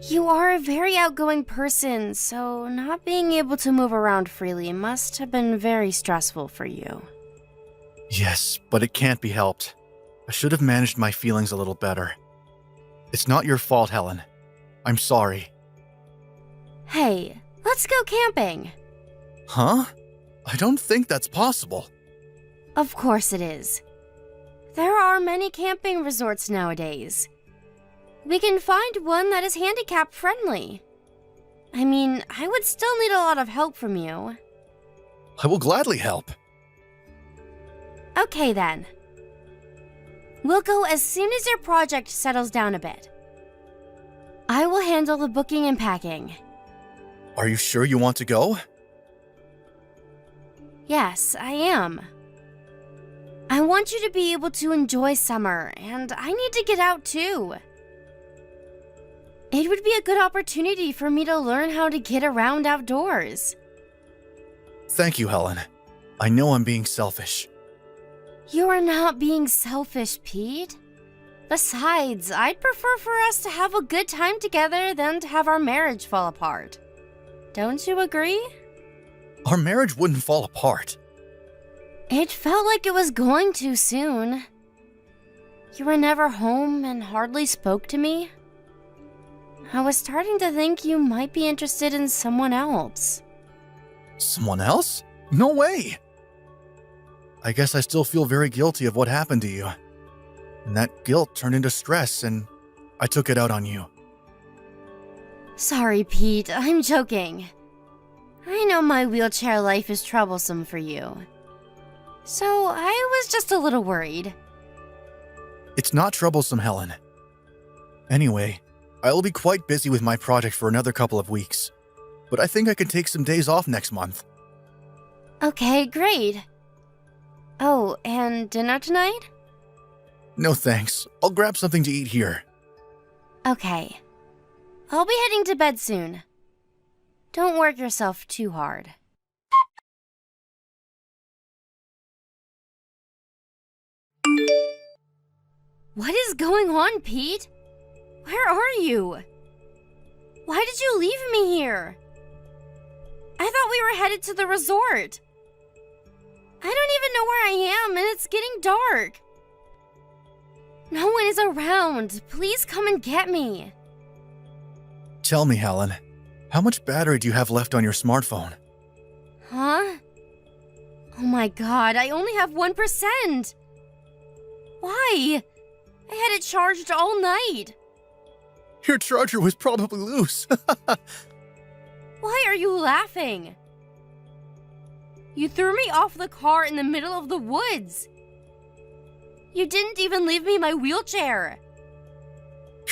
Speaker 10: You are a very outgoing person, so not being able to move around freely must have been very stressful for you.
Speaker 11: Yes, but it can't be helped. I should have managed my feelings a little better. It's not your fault, Helen. I'm sorry.
Speaker 10: Hey, let's go camping.
Speaker 11: Huh? I don't think that's possible.
Speaker 10: Of course it is. There are many camping resorts nowadays. We can find one that is handicap friendly. I mean, I would still need a lot of help from you.
Speaker 11: I will gladly help.
Speaker 10: Okay then. We'll go as soon as your project settles down a bit. I will handle the booking and packing.
Speaker 11: Are you sure you want to go?
Speaker 10: Yes, I am. I want you to be able to enjoy summer, and I need to get out too. It would be a good opportunity for me to learn how to get around outdoors.
Speaker 11: Thank you, Helen. I know I'm being selfish.
Speaker 10: You are not being selfish, Pete. Besides, I'd prefer for us to have a good time together than to have our marriage fall apart. Don't you agree?
Speaker 11: Our marriage wouldn't fall apart.
Speaker 10: It felt like it was going to soon. You were never home and hardly spoke to me. I was starting to think you might be interested in someone else.
Speaker 11: Someone else? No way! I guess I still feel very guilty of what happened to you. And that guilt turned into stress, and I took it out on you.
Speaker 10: Sorry, Pete, I'm joking. I know my wheelchair life is troublesome for you. So I was just a little worried.
Speaker 11: It's not troublesome, Helen. Anyway, I will be quite busy with my project for another couple of weeks. But I think I can take some days off next month.
Speaker 10: Okay, great. Oh, and dinner tonight?
Speaker 11: No thanks. I'll grab something to eat here.
Speaker 10: Okay. I'll be heading to bed soon. Don't work yourself too hard. What is going on, Pete? Where are you? Why did you leave me here? I thought we were headed to the resort. I don't even know where I am, and it's getting dark. No one is around. Please come and get me.
Speaker 11: Tell me, Helen, how much battery do you have left on your smartphone?
Speaker 10: Huh? Oh my god, I only have 1%. Why? I had it charged all night.
Speaker 11: Your charger was probably loose.
Speaker 10: Why are you laughing? You threw me off the car in the middle of the woods. You didn't even leave me my wheelchair.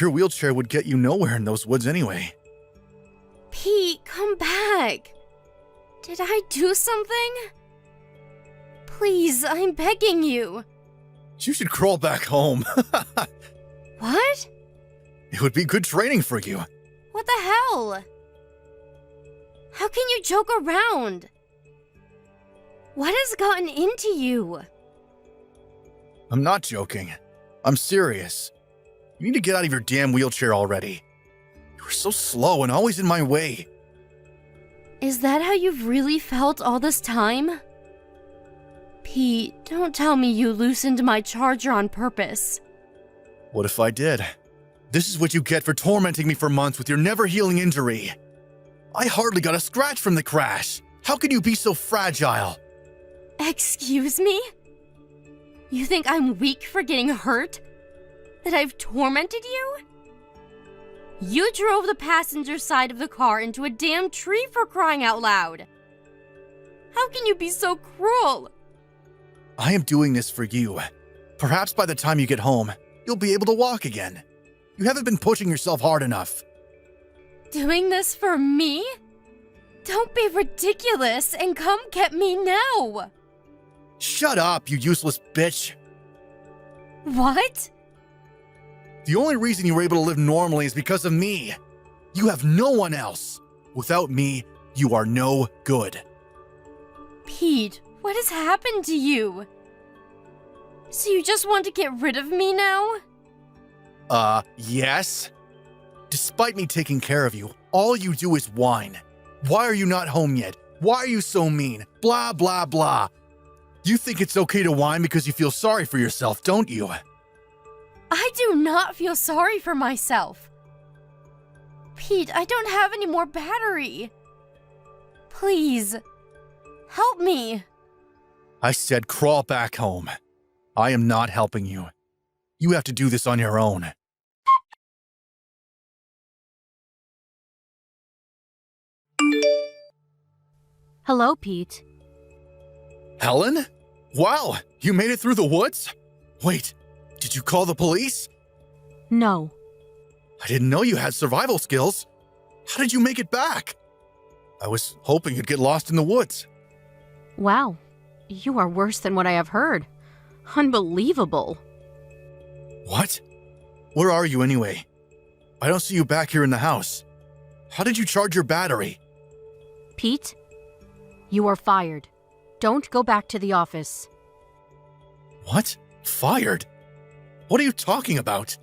Speaker 11: Your wheelchair would get you nowhere in those woods anyway.
Speaker 10: Pete, come back. Did I do something? Please, I'm begging you.
Speaker 11: You should crawl back home.
Speaker 10: What?
Speaker 11: It would be good training for you.
Speaker 10: What the hell? How can you joke around? What has gotten into you?
Speaker 11: I'm not joking. I'm serious. You need to get out of your damn wheelchair already. You were so slow and always in my way.
Speaker 10: Is that how you've really felt all this time? Pete, don't tell me you loosened my charger on purpose.
Speaker 11: What if I did? This is what you get for tormenting me for months with your never-healing injury. I hardly got a scratch from the crash. How can you be so fragile?
Speaker 10: Excuse me? You think I'm weak for getting hurt? That I've tormented you? You drove the passenger side of the car into a damn tree for crying out loud. How can you be so cruel?
Speaker 11: I am doing this for you. Perhaps by the time you get home, you'll be able to walk again. You haven't been pushing yourself hard enough.
Speaker 10: Doing this for me? Don't be ridiculous and come get me now.
Speaker 11: Shut up, you useless bitch.
Speaker 10: What?
Speaker 11: The only reason you were able to live normally is because of me. You have no one else. Without me, you are no good.
Speaker 10: Pete, what has happened to you? So you just want to get rid of me now?
Speaker 11: Yes? Despite me taking care of you, all you do is whine. Why are you not home yet? Why are you so mean? Blah, blah, blah. You think it's okay to whine because you feel sorry for yourself, don't you?
Speaker 10: I do not feel sorry for myself. Pete, I don't have any more battery. Please, help me.
Speaker 11: I said crawl back home. I am not helping you. You have to do this on your own.
Speaker 8: Hello, Pete.
Speaker 11: Helen? Wow, you made it through the woods? Wait, did you call the police?
Speaker 8: No.
Speaker 11: I didn't know you had survival skills. How did you make it back? I was hoping you'd get lost in the woods.
Speaker 8: Wow, you are worse than what I have heard. Unbelievable.
Speaker 11: What? Where are you anyway? I don't see you back here in the house. How did you charge your battery?
Speaker 8: Pete, you are fired. Don't go back to the office.
Speaker 11: What? Fired? What are you talking about?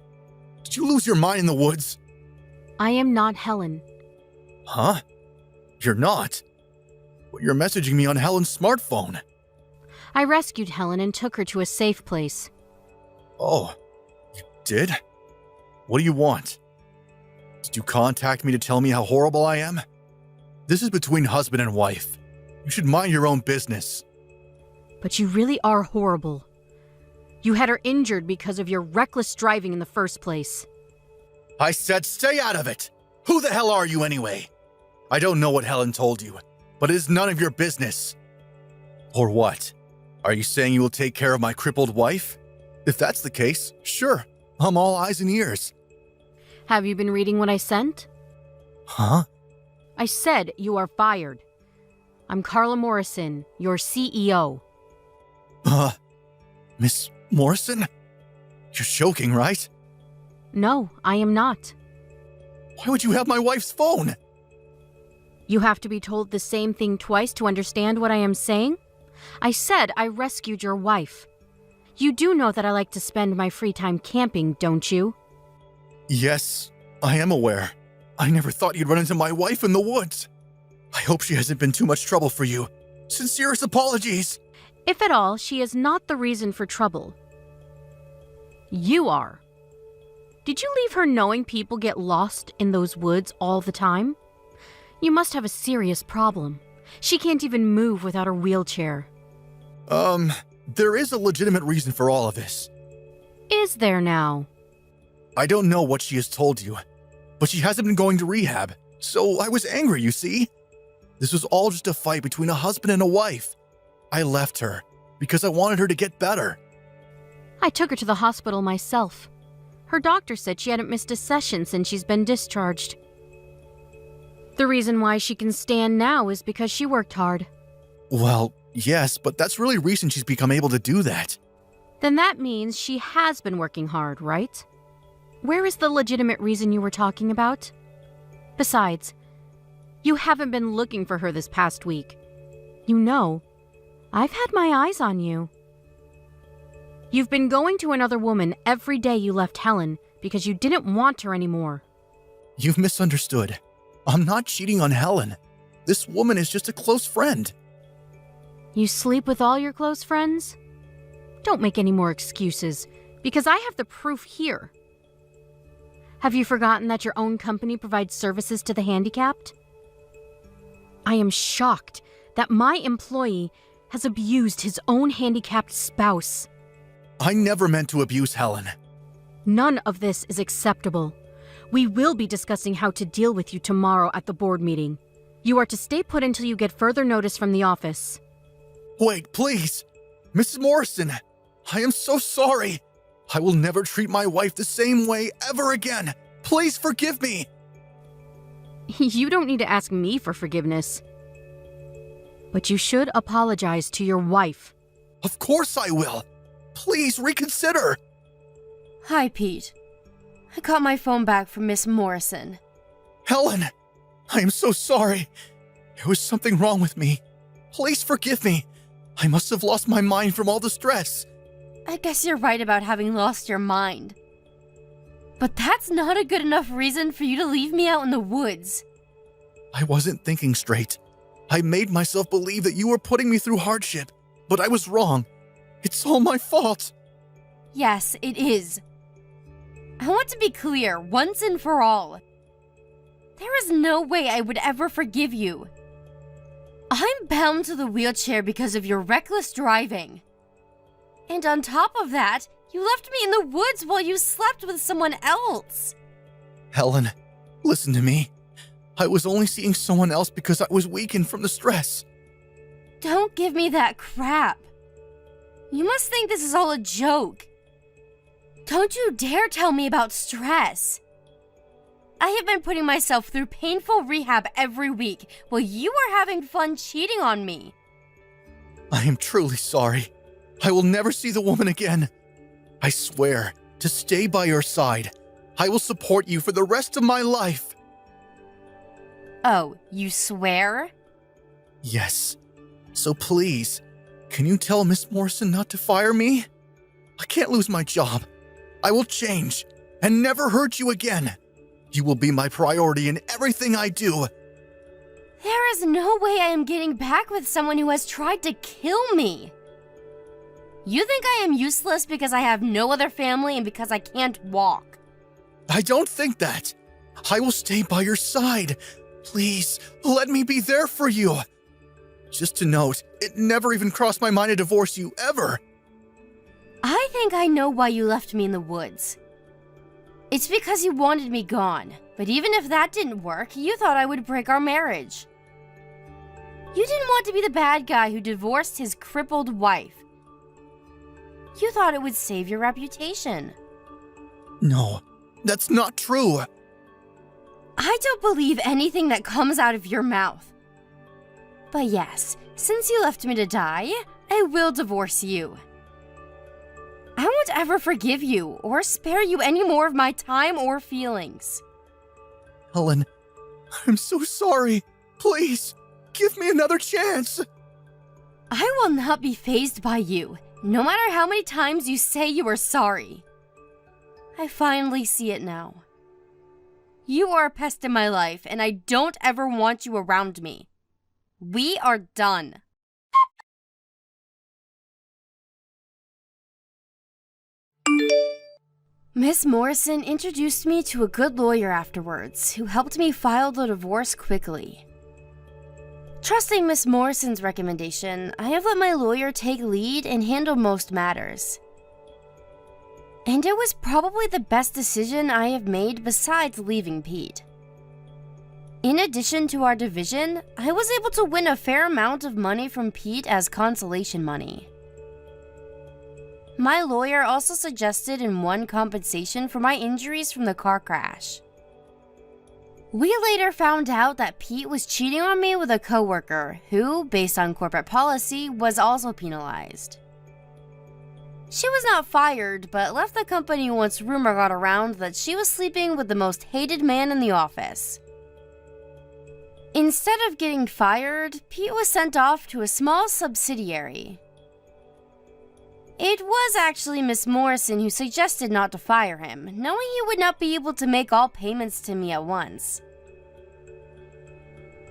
Speaker 11: Did you lose your mind in the woods?
Speaker 8: I am not Helen.
Speaker 11: Huh? You're not? But you're messaging me on Helen's smartphone.
Speaker 8: I rescued Helen and took her to a safe place.
Speaker 11: Oh, you did? What do you want? Did you contact me to tell me how horrible I am? This is between husband and wife. You should mind your own business.
Speaker 8: But you really are horrible. You had her injured because of your reckless driving in the first place.
Speaker 11: I said stay out of it! Who the hell are you anyway? I don't know what Helen told you, but it is none of your business. Or what? Are you saying you will take care of my crippled wife? If that's the case, sure, I'm all eyes and ears.
Speaker 8: Have you been reading what I sent?
Speaker 11: Huh?
Speaker 8: I said you are fired. I'm Carla Morrison, your CEO.
Speaker 11: Miss Morrison? You're joking, right?
Speaker 8: No, I am not.
Speaker 11: Why would you have my wife's phone?
Speaker 8: You have to be told the same thing twice to understand what I am saying? I said I rescued your wife. You do know that I like to spend my free time camping, don't you?
Speaker 11: Yes, I am aware. I never thought you'd run into my wife in the woods. I hope she hasn't been too much trouble for you. Sincerest apologies.
Speaker 8: If at all, she is not the reason for trouble. You are. Did you leave her knowing people get lost in those woods all the time? You must have a serious problem. She can't even move without her wheelchair.
Speaker 11: There is a legitimate reason for all of this.
Speaker 8: Is there now?
Speaker 11: I don't know what she has told you, but she hasn't been going to rehab, so I was angry, you see? This was all just a fight between a husband and a wife. I left her because I wanted her to get better.
Speaker 8: I took her to the hospital myself. Her doctor said she hadn't missed a session since she's been discharged. The reason why she can stand now is because she worked hard.
Speaker 11: Well, yes, but that's really recent she's become able to do that.
Speaker 8: Then that means she has been working hard, right? Where is the legitimate reason you were talking about? Besides, you haven't been looking for her this past week. You know, I've had my eyes on you. You've been going to another woman every day you left Helen because you didn't want her anymore.
Speaker 11: You've misunderstood. I'm not cheating on Helen. This woman is just a close friend.
Speaker 8: You sleep with all your close friends? Don't make any more excuses, because I have the proof here. Have you forgotten that your own company provides services to the handicapped? I am shocked that my employee has abused his own handicapped spouse.
Speaker 11: I never meant to abuse Helen.
Speaker 8: None of this is acceptable. We will be discussing how to deal with you tomorrow at the board meeting. You are to stay put until you get further notice from the office.
Speaker 11: Wait, please. Mrs. Morrison, I am so sorry. I will never treat my wife the same way ever again. Please forgive me.
Speaker 8: You don't need to ask me for forgiveness. But you should apologize to your wife.
Speaker 11: Of course I will. Please reconsider.
Speaker 10: Hi, Pete. I got my phone back from Miss Morrison.
Speaker 11: Helen, I am so sorry. There was something wrong with me. Please forgive me. I must have lost my mind from all the stress.
Speaker 10: I guess you're right about having lost your mind. But that's not a good enough reason for you to leave me out in the woods.
Speaker 11: I wasn't thinking straight. I made myself believe that you were putting me through hardship, but I was wrong. It's all my fault.
Speaker 10: Yes, it is. I want to be clear once and for all. There is no way I would ever forgive you. I'm bound to the wheelchair because of your reckless driving. And on top of that, you left me in the woods while you slept with someone else.
Speaker 11: Helen, listen to me. I was only seeing someone else because I was weakened from the stress.
Speaker 10: Don't give me that crap. You must think this is all a joke. Don't you dare tell me about stress. I have been putting myself through painful rehab every week while you are having fun cheating on me.
Speaker 11: I am truly sorry. I will never see the woman again. I swear to stay by your side. I will support you for the rest of my life.
Speaker 10: Oh, you swear?
Speaker 11: Yes. So please, can you tell Miss Morrison not to fire me? I can't lose my job. I will change and never hurt you again. You will be my priority in everything I do.
Speaker 10: There is no way I am getting back with someone who has tried to kill me. You think I am useless because I have no other family and because I can't walk?
Speaker 11: I don't think that. I will stay by your side. Please, let me be there for you. Just to note, it never even crossed my mind to divorce you, ever.
Speaker 10: I think I know why you left me in the woods. It's because you wanted me gone, but even if that didn't work, you thought I would break our marriage. You didn't want to be the bad guy who divorced his crippled wife. You thought it would save your reputation.
Speaker 11: No, that's not true.
Speaker 10: I don't believe anything that comes out of your mouth. But yes, since you left me to die, I will divorce you. I won't ever forgive you or spare you any more of my time or feelings.
Speaker 11: Helen, I'm so sorry. Please, give me another chance.
Speaker 10: I will not be fazed by you, no matter how many times you say you are sorry. I finally see it now. You are a pest in my life, and I don't ever want you around me. We are done. Miss Morrison introduced me to a good lawyer afterwards, who helped me file the divorce quickly. Trusting Miss Morrison's recommendation, I have let my lawyer take lead and handle most matters. And it was probably the best decision I have made besides leaving Pete. In addition to our division, I was able to win a fair amount of money from Pete as consolation money. My lawyer also suggested and won compensation for my injuries from the car crash. We later found out that Pete was cheating on me with a coworker who, based on corporate policy, was also penalized. She was not fired, but left the company once rumor got around that she was sleeping with the most hated man in the office. Instead of getting fired, Pete was sent off to a small subsidiary. It was actually Miss Morrison who suggested not to fire him, knowing he would not be able to make all payments to me at once.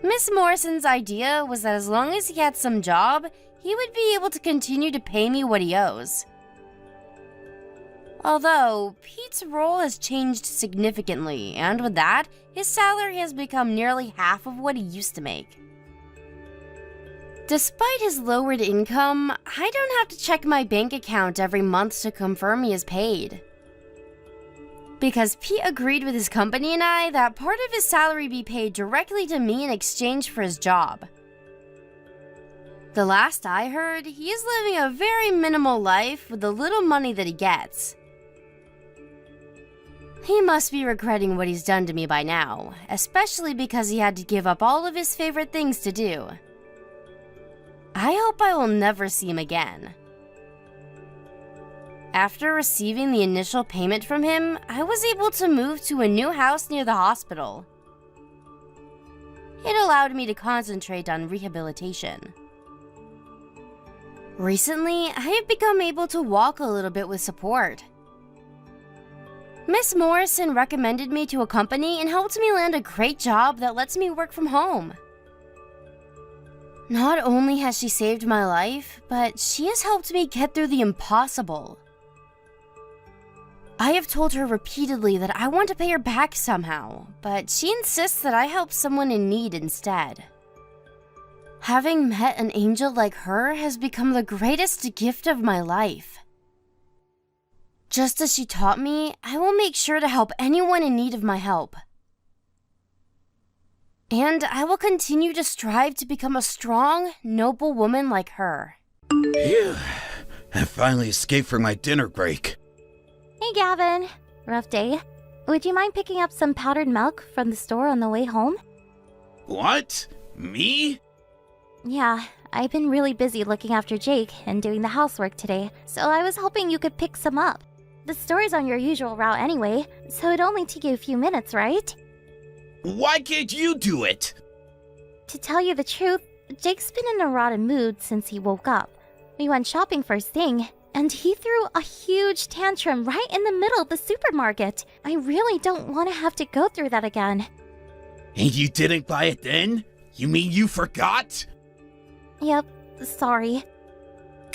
Speaker 10: Miss Morrison's idea was that as long as he had some job, he would be able to continue to pay me what he owes. Although, Pete's role has changed significantly, and with that, his salary has become nearly half of what he used to make. Despite his lowered income, I don't have to check my bank account every month to confirm he is paid. Because Pete agreed with his company and I that part of his salary be paid directly to me in exchange for his job. The last I heard, he is living a very minimal life with the little money that he gets. He must be regretting what he's done to me by now, especially because he had to give up all of his favorite things to do. I hope I will never see him again. After receiving the initial payment from him, I was able to move to a new house near the hospital. It allowed me to concentrate on rehabilitation. Recently, I have become able to walk a little bit with support. Miss Morrison recommended me to a company and helped me land a great job that lets me work from home. Not only has she saved my life, but she has helped me get through the impossible. I have told her repeatedly that I want to pay her back somehow, but she insists that I help someone in need instead. Having met an angel like her has become the greatest gift of my life. Just as she taught me, I will make sure to help anyone in need of my help. And I will continue to strive to become a strong, noble woman like her.
Speaker 12: Phew. I finally escaped from my dinner break.
Speaker 8: Hey, Gavin. Rough day. Would you mind picking up some powdered milk from the store on the way home?
Speaker 12: What? Me?
Speaker 8: Yeah, I've been really busy looking after Jake and doing the housework today, so I was hoping you could pick some up. The store is on your usual route anyway, so it'd only take you a few minutes, right?
Speaker 12: Why can't you do it?
Speaker 8: To tell you the truth, Jake's been in a rotten mood since he woke up. We went shopping first thing, and he threw a huge tantrum right in the middle of the supermarket. I really don't want to have to go through that again.
Speaker 12: And you didn't buy it then? You mean you forgot?
Speaker 8: Yep, sorry.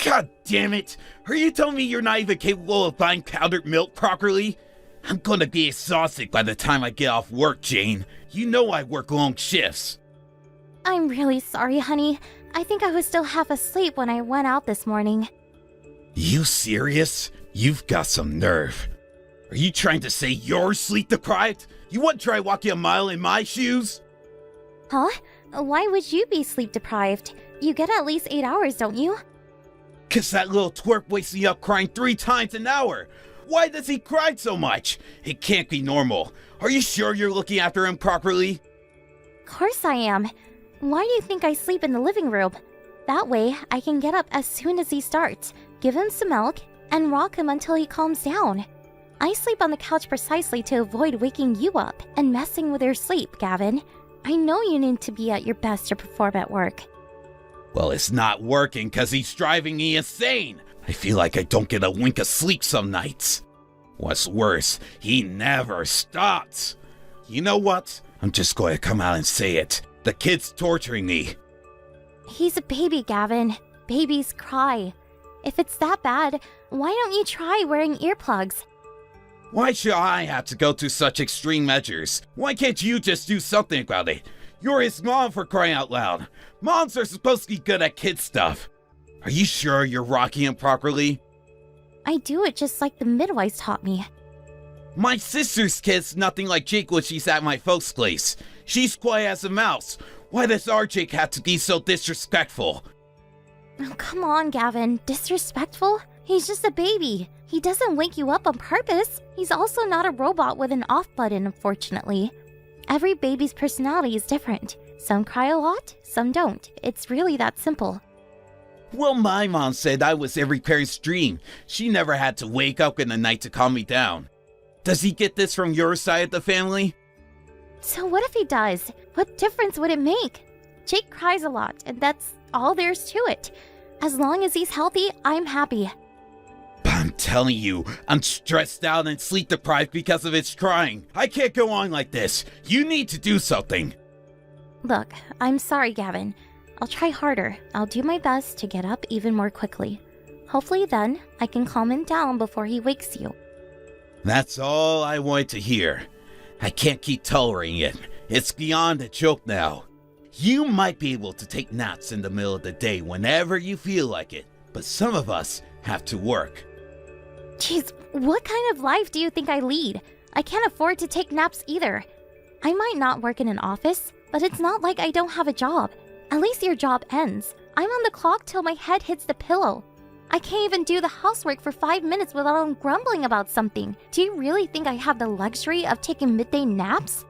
Speaker 12: God damn it! Are you telling me you're not even capable of buying powdered milk properly? I'm gonna be exhausted by the time I get off work, Jane. You know I work long shifts.
Speaker 8: I'm really sorry, honey. I think I was still half asleep when I went out this morning.
Speaker 12: You serious? You've got some nerve. Are you trying to say you're sleep deprived? You wouldn't try walking a mile in my shoes?
Speaker 8: Huh? Why would you be sleep deprived? You get at least 8 hours, don't you?
Speaker 12: 'Cause that little twerp wakes me up crying 3 times an hour. Why does he cry so much? It can't be normal. Are you sure you're looking after him properly?
Speaker 8: Of course I am. Why do you think I sleep in the living room? That way, I can get up as soon as he starts, give him some milk, and rock him until he calms down. I sleep on the couch precisely to avoid waking you up and messing with your sleep, Gavin. I know you need to be at your best to perform at work.
Speaker 12: Well, it's not working 'cause he's driving me insane. I feel like I don't get a wink of sleep some nights. What's worse, he never stops. You know what? I'm just going to come out and say it. The kid's torturing me.
Speaker 8: He's a baby, Gavin. Babies cry. If it's that bad, why don't you try wearing earplugs?
Speaker 12: Why should I have to go to such extreme measures? Why can't you just do something about it? You're his mom, for crying out loud. Moms are supposed to be good at kid stuff. Are you sure you're rocking him properly?
Speaker 8: I do it just like the midwives taught me.
Speaker 12: My sister's kid's nothing like Jake when she's at my folks' place. She's quiet as a mouse. Why does our Jake have to be so disrespectful?
Speaker 8: Oh, come on, Gavin. Disrespectful? He's just a baby. He doesn't wake you up on purpose. He's also not a robot with an off button, unfortunately. Every baby's personality is different. Some cry a lot, some don't. It's really that simple.
Speaker 12: Well, my mom said I was every parent's dream. She never had to wake up in the night to calm me down. Does he get this from your side of the family?
Speaker 8: So what if he does? What difference would it make? Jake cries a lot, and that's all there's to it. As long as he's healthy, I'm happy.
Speaker 12: But I'm telling you, I'm stressed out and sleep deprived because of his crying. I can't go on like this. You need to do something.
Speaker 8: Look, I'm sorry, Gavin. I'll try harder. I'll do my best to get up even more quickly. Hopefully then, I can calm him down before he wakes you.
Speaker 12: That's all I wanted to hear. I can't keep tolerating it. It's beyond a joke now. You might be able to take naps in the middle of the day whenever you feel like it, but some of us have to work.
Speaker 8: Jeez, what kind of life do you think I lead? I can't afford to take naps either. I might not work in an office, but it's not like I don't have a job. At least your job ends. I'm on the clock till my head hits the pillow. I can't even do the housework for 5 minutes without grumbling about something. Do you really think I have the luxury of taking midday naps?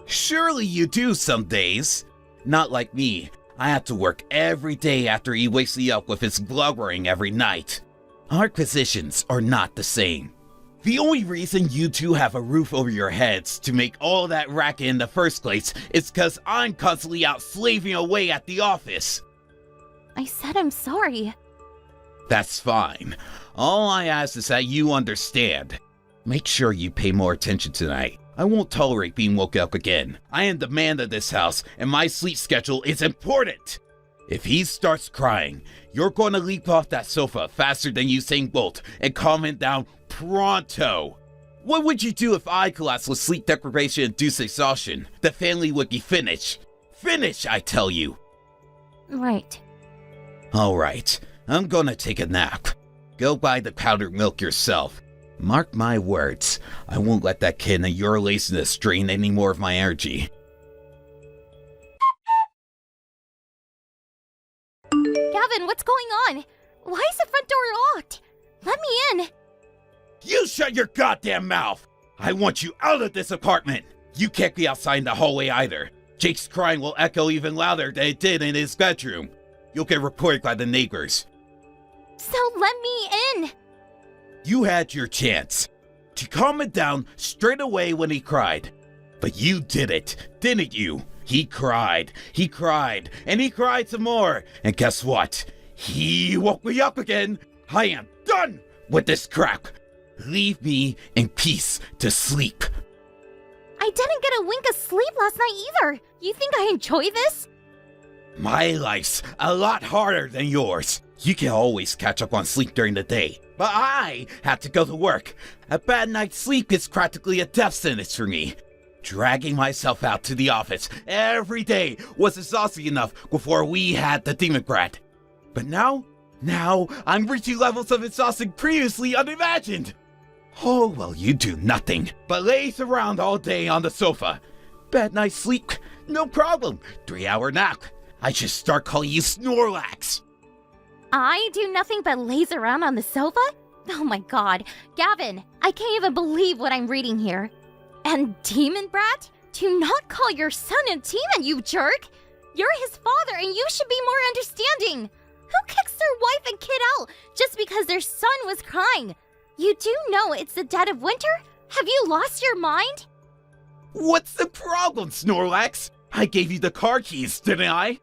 Speaker 12: Surely you do some days. Not like me. I have to work every day after he wakes me up with his blubbering every night. Our positions are not the same. The only reason you two have a roof over your heads to make all that racket in the first place is because I'm constantly out slaving away at the office.
Speaker 8: I said I'm sorry.
Speaker 12: That's fine. All I ask is that you understand. Make sure you pay more attention tonight. I won't tolerate being woke up again. I am the man of this house, and my sleep schedule is important. If he starts crying, you're going to leap off that sofa faster than Usain Bolt and calm him down pronto. What would you do if I collapsed with sleep deprivation-induced exhaustion? The family would be finished. Finish, I tell you.
Speaker 8: Right.
Speaker 12: Alright, I'm gonna take a nap. Go buy the powdered milk yourself. Mark my words, I won't let that kid and your laziness drain any more of my energy.
Speaker 8: Gavin, what's going on? Why is the front door locked? Let me in.
Speaker 12: You shut your goddamn mouth! I want you out of this apartment! You can't be outside in the hallway either. Jake's crying will echo even louder than it did in his bedroom. You'll get reported by the neighbors.
Speaker 8: So let me in.
Speaker 12: You had your chance to calm it down straight away when he cried. But you did it, didn't you? He cried, and he cried some more. And guess what? He woke me up again. I am done with this crap. Leave me in peace to sleep.
Speaker 8: I didn't get a wink of sleep last night either. You think I enjoy this?
Speaker 12: My life's a lot harder than yours. You can always catch up on sleep during the day, but I have to go to work. A bad night's sleep is practically a death sentence for me. Dragging myself out to the office every day was exhausting enough before we had the demon brat. But now I'm reaching levels of exhaustion previously unimagined. Oh, well, you do nothing but laze around all day on the sofa. Bad night's sleep, no problem. 3-hour nap. I should start calling you Snorlax.
Speaker 8: I do nothing but laze around on the sofa? Oh my god. Gavin, I can't even believe what I'm reading here. And Demon Brat? Do not call your son a demon, you jerk! You're his father and you should be more understanding! Who kicks their wife and kid out just because their son was crying? You do know it's the dead of winter? Have you lost your mind?
Speaker 12: What's the problem, Snorlax? I gave you the car keys, didn't I?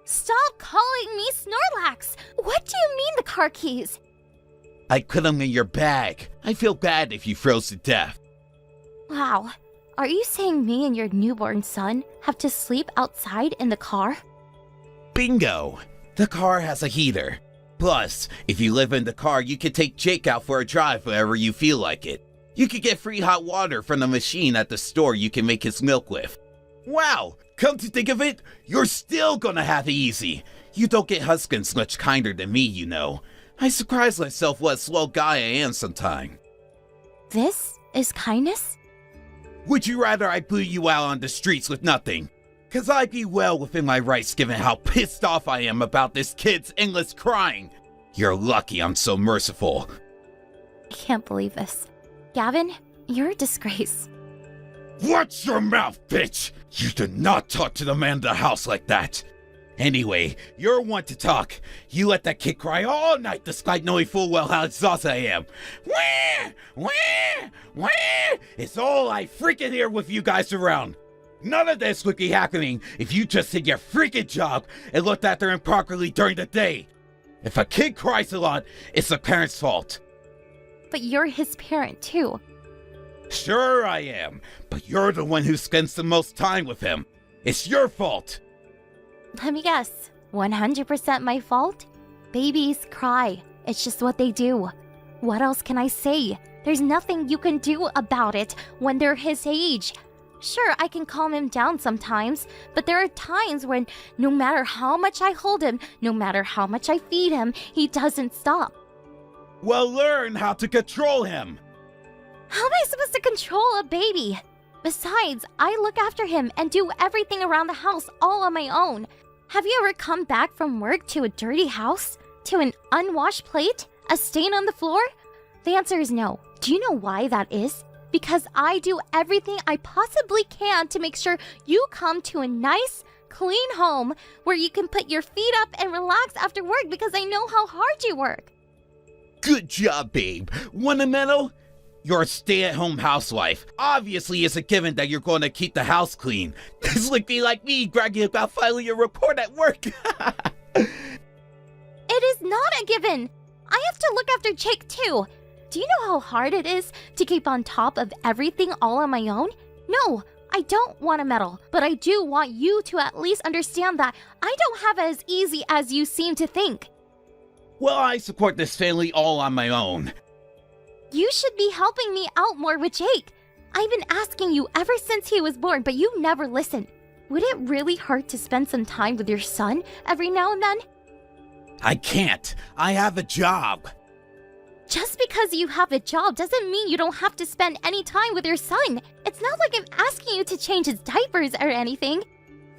Speaker 8: Stop calling me Snorlax! What do you mean the car keys?
Speaker 12: I put them in your bag. I feel bad if you froze to death.
Speaker 8: Wow. Are you saying me and your newborn son have to sleep outside in the car?
Speaker 12: Bingo! The car has a heater. Plus, if you live in the car, you can take Jake out for a drive whenever you feel like it. You can get free hot water from the machine at the store you can make his milk with. Wow! Come to think of it, you're still gonna have it easy. You don't get husbands much kinder than me, you know. I surprise myself what a slow guy I am sometime.
Speaker 8: This is kindness?
Speaker 12: Would you rather I blew you out on the streets with nothing? Cause I'd be well within my rights given how pissed off I am about this kid's endless crying. You're lucky I'm so merciful.
Speaker 8: I can't believe this. Gavin, you're a disgrace.
Speaker 12: Watch your mouth, bitch! You do not talk to the man of the house like that. Anyway, you're one to talk. You let that kid cry all night despite knowing full well how exhausted I am. Wah! Wah! Wah! It's all I freaking hear with you guys around. None of this would be happening if you just did your freaking job and looked after him properly during the day. If a kid cries a lot, it's the parent's fault.
Speaker 8: But you're his parent too.
Speaker 12: Sure I am, but you're the one who spends the most time with him. It's your fault.
Speaker 8: Let me guess. 100% my fault? Babies cry. It's just what they do. What else can I say? There's nothing you can do about it when they're his age. Sure, I can calm him down sometimes, but there are times when no matter how much I hold him, no matter how much I feed him, he doesn't stop.
Speaker 12: Well, learn how to control him.
Speaker 8: How am I supposed to control a baby? Besides, I look after him and do everything around the house all on my own. Have you ever come back from work to a dirty house? To an unwashed plate? A stain on the floor? The answer is no. Do you know why that is? Because I do everything I possibly can to make sure you come to a nice, clean home where you can put your feet up and relax after work because I know how hard you work.
Speaker 12: Good job, babe. Want a medal? You're a stay-at-home housewife. Obviously, it's a given that you're going to keep the house clean. This would be like me bragging about filing a report at work.
Speaker 8: It is not a given. I have to look after Jake too. Do you know how hard it is to keep on top of everything all on my own? No, I don't want a medal, but I do want you to at least understand that I don't have it as easy as you seem to think.
Speaker 12: Well, I support this family all on my own.
Speaker 8: You should be helping me out more with Jake. I've been asking you ever since he was born, but you never listen. Would it really hurt to spend some time with your son every now and then?
Speaker 12: I can't. I have a job.
Speaker 8: Just because you have a job doesn't mean you don't have to spend any time with your son. It's not like I'm asking you to change his diapers or anything.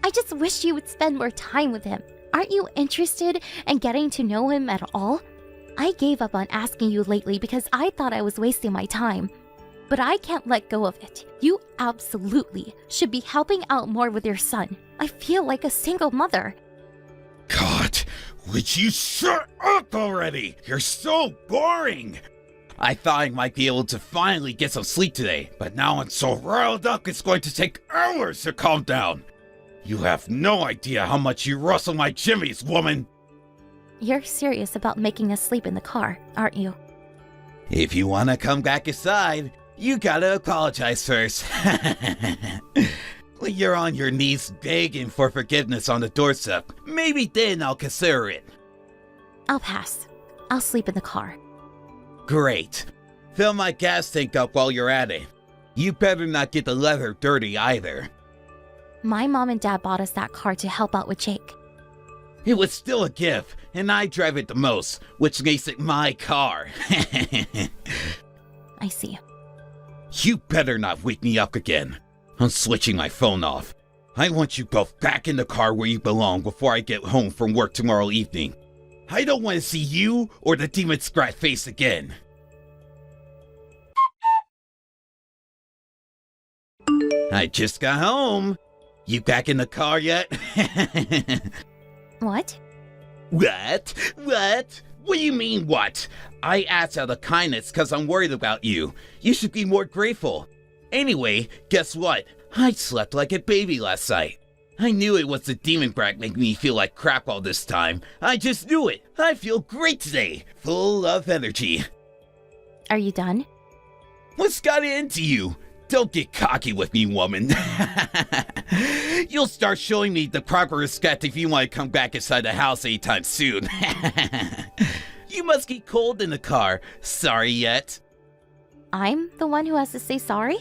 Speaker 8: I just wish you would spend more time with him. Aren't you interested in getting to know him at all? I gave up on asking you lately because I thought I was wasting my time. But I can't let go of it. You absolutely should be helping out more with your son. I feel like a single mother.
Speaker 12: God, would you shut up already? You're so boring. I thought I might be able to finally get some sleep today, but now I'm so riled up it's going to take hours to calm down. You have no idea how much you rustle my jimmies, woman.
Speaker 8: You're serious about making us sleep in the car, aren't you?
Speaker 12: If you want to come back inside, you gotta apologize first. When you're on your knees begging for forgiveness on the doorstep, maybe then I'll consider it.
Speaker 8: I'll pass. I'll sleep in the car.
Speaker 12: Great. Fill my gas tank up while you're at it. You better not get the leather dirty either.
Speaker 8: My mom and dad bought us that car to help out with Jake.
Speaker 12: It was still a gift, and I drive it the most, which makes it my car.
Speaker 8: I see.
Speaker 12: You better not wake me up again. I'm switching my phone off. I want you both back in the car where you belong before I get home from work tomorrow evening. I don't want to see you or the demon scrat face again. I just got home. You back in the car yet?
Speaker 8: What?
Speaker 12: What? What? What do you mean, what? I asked out of kindness because I'm worried about you. You should be more grateful. Anyway, guess what? I slept like a baby last night. I knew it was the demon brat making me feel like crap all this time. I just knew it. I feel great today. Full of energy.
Speaker 8: Are you done?
Speaker 12: What's got into you? Don't get cocky with me, woman. You'll start showing me the proper respect if you want to come back inside the house anytime soon. You must get cold in the car. Sorry yet?
Speaker 8: I'm the one who has to say sorry?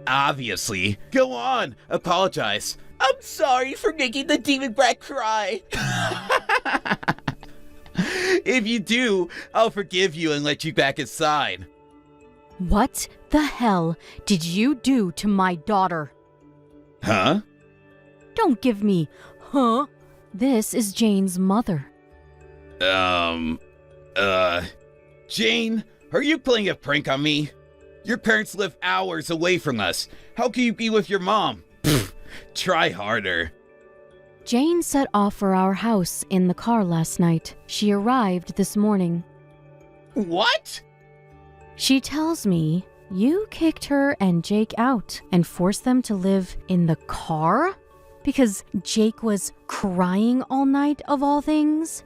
Speaker 12: Obviously. Go on, apologize. I'm sorry for making the demon brat cry. If you do, I'll forgive you and let you back inside.
Speaker 13: What the hell did you do to my daughter?
Speaker 12: Huh?
Speaker 13: Don't give me, huh? This is Jane's mother.
Speaker 12: Jane, are you playing a prank on me? Your parents live hours away from us. How can you be with your mom? Pfft, try harder.
Speaker 13: Jane set off for our house in the car last night. She arrived this morning.
Speaker 12: What?
Speaker 13: She tells me you kicked her and Jake out and forced them to live in the car? Because Jake was crying all night, of all things?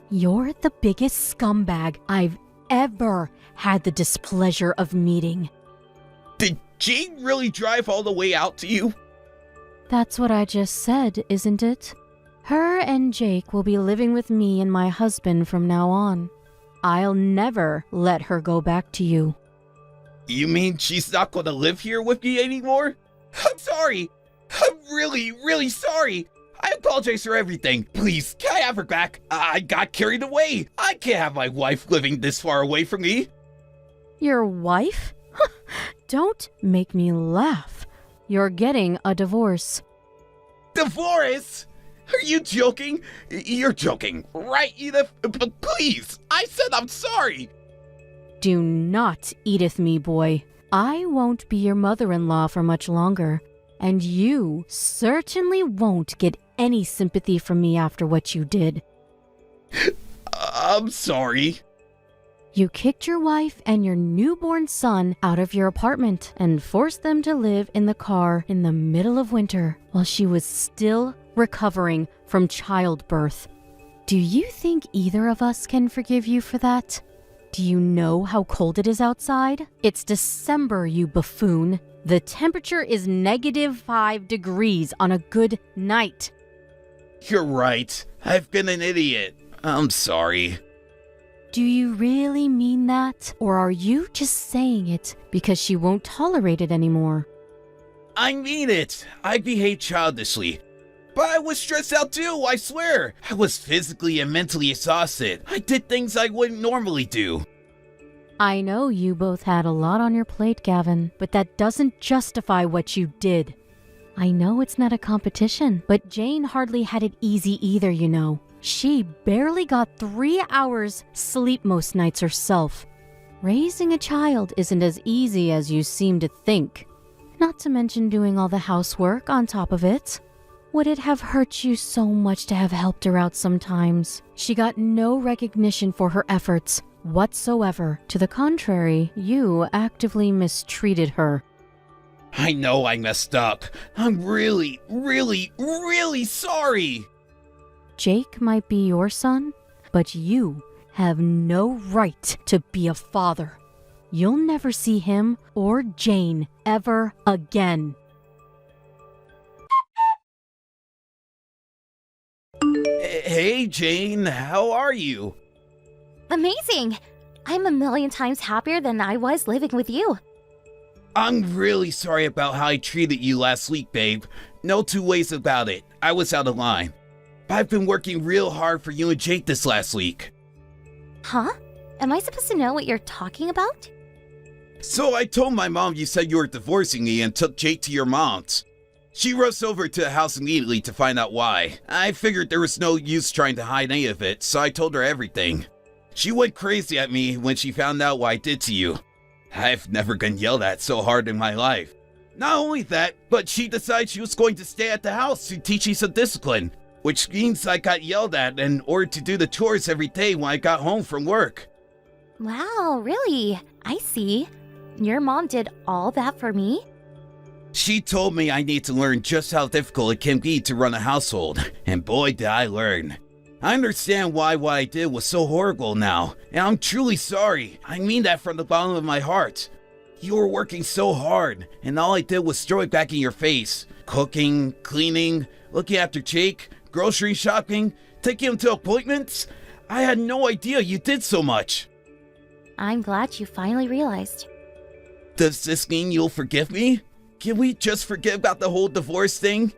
Speaker 13: You're the biggest scumbag I've ever had the displeasure of meeting.
Speaker 12: Did Jane really drive all the way out to you?
Speaker 13: That's what I just said, isn't it? Her and Jake will be living with me and my husband from now on. I'll never let her go back to you.
Speaker 12: You mean she's not going to live here with me anymore? I'm sorry. I'm really, really sorry. I apologize for everything. Please, can I have her back? I got carried away. I can't have my wife living this far away from me.
Speaker 13: Your wife? Don't make me laugh. You're getting a divorce.
Speaker 12: Divorce? Are you joking? You're joking, right, Edith? Please, I said I'm sorry.
Speaker 13: Do not Edith me, boy. I won't be your mother-in-law for much longer, and you certainly won't get any sympathy from me after what you did.
Speaker 12: I'm sorry.
Speaker 13: You kicked your wife and your newborn son out of your apartment and forced them to live in the car in the middle of winter while she was still recovering from childbirth. Do you think either of us can forgive you for that? Do you know how cold it is outside? It's December, you buffoon. The temperature is -5 degrees on a good night.
Speaker 12: You're right. I've been an idiot. I'm sorry.
Speaker 13: Do you really mean that? Or are you just saying it because she won't tolerate it anymore?
Speaker 12: I mean it. I behaved childishly. But I was stressed out too, I swear. I was physically and mentally exhausted. I did things I wouldn't normally do.
Speaker 13: I know you both had a lot on your plate, Gavin, but that doesn't justify what you did. I know it's not a competition, but Jane hardly had it easy either, you know. She barely got 3 hours sleep most nights herself. Raising a child isn't as easy as you seem to think. Not to mention doing all the housework on top of it. Would it have hurt you so much to have helped her out sometimes? She got no recognition for her efforts whatsoever. To the contrary, you actively mistreated her.
Speaker 12: I know I messed up. I'm really, really, really sorry.
Speaker 13: Jake might be your son, but you have no right to be a father. You'll never see him or Jane ever again.
Speaker 12: Hey, Jane, how are you?
Speaker 8: Amazing! I'm a million times happier than I was living with you.
Speaker 12: I'm really sorry about how I treated you last week, babe. No two ways about it. I was out of line. But I've been working real hard for you and Jake this last week.
Speaker 8: Huh? Am I supposed to know what you're talking about?
Speaker 12: So I told my mom you said you were divorcing me and took Jake to your mom's. She rushed over to the house immediately to find out why. I figured there was no use trying to hide any of it, so I told her everything. She went crazy at me when she found out what I did to you. I've never been yelled at so hard in my life. Not only that, but she decided she was going to stay at the house to teach me some discipline, which means I got yelled at and ordered to do the chores every day when I got home from work.
Speaker 8: Wow, really? I see. Your mom did all that for me?
Speaker 12: She told me I need to learn just how difficult it can be to run a household, and boy did I learn. I understand why what I did was so horrible now, and I'm truly sorry. I mean that from the bottom of my heart. You were working so hard, and all I did was throw it back in your face. Cooking, cleaning, looking after Jake, grocery shopping, taking him to appointments. I had no idea you did so much.
Speaker 8: I'm glad you finally realized.
Speaker 12: Does this mean you'll forgive me? Can we just forget about the whole divorce thing?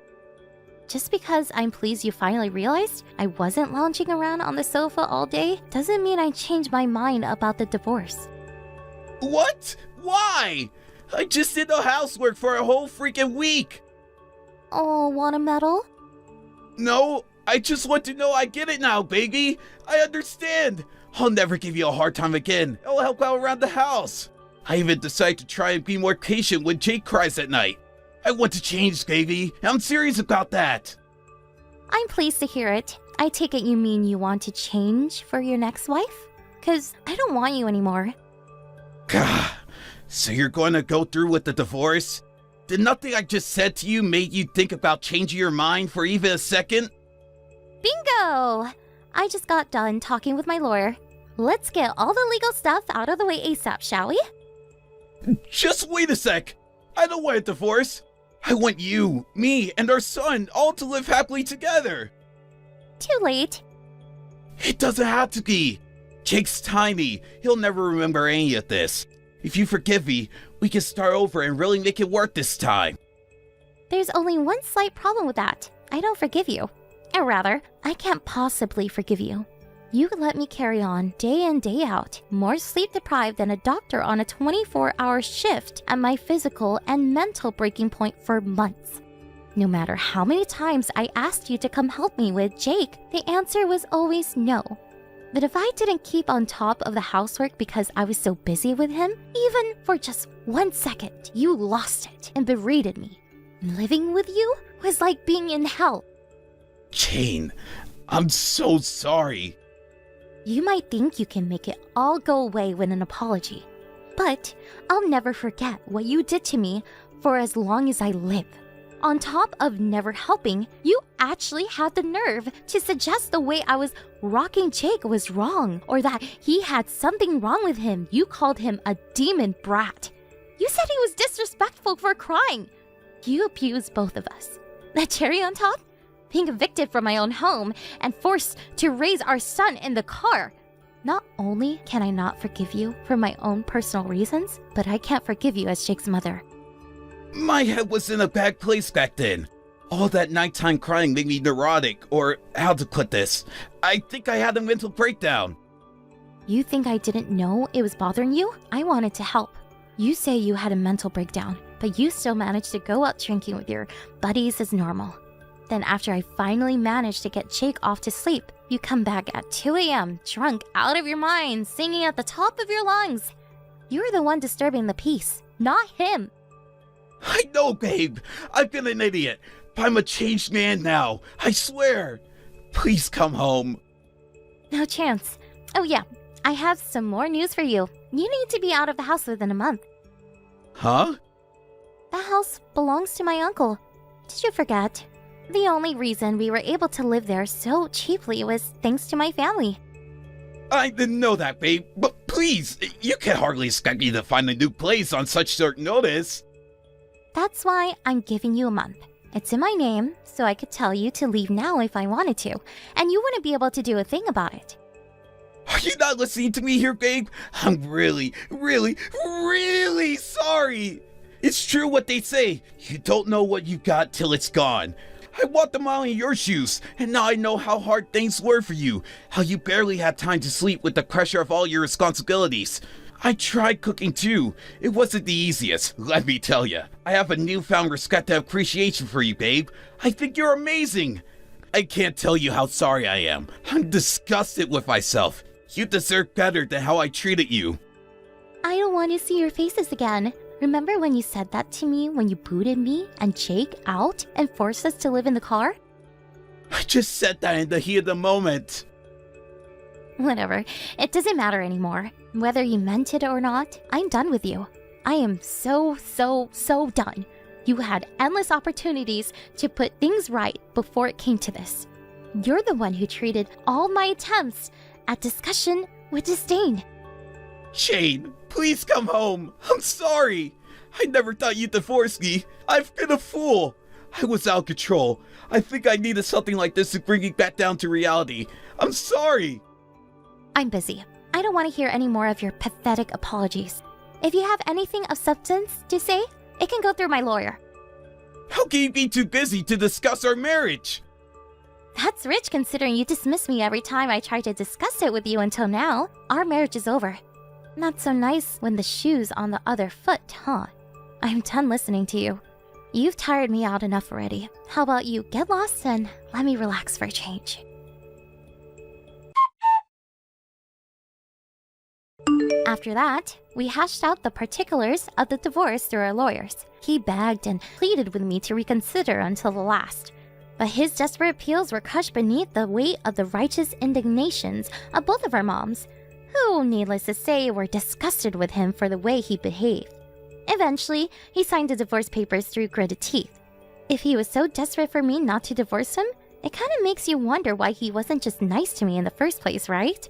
Speaker 8: Just because I'm pleased you finally realized I wasn't lounging around on the sofa all day doesn't mean I changed my mind about the divorce.
Speaker 12: What? Why? I just did the housework for a whole freaking week.
Speaker 8: Oh, want a medal?
Speaker 12: No, I just want to know I get it now, baby. I understand. I'll never give you a hard time again. I'll help out around the house. I even decided to try and be more patient when Jake cries at night. I want to change, baby. I'm serious about that.
Speaker 8: I'm pleased to hear it. I take it you mean you want to change for your next wife? 'Cause I don't want you anymore.
Speaker 12: Gah. So you're going to go through with the divorce? Did nothing I just said to you make you think about changing your mind for even a second?
Speaker 8: Bingo! I just got done talking with my lawyer. Let's get all the legal stuff out of the way ASAP, shall we?
Speaker 12: Just wait a sec. I don't want a divorce. I want you, me, and our son all to live happily together.
Speaker 8: Too late.
Speaker 12: It doesn't have to be. Jake's tiny. He'll never remember any of this. If you forgive me, we can start over and really make it work this time.
Speaker 8: There's only one slight problem with that. I don't forgive you. Or rather, I can't possibly forgive you. You let me carry on day in, day out, more sleep deprived than a doctor on a 24-hour shift at my physical and mental breaking point for months. No matter how many times I asked you to come help me with Jake, the answer was always no. But if I didn't keep on top of the housework because I was so busy with him, even for just 1 second, you lost it and berated me. Living with you was like being in hell.
Speaker 12: Jane, I'm so sorry.
Speaker 8: You might think you can make it all go away with an apology, but I'll never forget what you did to me for as long as I live. On top of never helping, you actually had the nerve to suggest the way I was rocking Jake was wrong, or that he had something wrong with him. You called him a demon brat. You said he was disrespectful for crying. You abused both of us. The cherry on top? Being evicted from my own home and forced to raise our son in the car. Not only can I not forgive you for my own personal reasons, but I can't forgive you as Jake's mother.
Speaker 12: My head was in a bad place back then. All that nighttime crying made me neurotic, or how to put this, I think I had a mental breakdown.
Speaker 8: You think I didn't know it was bothering you? I wanted to help. You say you had a mental breakdown, but you still managed to go out drinking with your buddies as normal. Then after I finally managed to get Jake off to sleep, you come back at 2 a.m. drunk out of your mind, singing at the top of your lungs. You're the one disturbing the peace, not him.
Speaker 12: I know, babe. I've been an idiot. But I'm a changed man now. I swear. Please come home.
Speaker 8: No chance. Oh yeah, I have some more news for you. You need to be out of the house within a month.
Speaker 12: Huh?
Speaker 8: The house belongs to my uncle. Did you forget? The only reason we were able to live there so cheaply was thanks to my family.
Speaker 12: I didn't know that, babe. But please, you can hardly expect me to find a new place on such short notice.
Speaker 8: That's why I'm giving you a month. It's in my name, so I could tell you to leave now if I wanted to, and you wouldn't be able to do a thing about it.
Speaker 12: Are you not listening to me here, babe? I'm really, really, really sorry. It's true what they say. You don't know what you got till it's gone. I walked a mile in your shoes, and now I know how hard things were for you. How you barely had time to sleep with the pressure of all your responsibilities. I tried cooking too. It wasn't the easiest, let me tell ya. I have a newfound respect and appreciation for you, babe. I think you're amazing. I can't tell you how sorry I am. I'm disgusted with myself. You deserve better than how I treated you.
Speaker 8: I don't want to see your faces again. Remember when you said that to me when you booted me and Jake out and forced us to live in the car?
Speaker 12: I just said that in the heat of the moment.
Speaker 8: Whatever. It doesn't matter anymore. Whether you meant it or not, I'm done with you. I am so done. You had endless opportunities to put things right before it came to this. You're the one who treated all my attempts at discussion with disdain.
Speaker 12: Shane, please come home. I'm sorry. I never thought you'd divorce me. I've been a fool. I was out of control. I think I needed something like this to bring me back down to reality. I'm sorry.
Speaker 8: I'm busy. I don't want to hear any more of your pathetic apologies. If you have anything of substance to say, it can go through my lawyer.
Speaker 12: How can you be too busy to discuss our marriage?
Speaker 8: That's rich considering you dismiss me every time I try to discuss it with you until now. Our marriage is over. Not so nice when the shoe's on the other foot, huh? I'm done listening to you. You've tired me out enough already. How about you get lost and let me relax for a change? After that, we hashed out the particulars of the divorce through our lawyers. He begged and pleaded with me to reconsider until the last. But his desperate appeals were crushed beneath the weight of the righteous indignations of both of our moms, who, needless to say, were disgusted with him for the way he behaved. Eventually, he signed the divorce papers through gritted teeth. If he was so desperate for me not to divorce him, it kind of makes you wonder why he wasn't just nice to me in the first place, right?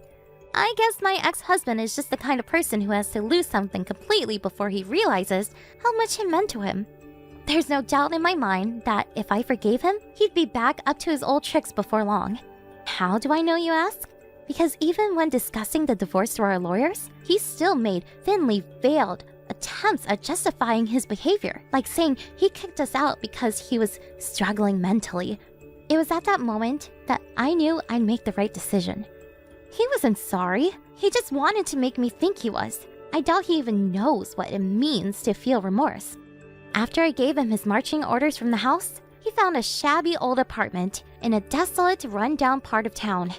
Speaker 8: I guess my ex-husband is just the kind of person who has to lose something completely before he realizes how much it meant to him. There's no doubt in my mind that if I forgave him, he'd be back up to his old tricks before long. How do I know, you ask? Because even when discussing the divorce to our lawyers, he still made thinly veiled attempts at justifying his behavior, like saying he kicked us out because he was struggling mentally. It was at that moment that I knew I'd make the right decision. He wasn't sorry. He just wanted to make me think he was. I doubt he even knows what it means to feel remorse. After I gave him his marching orders from the house, he found a shabby old apartment in a desolate, run-down part of town.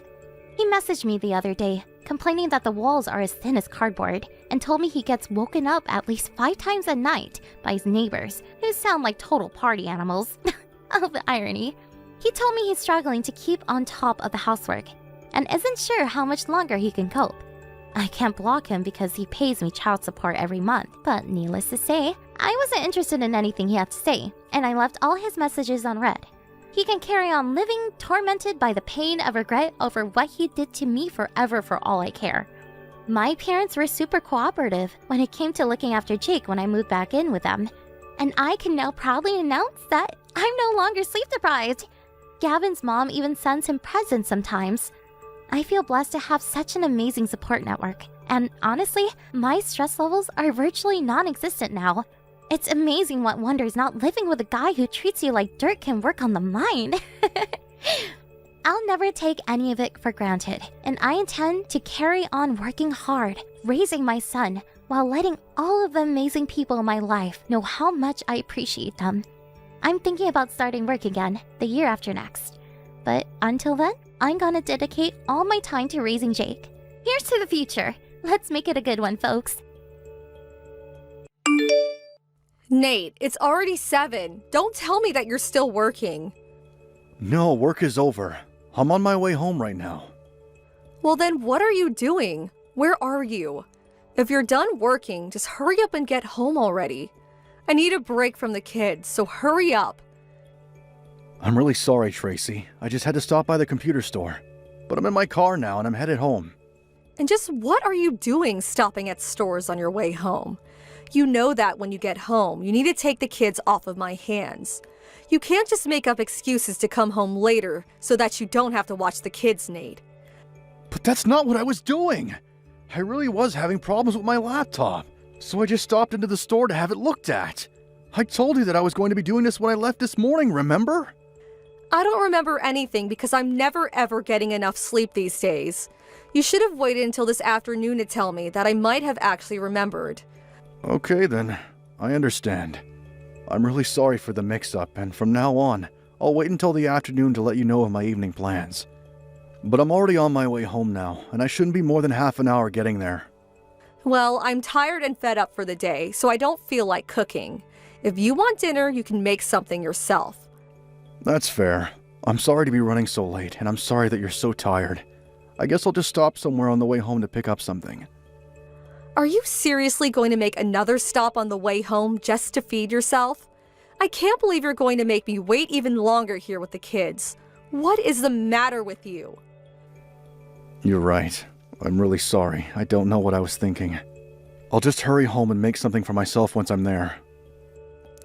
Speaker 8: He messaged me the other day, complaining that the walls are as thin as cardboard, and told me he gets woken up at least 5 times a night by his neighbors, who sound like total party animals. Oh, the irony. He told me he's struggling to keep on top of the housework. and isn't sure how much longer he can cope. I can't block him because he pays me child support every month, but needless to say, I wasn't interested in anything he had to say, and I left all his messages unread. He can carry on living tormented by the pain of regret over what he did to me forever for all I care. My parents were super cooperative when it came to looking after Jake when I moved back in with them, and I can now proudly announce that I'm no longer sleep deprived. Gavin's mom even sends him presents sometimes. I feel blessed to have such an amazing support network, and honestly, my stress levels are virtually non-existent now. It's amazing what wonders not living with a guy who treats you like dirt can work on the mind. I'll never take any of it for granted, and I intend to carry on working hard, raising my son, while letting all of the amazing people in my life know how much I appreciate them. I'm thinking about starting work again the year after next. But until then, I'm gonna dedicate all my time to raising Jake. Here's to the future. Let's make it a good one, folks.
Speaker 14: Nate, it's already 7. Don't tell me that you're still working.
Speaker 11: No, work is over. I'm on my way home right now.
Speaker 14: Well then, what are you doing? Where are you? If you're done working, just hurry up and get home already. I need a break from the kids, so hurry up.
Speaker 11: I'm really sorry, Tracy. I just had to stop by the computer store. But I'm in my car now and I'm headed home.
Speaker 14: And just what are you doing stopping at stores on your way home? You know that when you get home, you need to take the kids off of my hands. You can't just make up excuses to come home later so that you don't have to watch the kids, Nate.
Speaker 11: But that's not what I was doing. I really was having problems with my laptop. So I just stopped into the store to have it looked at. I told you that I was going to be doing this when I left this morning, remember?
Speaker 14: I don't remember anything because I'm never ever getting enough sleep these days. You should have waited until this afternoon to tell me that I might have actually remembered.
Speaker 11: Okay then, I understand. I'm really sorry for the mix-up, and from now on, I'll wait until the afternoon to let you know of my evening plans. But I'm already on my way home now, and I shouldn't be more than half an hour getting there.
Speaker 14: Well, I'm tired and fed up for the day, so I don't feel like cooking. If you want dinner, you can make something yourself.
Speaker 11: That's fair. I'm sorry to be running so late, and I'm sorry that you're so tired. I guess I'll just stop somewhere on the way home to pick up something.
Speaker 14: Are you seriously going to make another stop on the way home just to feed yourself? I can't believe you're going to make me wait even longer here with the kids. What is the matter with you?
Speaker 11: You're right. I'm really sorry. I don't know what I was thinking. I'll just hurry home and make something for myself once I'm there.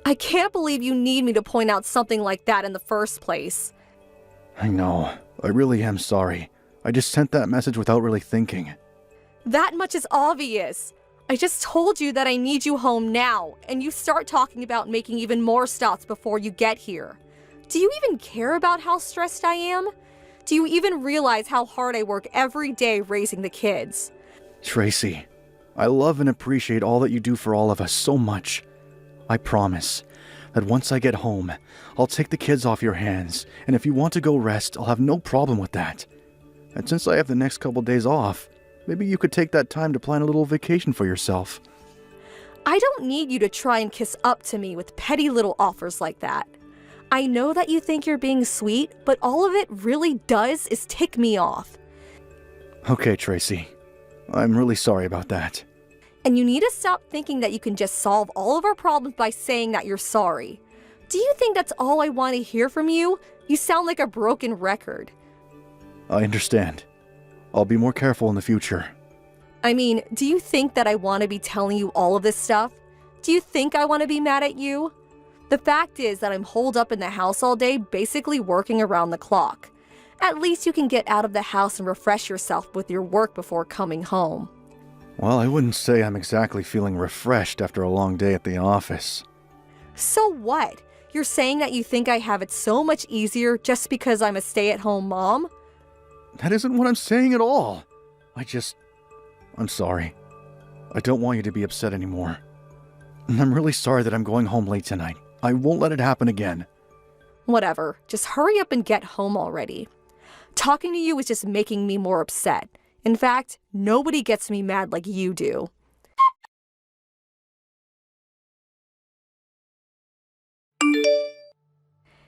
Speaker 14: I can't believe you need me to point out something like that in the first place.
Speaker 11: I know. I really am sorry. I just sent that message without really thinking.
Speaker 14: That much is obvious. I just told you that I need you home now, and you start talking about making even more stops before you get here. Do you even care about how stressed I am? Do you even realize how hard I work every day raising the kids?
Speaker 11: Tracy, I love and appreciate all that you do for all of us so much. I promise that once I get home, I'll take the kids off your hands, and if you want to go rest, I'll have no problem with that. And since I have the next couple days off, maybe you could take that time to plan a little vacation for yourself.
Speaker 14: I don't need you to try and kiss up to me with petty little offers like that. I know that you think you're being sweet, but all of it really does is tick me off.
Speaker 11: Okay, Tracy. I'm really sorry about that.
Speaker 14: And you need to stop thinking that you can just solve all of our problems by saying that you're sorry. Do you think that's all I want to hear from you? You sound like a broken record.
Speaker 11: I understand. I'll be more careful in the future.
Speaker 14: I mean, do you think that I want to be telling you all of this stuff? Do you think I want to be mad at you? The fact is that I'm holed up in the house all day, basically working around the clock. At least you can get out of the house and refresh yourself with your work before coming home.
Speaker 11: Well, I wouldn't say I'm exactly feeling refreshed after a long day at the office.
Speaker 14: So what? You're saying that you think I have it so much easier just because I'm a stay-at-home mom?
Speaker 11: That isn't what I'm saying at all. I'm sorry. I don't want you to be upset anymore. And I'm really sorry that I'm going home late tonight. I won't let it happen again.
Speaker 14: Whatever. Just hurry up and get home already. Talking to you is just making me more upset. In fact, nobody gets me mad like you do.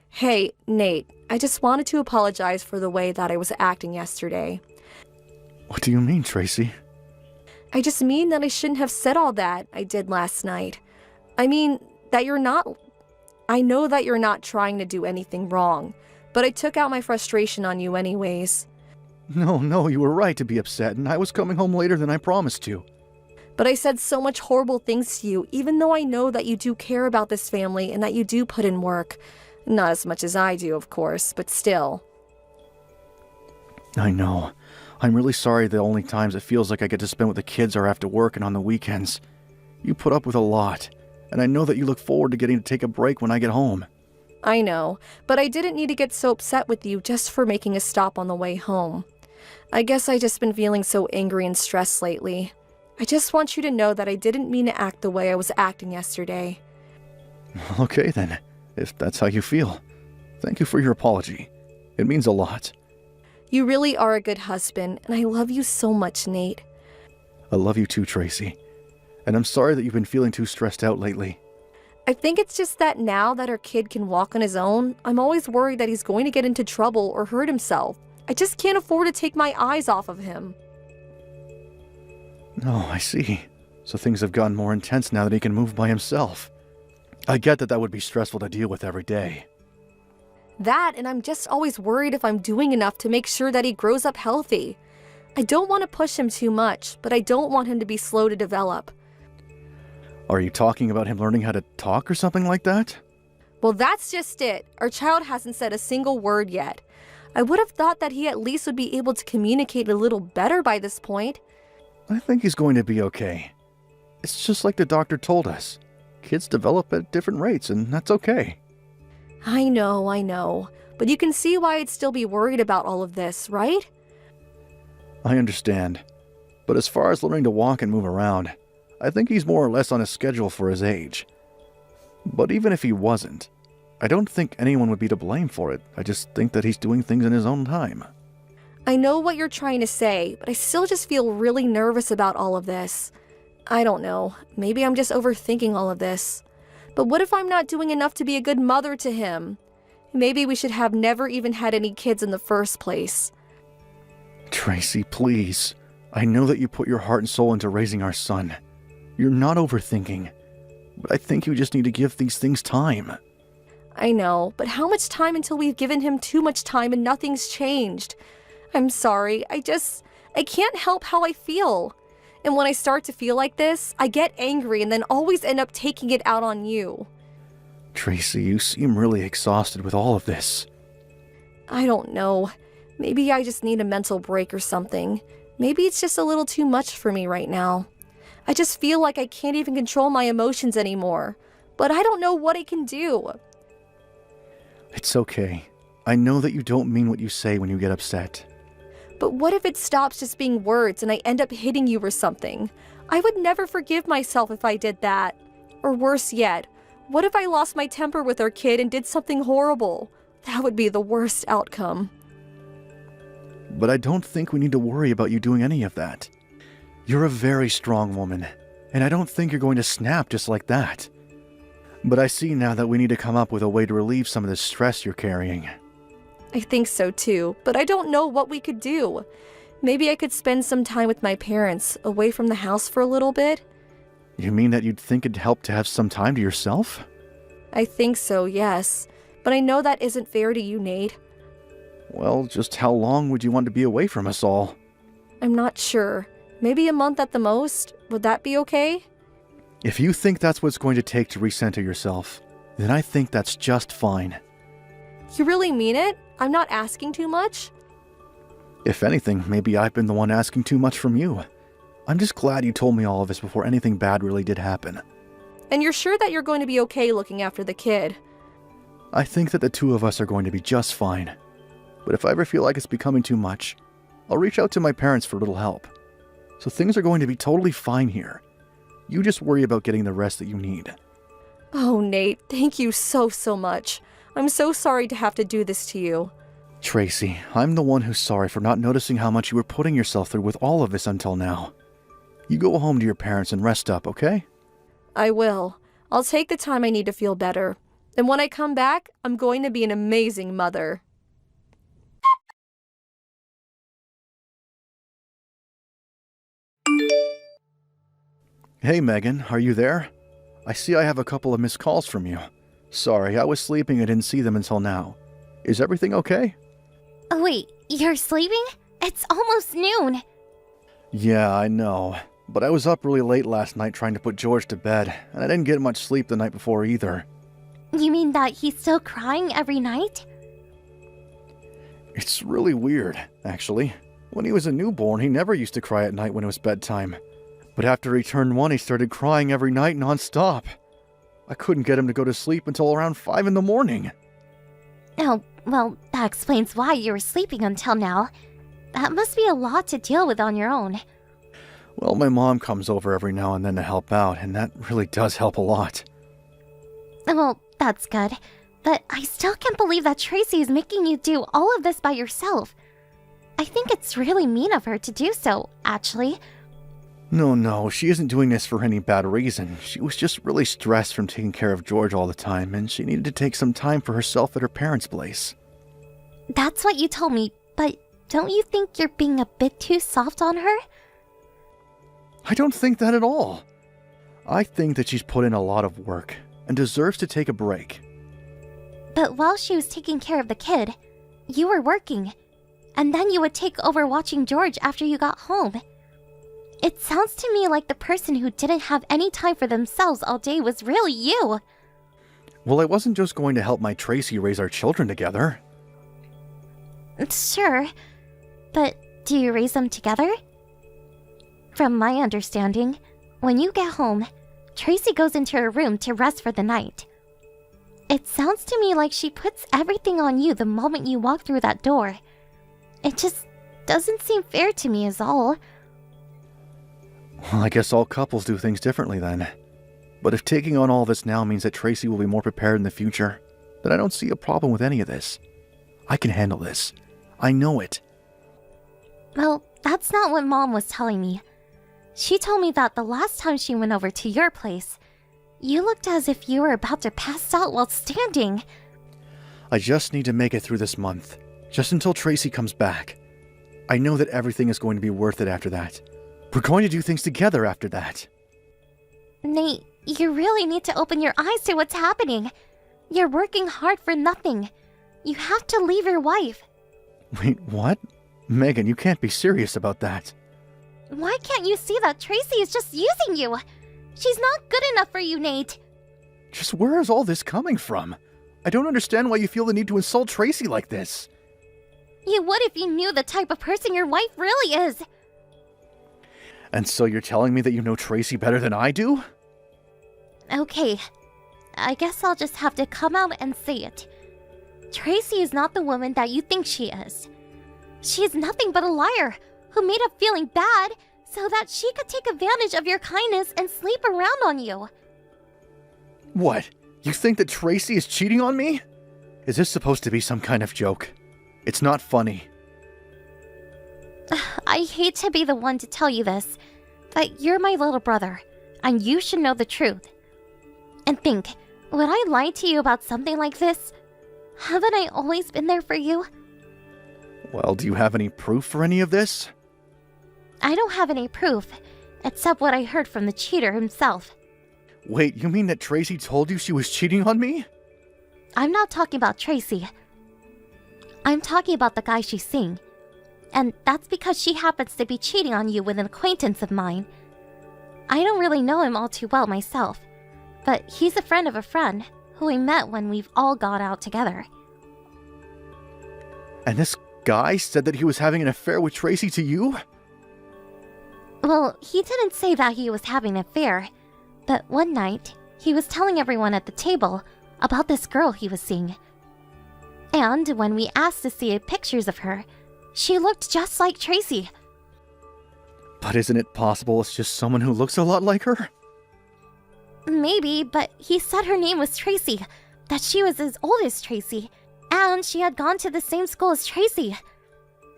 Speaker 14: Hey, Nate, I just wanted to apologize for the way that I was acting yesterday.
Speaker 15: What do you mean, Tracy?
Speaker 14: I just mean that I shouldn't have said all that I did last night. I mean, that you're not... I know that you're not trying to do anything wrong, but I took out my frustration on you anyways.
Speaker 15: No, you were right to be upset, and I was coming home later than I promised you.
Speaker 14: But I said so much horrible things to you, even though I know that you do care about this family and that you do put in work. Not as much as I do, of course, but still.
Speaker 15: I know. I'm really sorry the only times it feels like I get to spend with the kids are after work and on the weekends. You put up with a lot, and I know that you look forward to getting to take a break when I get home.
Speaker 14: I know, but I didn't need to get so upset with you just for making a stop on the way home. I guess I just been feeling so angry and stressed lately. I just want you to know that I didn't mean to act the way I was acting yesterday.
Speaker 15: Okay then, if that's how you feel. Thank you for your apology. It means a lot.
Speaker 14: You really are a good husband, and I love you so much, Nate.
Speaker 15: I love you too, Tracy. And I'm sorry that you've been feeling too stressed out lately.
Speaker 14: I think it's just that now that our kid can walk on his own, I'm always worried that he's going to get into trouble or hurt himself. I just can't afford to take my eyes off of him.
Speaker 15: Oh, I see. So things have gotten more intense now that he can move by himself. I get that that would be stressful to deal with every day.
Speaker 14: That, and I'm just always worried if I'm doing enough to make sure that he grows up healthy. I don't want to push him too much, but I don't want him to be slow to develop.
Speaker 15: Are you talking about him learning how to talk or something like that?
Speaker 14: Well, that's just it. Our child hasn't said a single word yet. I would have thought that he at least would be able to communicate a little better by this point.
Speaker 15: I think he's going to be okay. It's just like the doctor told us. Kids develop at different rates, and that's okay.
Speaker 14: I know. But you can see why I'd still be worried about all of this, right?
Speaker 15: I understand. But as far as learning to walk and move around, I think he's more or less on a schedule for his age. But even if he wasn't, I don't think anyone would be to blame for it. I just think that he's doing things in his own time.
Speaker 14: I know what you're trying to say, but I still just feel really nervous about all of this. I don't know. Maybe I'm just overthinking all of this. But what if I'm not doing enough to be a good mother to him? Maybe we should have never even had any kids in the first place.
Speaker 15: Tracy, please. I know that you put your heart and soul into raising our son. You're not overthinking. But I think you just need to give these things time.
Speaker 14: I know, but how much time until we've given him too much time and nothing's changed? I'm sorry, I can't help how I feel. And when I start to feel like this, I get angry and then always end up taking it out on you.
Speaker 15: Tracy, you seem really exhausted with all of this.
Speaker 14: I don't know. Maybe I just need a mental break or something. Maybe it's just a little too much for me right now. I just feel like I can't even control my emotions anymore. But I don't know what I can do.
Speaker 15: It's okay. I know that you don't mean what you say when you get upset.
Speaker 14: But what if it stops just being words and I end up hitting you or something? I would never forgive myself if I did that. Or worse yet, what if I lost my temper with our kid and did something horrible? That would be the worst outcome.
Speaker 15: But I don't think we need to worry about you doing any of that. You're a very strong woman, and I don't think you're going to snap just like that. But I see now that we need to come up with a way to relieve some of the stress you're carrying.
Speaker 14: I think so too, but I don't know what we could do. Maybe I could spend some time with my parents, away from the house for a little bit.
Speaker 15: You mean that you'd think it'd help to have some time to yourself?
Speaker 14: I think so, yes. But I know that isn't fair to you, Nate.
Speaker 15: Well, just how long would you want to be away from us all?
Speaker 14: I'm not sure. Maybe a month at the most? Would that be okay?
Speaker 15: If you think that's what it's going to take to recenter yourself, then I think that's just fine.
Speaker 14: You really mean it? I'm not asking too much?
Speaker 15: If anything, maybe I've been the one asking too much from you. I'm just glad you told me all of this before anything bad really did happen.
Speaker 14: And you're sure that you're going to be okay looking after the kid?
Speaker 15: I think that the two of us are going to be just fine. But if I ever feel like it's becoming too much, I'll reach out to my parents for a little help. So things are going to be totally fine here. You just worry about getting the rest that you need.
Speaker 14: Oh, Nate, thank you so much. I'm so sorry to have to do this to you.
Speaker 15: Tracy, I'm the one who's sorry for not noticing how much you were putting yourself through with all of this until now. You go home to your parents and rest up, okay?
Speaker 14: I will. I'll take the time I need to feel better. And when I come back, I'm going to be an amazing mother.
Speaker 15: Hey Megan, are you there? I see I have a couple of missed calls from you. Sorry, I was sleeping and didn't see them until now. Is everything okay?
Speaker 8: Oh, wait, you're sleeping? It's almost noon.
Speaker 15: Yeah, I know. But I was up really late last night trying to put George to bed, and I didn't get much sleep the night before either.
Speaker 8: You mean that he's still crying every night?
Speaker 15: It's really weird, actually. When he was a newborn, he never used to cry at night when it was bedtime. But after he turned 1, he started crying every night non-stop. I couldn't get him to go to sleep until around 5 in the morning.
Speaker 8: Oh, well, that explains why you were sleeping until now. That must be a lot to deal with on your own.
Speaker 15: Well, my mom comes over every now and then to help out, and that really does help a lot.
Speaker 8: Well, that's good. But I still can't believe that Tracy is making you do all of this by yourself. I think it's really mean of her to do so, actually.
Speaker 15: No, she isn't doing this for any bad reason. She was just really stressed from taking care of George all the time, and she needed to take some time for herself at her parents' place.
Speaker 8: That's what you told me, but don't you think you're being a bit too soft on her?
Speaker 15: I don't think that at all. I think that she's put in a lot of work and deserves to take a break.
Speaker 8: But while she was taking care of the kid, you were working, and then you would take over watching George after you got home. It sounds to me like the person who didn't have any time for themselves all day was really you.
Speaker 15: Well, I wasn't just going to help my Tracy raise our children together.
Speaker 8: Sure, but do you raise them together? From my understanding, when you get home, Tracy goes into her room to rest for the night. It sounds to me like she puts everything on you the moment you walk through that door. It just doesn't seem fair to me is all.
Speaker 15: Well, I guess all couples do things differently then. But if taking on all this now means that Tracy will be more prepared in the future, then I don't see a problem with any of this. I can handle this. I know it.
Speaker 8: Well, that's not what Mom was telling me. She told me that the last time she went over to your place, you looked as if you were about to pass out while standing.
Speaker 15: I just need to make it through this month, just until Tracy comes back. I know that everything is going to be worth it after that. We're going to do things together after that.
Speaker 8: Nate, you really need to open your eyes to what's happening. You're working hard for nothing. You have to leave your wife.
Speaker 15: Wait, what? Megan, you can't be serious about that.
Speaker 8: Why can't you see that Tracy is just using you? She's not good enough for you, Nate.
Speaker 15: Just where is all this coming from? I don't understand why you feel the need to insult Tracy like this.
Speaker 8: You would if you knew the type of person your wife really is.
Speaker 15: And so you're telling me that you know Tracy better than I do?
Speaker 8: Okay, I guess I'll just have to come out and say it. Tracy is not the woman that you think she is. She is nothing but a liar who made up feeling bad so that she could take advantage of your kindness and sleep around on you.
Speaker 15: What? You think that Tracy is cheating on me? Is this supposed to be some kind of joke? It's not funny.
Speaker 8: I hate to be the one to tell you this, but you're my little brother, and you should know the truth. And think, would I lie to you about something like this? Haven't I always been there for you?
Speaker 15: Well, do you have any proof for any of this?
Speaker 8: I don't have any proof, except what I heard from the cheater himself.
Speaker 15: Wait, you mean that Tracy told you she was cheating on me?
Speaker 8: I'm not talking about Tracy. I'm talking about the guy she's seeing. And that's because she happens to be cheating on you with an acquaintance of mine. I don't really know him all too well myself, but he's a friend of a friend who we met when we've all gone out together.
Speaker 15: And this guy said that he was having an affair with Tracy to you?
Speaker 8: Well, he didn't say that he was having an affair, but one night, he was telling everyone at the table about this girl he was seeing. And when we asked to see pictures of her, she looked just like Tracy.
Speaker 15: But isn't it possible it's just someone who looks a lot like her?
Speaker 8: Maybe, but he said her name was Tracy, that she was as old as Tracy, and she had gone to the same school as Tracy.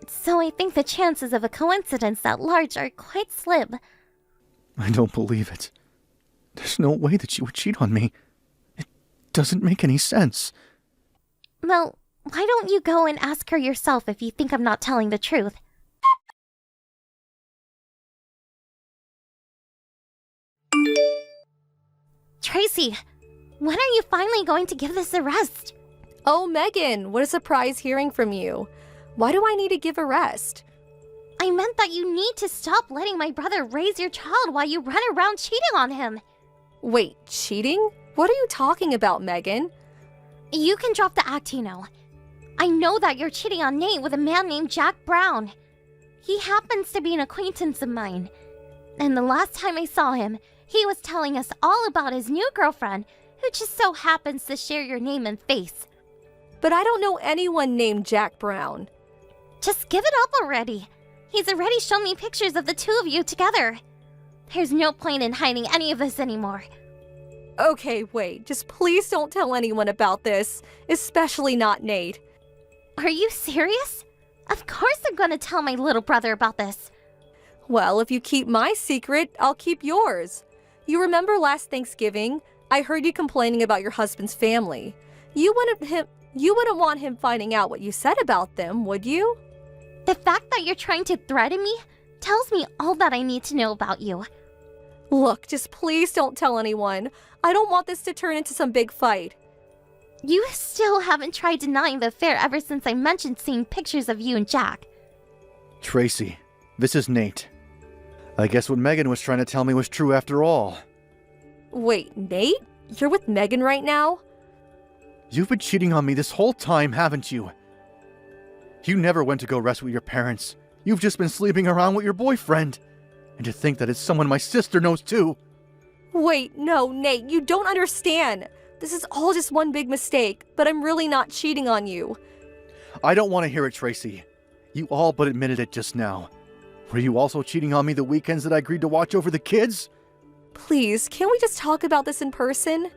Speaker 8: So I think the chances of a coincidence at large are quite slim.
Speaker 15: I don't believe it. There's no way that she would cheat on me. It doesn't make any sense.
Speaker 8: Well, why don't you go and ask her yourself if you think I'm not telling the truth? Tracy, when are you finally going to give this a rest?
Speaker 14: Oh, Megan, what a surprise hearing from you. Why do I need to give a rest?
Speaker 8: I meant that you need to stop letting my brother raise your child while you run around cheating on him.
Speaker 14: Wait, cheating? What are you talking about, Megan?
Speaker 8: You can drop the act, you know. I know that you're cheating on Nate with a man named Jack Brown. He happens to be an acquaintance of mine. And the last time I saw him, he was telling us all about his new girlfriend, who just so happens to share your name and face.
Speaker 14: But I don't know anyone named Jack Brown.
Speaker 8: Just give it up already. He's already shown me pictures of the two of you together. There's no point in hiding any of this anymore.
Speaker 14: Okay, wait, just please don't tell anyone about this, especially not Nate.
Speaker 8: Are you serious? Of course I'm gonna tell my little brother about this.
Speaker 14: Well, if you keep my secret, I'll keep yours. You remember last Thanksgiving? I heard you complaining about your husband's family. You wouldn't want him finding out what you said about them, would you?
Speaker 8: The fact that you're trying to threaten me tells me all that I need to know about you.
Speaker 14: Look, just please don't tell anyone. I don't want this to turn into some big fight.
Speaker 8: You still haven't tried denying the affair ever since I mentioned seeing pictures of you and Jack.
Speaker 15: Tracy, this is Nate. I guess what Megan was trying to tell me was true after all.
Speaker 14: Wait, Nate? You're with Megan right now?
Speaker 15: You've been cheating on me this whole time, haven't you? You never went to go rest with your parents. You've just been sleeping around with your boyfriend. And to think that it's someone my sister knows too.
Speaker 14: Wait, no, Nate, you don't understand. This is all just one big mistake, but I'm really not cheating on you.
Speaker 15: I don't want to hear it, Tracy. You all but admitted it just now. Were you also cheating on me the weekends that I agreed to watch over the kids?
Speaker 14: Please, can't we just talk about this in person?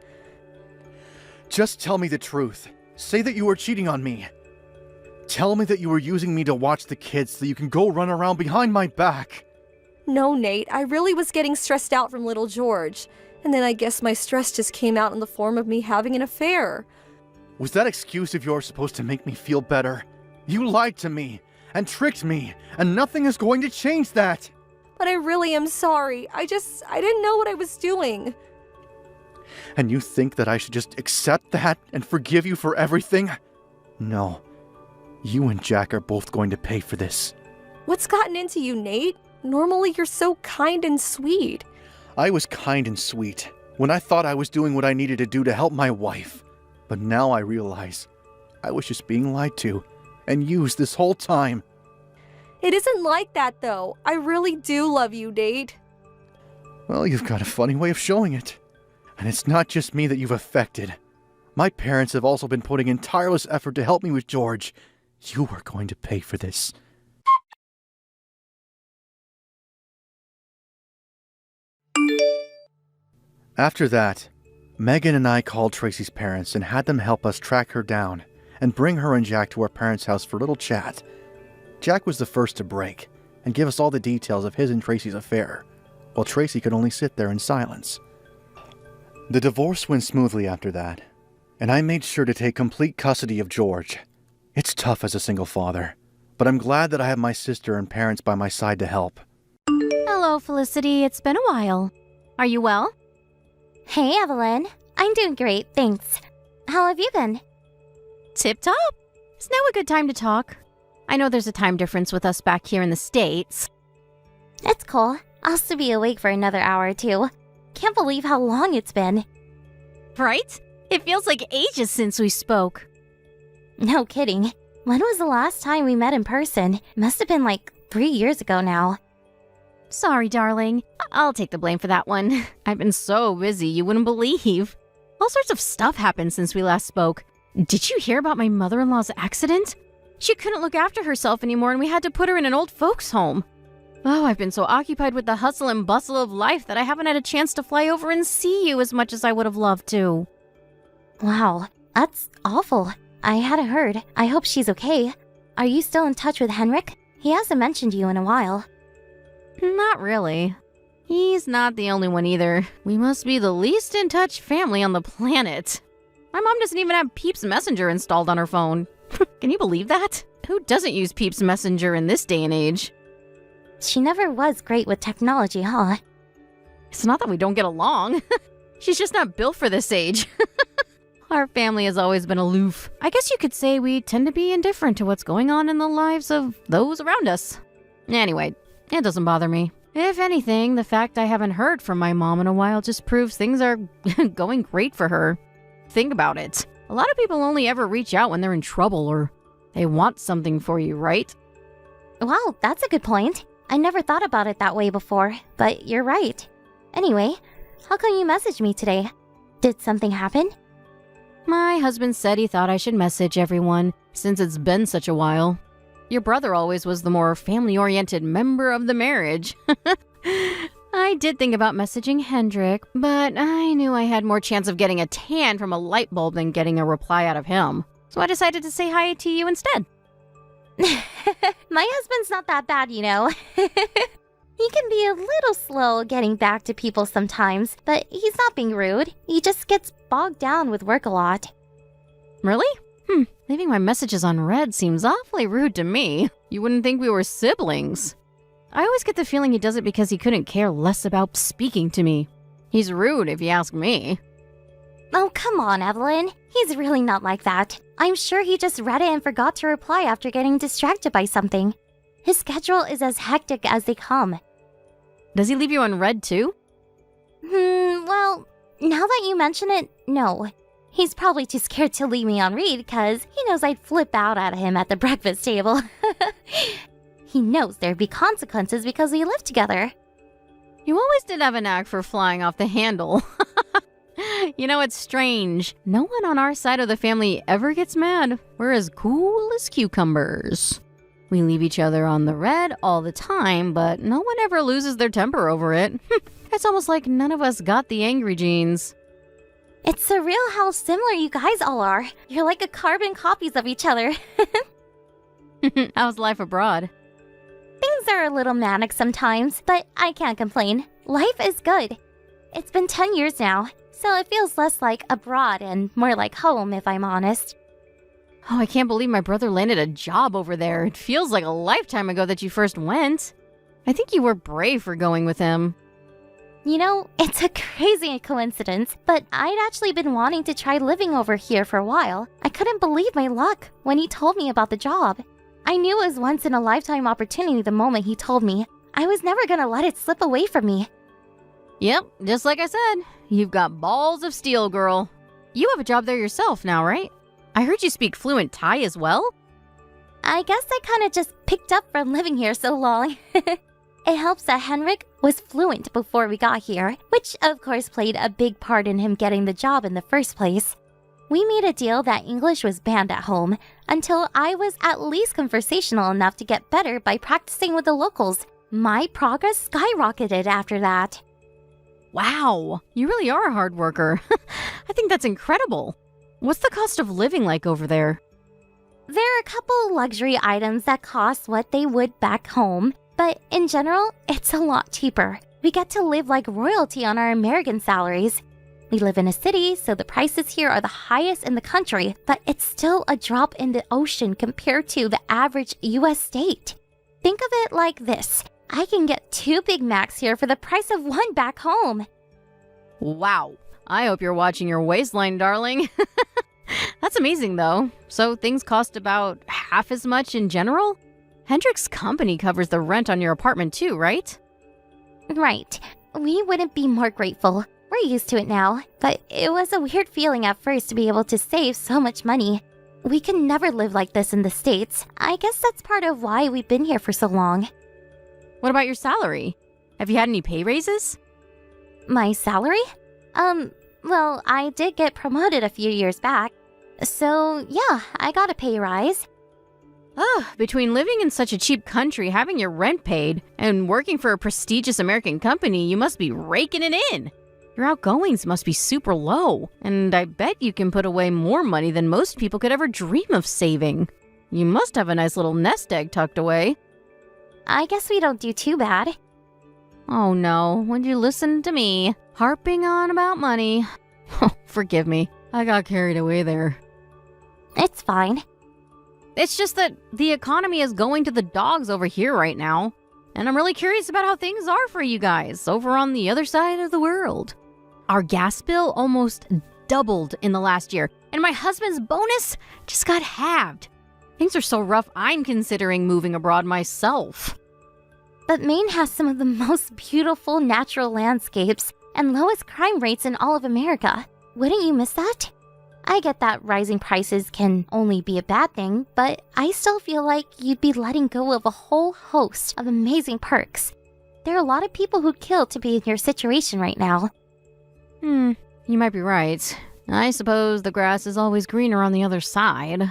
Speaker 15: Just tell me the truth. Say that you were cheating on me. Tell me that you were using me to watch the kids so you can go run around behind my back.
Speaker 14: No, Nate, I really was getting stressed out from little George. And then I guess my stress just came out in the form of me having an affair.
Speaker 15: Was that excuse of yours supposed to make me feel better? You lied to me and tricked me, and nothing is going to change that.
Speaker 14: But I really am sorry. I didn't know what I was doing.
Speaker 15: And you think that I should just accept that and forgive you for everything? No. You and Jack are both going to pay for this.
Speaker 14: What's gotten into you, Nate? Normally you're so kind and sweet.
Speaker 15: I was kind and sweet when I thought I was doing what I needed to do to help my wife. But now I realize I was just being lied to and used this whole time.
Speaker 14: It isn't like that, though. I really do love you, Nate.
Speaker 15: Well, you've got a funny way of showing it. And it's not just me that you've affected. My parents have also been putting in tireless effort to help me with George. You are going to pay for this. After that, Megan and I called Tracy's parents and had them help us track her down and bring her and Jack to our parents' house for a little chat. Jack was the first to break and give us all the details of his and Tracy's affair, while Tracy could only sit there in silence. The divorce went smoothly after that, and I made sure to take complete custody of George. It's tough as a single father, but I'm glad that I have my sister and parents by my side to help.
Speaker 13: Hello, Felicity. It's been a while. Are you well?
Speaker 8: Hey, Evelyn. I'm doing great, thanks. How have you been?
Speaker 13: Tip-top. Is now a good time to talk? I know there's a time difference with us back here in the States.
Speaker 8: It's cool. I'll still be awake for another hour or two. Can't believe how long it's been.
Speaker 13: Right? It feels like ages since we spoke.
Speaker 8: No kidding. When was the last time we met in person? Must have been like 3 years ago now.
Speaker 13: Sorry, darling. I'll take the blame for that one. I've been so busy you wouldn't believe. All sorts of stuff happened since we last spoke. Did you hear about my mother-in-law's accident? She couldn't look after herself anymore and we had to put her in an old folks' home. Oh, I've been so occupied with the hustle and bustle of life that I haven't had a chance to fly over and see you as much as I would have loved to.
Speaker 8: Wow, that's awful. I hadn't heard. I hope she's okay. Are you still in touch with Henrik? He hasn't mentioned you in a while.
Speaker 13: Not really. He's not the only one either. We must be the least in touch family on the planet. My mom doesn't even have Peeps Messenger installed on her phone. Can you believe that? Who doesn't use Peeps Messenger in this day and age?
Speaker 8: She never was great with technology, huh?
Speaker 13: It's not that we don't get along. She's just not built for this age. Our family has always been aloof. I guess you could say we tend to be indifferent to what's going on in the lives of those around us. Anyway, it doesn't bother me. If anything, the fact I haven't heard from my mom in a while just proves things are going great for her. Think about it. A lot of people only ever reach out when they're in trouble or they want something for you, right?
Speaker 8: Wow, that's a good point. I never thought about it that way before, but you're right. Anyway, how come you messaged me today? Did something happen?
Speaker 13: My husband said he thought I should message everyone since it's been such a while. Your brother always was the more family-oriented member of the marriage. I did think about messaging Hendrik, but I knew I had more chance of getting a tan from a light bulb than getting a reply out of him. So I decided to say hi to you instead.
Speaker 8: My husband's not that bad, you know. He can be a little slow getting back to people sometimes, but he's not being rude. He just gets bogged down with work a lot.
Speaker 13: Really? Leaving my messages unread seems awfully rude to me. You wouldn't think we were siblings. I always get the feeling he does it because he couldn't care less about speaking to me. He's rude if you ask me.
Speaker 8: Oh, come on, Evelyn. He's really not like that. I'm sure he just read it and forgot to reply after getting distracted by something. His schedule is as hectic as they come.
Speaker 13: Does he leave you unread too?
Speaker 8: Well, now that you mention it, no. He's probably too scared to leave me on read because he knows I'd flip out at him at the breakfast table. He knows there'd be consequences because we live together.
Speaker 13: You always did have a knack for flying off the handle. You know, it's strange. No one on our side of the family ever gets mad. We're as cool as cucumbers. We leave each other on the red all the time, but no one ever loses their temper over it. It's almost like none of us got the angry genes.
Speaker 8: It's surreal how similar you guys all are. You're like a carbon copies of each other.
Speaker 13: How's life abroad?
Speaker 8: Things are a little manic sometimes, but I can't complain. Life is good. It's been 10 years now, so it feels less like abroad and more like home, if I'm honest.
Speaker 13: Oh, I can't believe my brother landed a job over there. It feels like a lifetime ago that you first went. I think you were brave for going with him.
Speaker 8: You know, it's a crazy coincidence, but I'd actually been wanting to try living over here for a while. I couldn't believe my luck when he told me about the job. I knew it was once in a lifetime opportunity the moment he told me. I was never gonna let it slip away from me.
Speaker 13: Yep, just like I said, you've got balls of steel, girl. You have a job there yourself now, right? I heard you speak fluent Thai as well?
Speaker 8: I guess I kinda just picked up from living here so long. It helps that Henrik was fluent before we got here, which of course played a big part in him getting the job in the first place. We made a deal that English was banned at home until I was at least conversational enough to get better by practicing with the locals. My progress skyrocketed after that.
Speaker 13: Wow, you really are a hard worker. I think that's incredible. What's the cost of living like over there?
Speaker 8: There are a couple luxury items that cost what they would back home, but in general, it's a lot cheaper. We get to live like royalty on our American salaries. We live in a city, so the prices here are the highest in the country, but it's still a drop in the ocean compared to the average US state. Think of it like this. I can get 2 Big Macs here for the price of 1 back home.
Speaker 13: Wow. I hope you're watching your waistline, darling. That's amazing, though. So things cost about half as much in general? Hendrik's company covers the rent on your apartment too, right?
Speaker 8: Right. We wouldn't be more grateful. We're used to it now, but it was a weird feeling at first to be able to save so much money. We can never live like this in the States. I guess that's part of why we've been here for so long.
Speaker 13: What about your salary? Have you had any pay raises?
Speaker 8: My salary? Well, I did get promoted a few years back. So, yeah, I got a pay rise.
Speaker 13: Between living in such a cheap country, having your rent paid, and working for a prestigious American company, you must be raking it in. Your outgoings must be super low, and I bet you can put away more money than most people could ever dream of saving. You must have a nice little nest egg tucked away.
Speaker 8: I guess we don't do too bad.
Speaker 13: Oh no, would you listen to me? Harping on about money. Oh, forgive me. I got carried away there.
Speaker 8: It's fine.
Speaker 13: It's just that the economy is going to the dogs over here right now. And I'm really curious about how things are for you guys over on the other side of the world. Our gas bill almost doubled in the last year, and my husband's bonus just got halved. Things are so rough, I'm considering moving abroad myself.
Speaker 8: But Maine has some of the most beautiful natural landscapes and lowest crime rates in all of America. Wouldn't you miss that? I get that rising prices can only be a bad thing, but I still feel like you'd be letting go of a whole host of amazing perks. There are a lot of people who'd kill to be in your situation right now.
Speaker 13: You might be right. I suppose the grass is always greener on the other side.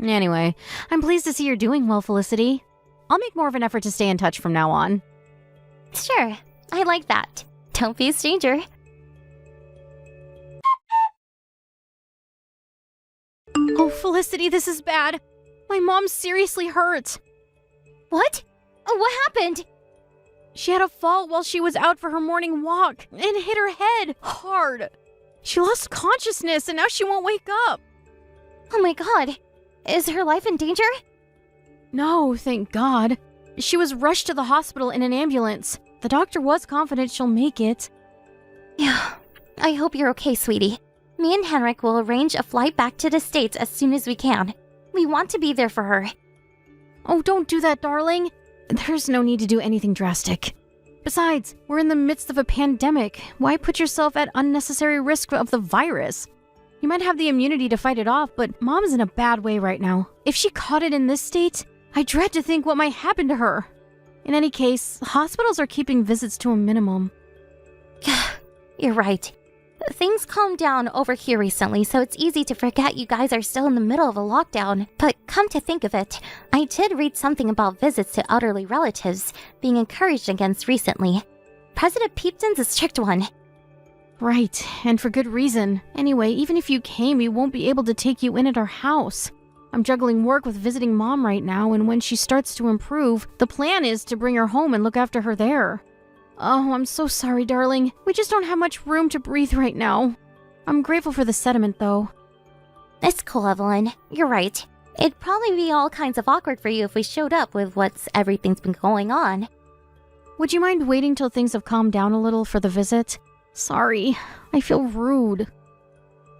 Speaker 13: Anyway, I'm pleased to see you're doing well, Felicity. I'll make more of an effort to stay in touch from now on.
Speaker 8: Sure, I like that. Don't be a stranger.
Speaker 13: Oh, Felicity, this is bad. My mom's seriously hurt.
Speaker 8: What? What happened?
Speaker 13: She had a fall while she was out for her morning walk and hit her head hard. She lost consciousness and now she won't wake up.
Speaker 8: Oh my god. Is her life in danger?
Speaker 13: No, thank God. She was rushed to the hospital in an ambulance. The doctor was confident she'll make it.
Speaker 8: Yeah, I hope you're okay, sweetie. Me and Henrik will arrange a flight back to the States as soon as we can. We want to be there for her.
Speaker 13: Oh, don't do that, darling. There's no need to do anything drastic. Besides, we're in the midst of a pandemic. Why put yourself at unnecessary risk of the virus? You might have the immunity to fight it off, but Mom's in a bad way right now. If she caught it in this state, I dread to think what might happen to her. In any case, hospitals are keeping visits to a minimum.
Speaker 8: You're right. Things calmed down over here recently, so it's easy to forget you guys are still in the middle of a lockdown. But come to think of it, I did read something about visits to elderly relatives being encouraged against recently. President Peepton's a strict one.
Speaker 13: Right, and for good reason. Anyway, even if you came, we won't be able to take you in at our house. I'm juggling work with visiting Mom right now, and when she starts to improve, the plan is to bring her home and look after her there. Oh, I'm so sorry, darling. We just don't have much room to breathe right now. I'm grateful for the sediment, though.
Speaker 8: It's cool, Evelyn. You're right. It'd probably be all kinds of awkward for you if we showed up with everything's been going on.
Speaker 13: Would you mind waiting till things have calmed down a little for the visit? Sorry, I feel rude.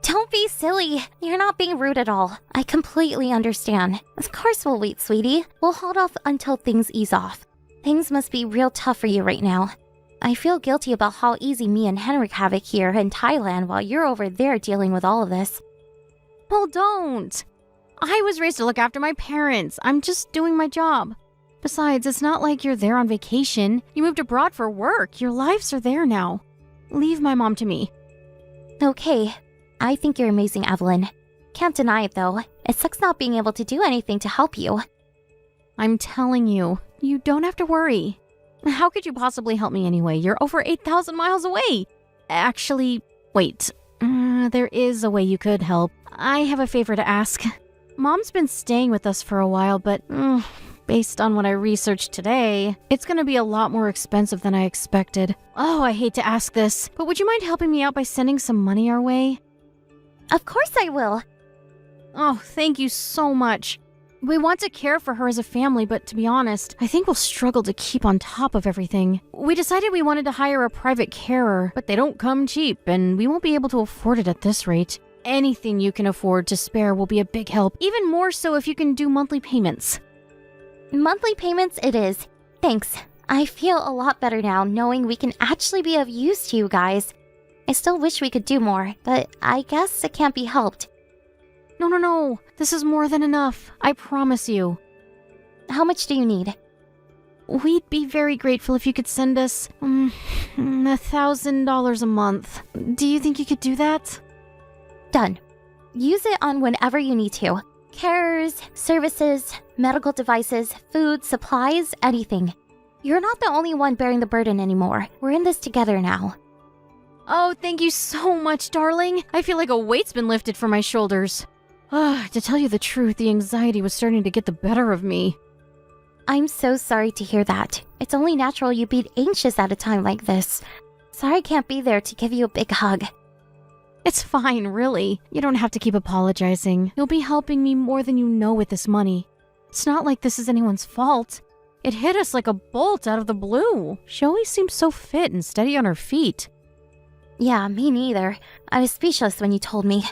Speaker 8: Don't be silly. You're not being rude at all. I completely understand. Of course we'll wait, sweetie. We'll hold off until things ease off. Things must be real tough for you right now. I feel guilty about how easy me and Henrik have it here in Thailand while you're over there dealing with all of this.
Speaker 13: Well, don't. I was raised to look after my parents. I'm just doing my job. Besides, it's not like you're there on vacation. You moved abroad for work. Your lives are there now. Leave my mom to me.
Speaker 8: Okay. I think you're amazing, Evelyn. Can't deny it, though. It sucks not being able to do anything to help you.
Speaker 13: I'm telling you, you don't have to worry. How could you possibly help me anyway? You're over 8,000 miles away. Actually, wait. There is a way you could help. I have a favor to ask. Mom's been staying with us for a while, but based on what I researched today, it's gonna be a lot more expensive than I expected. Oh, I hate to ask this, but would you mind helping me out by sending some money our way?
Speaker 8: Of course I will.
Speaker 13: Oh, thank you so much. We want to care for her as a family, but to be honest, I think we'll struggle to keep on top of everything. We decided we wanted to hire a private carer, but they don't come cheap, and we won't be able to afford it at this rate. Anything you can afford to spare will be a big help, even more so if you can do monthly payments.
Speaker 8: Monthly payments it is. Thanks. I feel a lot better now knowing we can actually be of use to you guys. I still wish we could do more, but I guess it can't be helped.
Speaker 13: No. This is more than enough. I promise you.
Speaker 8: How much do you need?
Speaker 13: We'd be very grateful if you could send us $1,000 a month. Do you think you could do that?
Speaker 8: Done. Use it on whenever you need to. Carers, services, medical devices, food, supplies, anything. You're not the only one bearing the burden anymore. We're in this together now.
Speaker 13: Oh, thank you so much, darling. I feel like a weight's been lifted from my shoulders. To tell you the truth, the anxiety was starting to get the better of me.
Speaker 8: I'm so sorry to hear that. It's only natural you'd be anxious at a time like this. Sorry I can't be there to give you a big hug.
Speaker 13: It's fine, really. You don't have to keep apologizing. You'll be helping me more than you know with this money. It's not like this is anyone's fault. It hit us like a bolt out of the blue. She always seems so fit and steady on her feet.
Speaker 8: Yeah, me neither. I was speechless when you told me.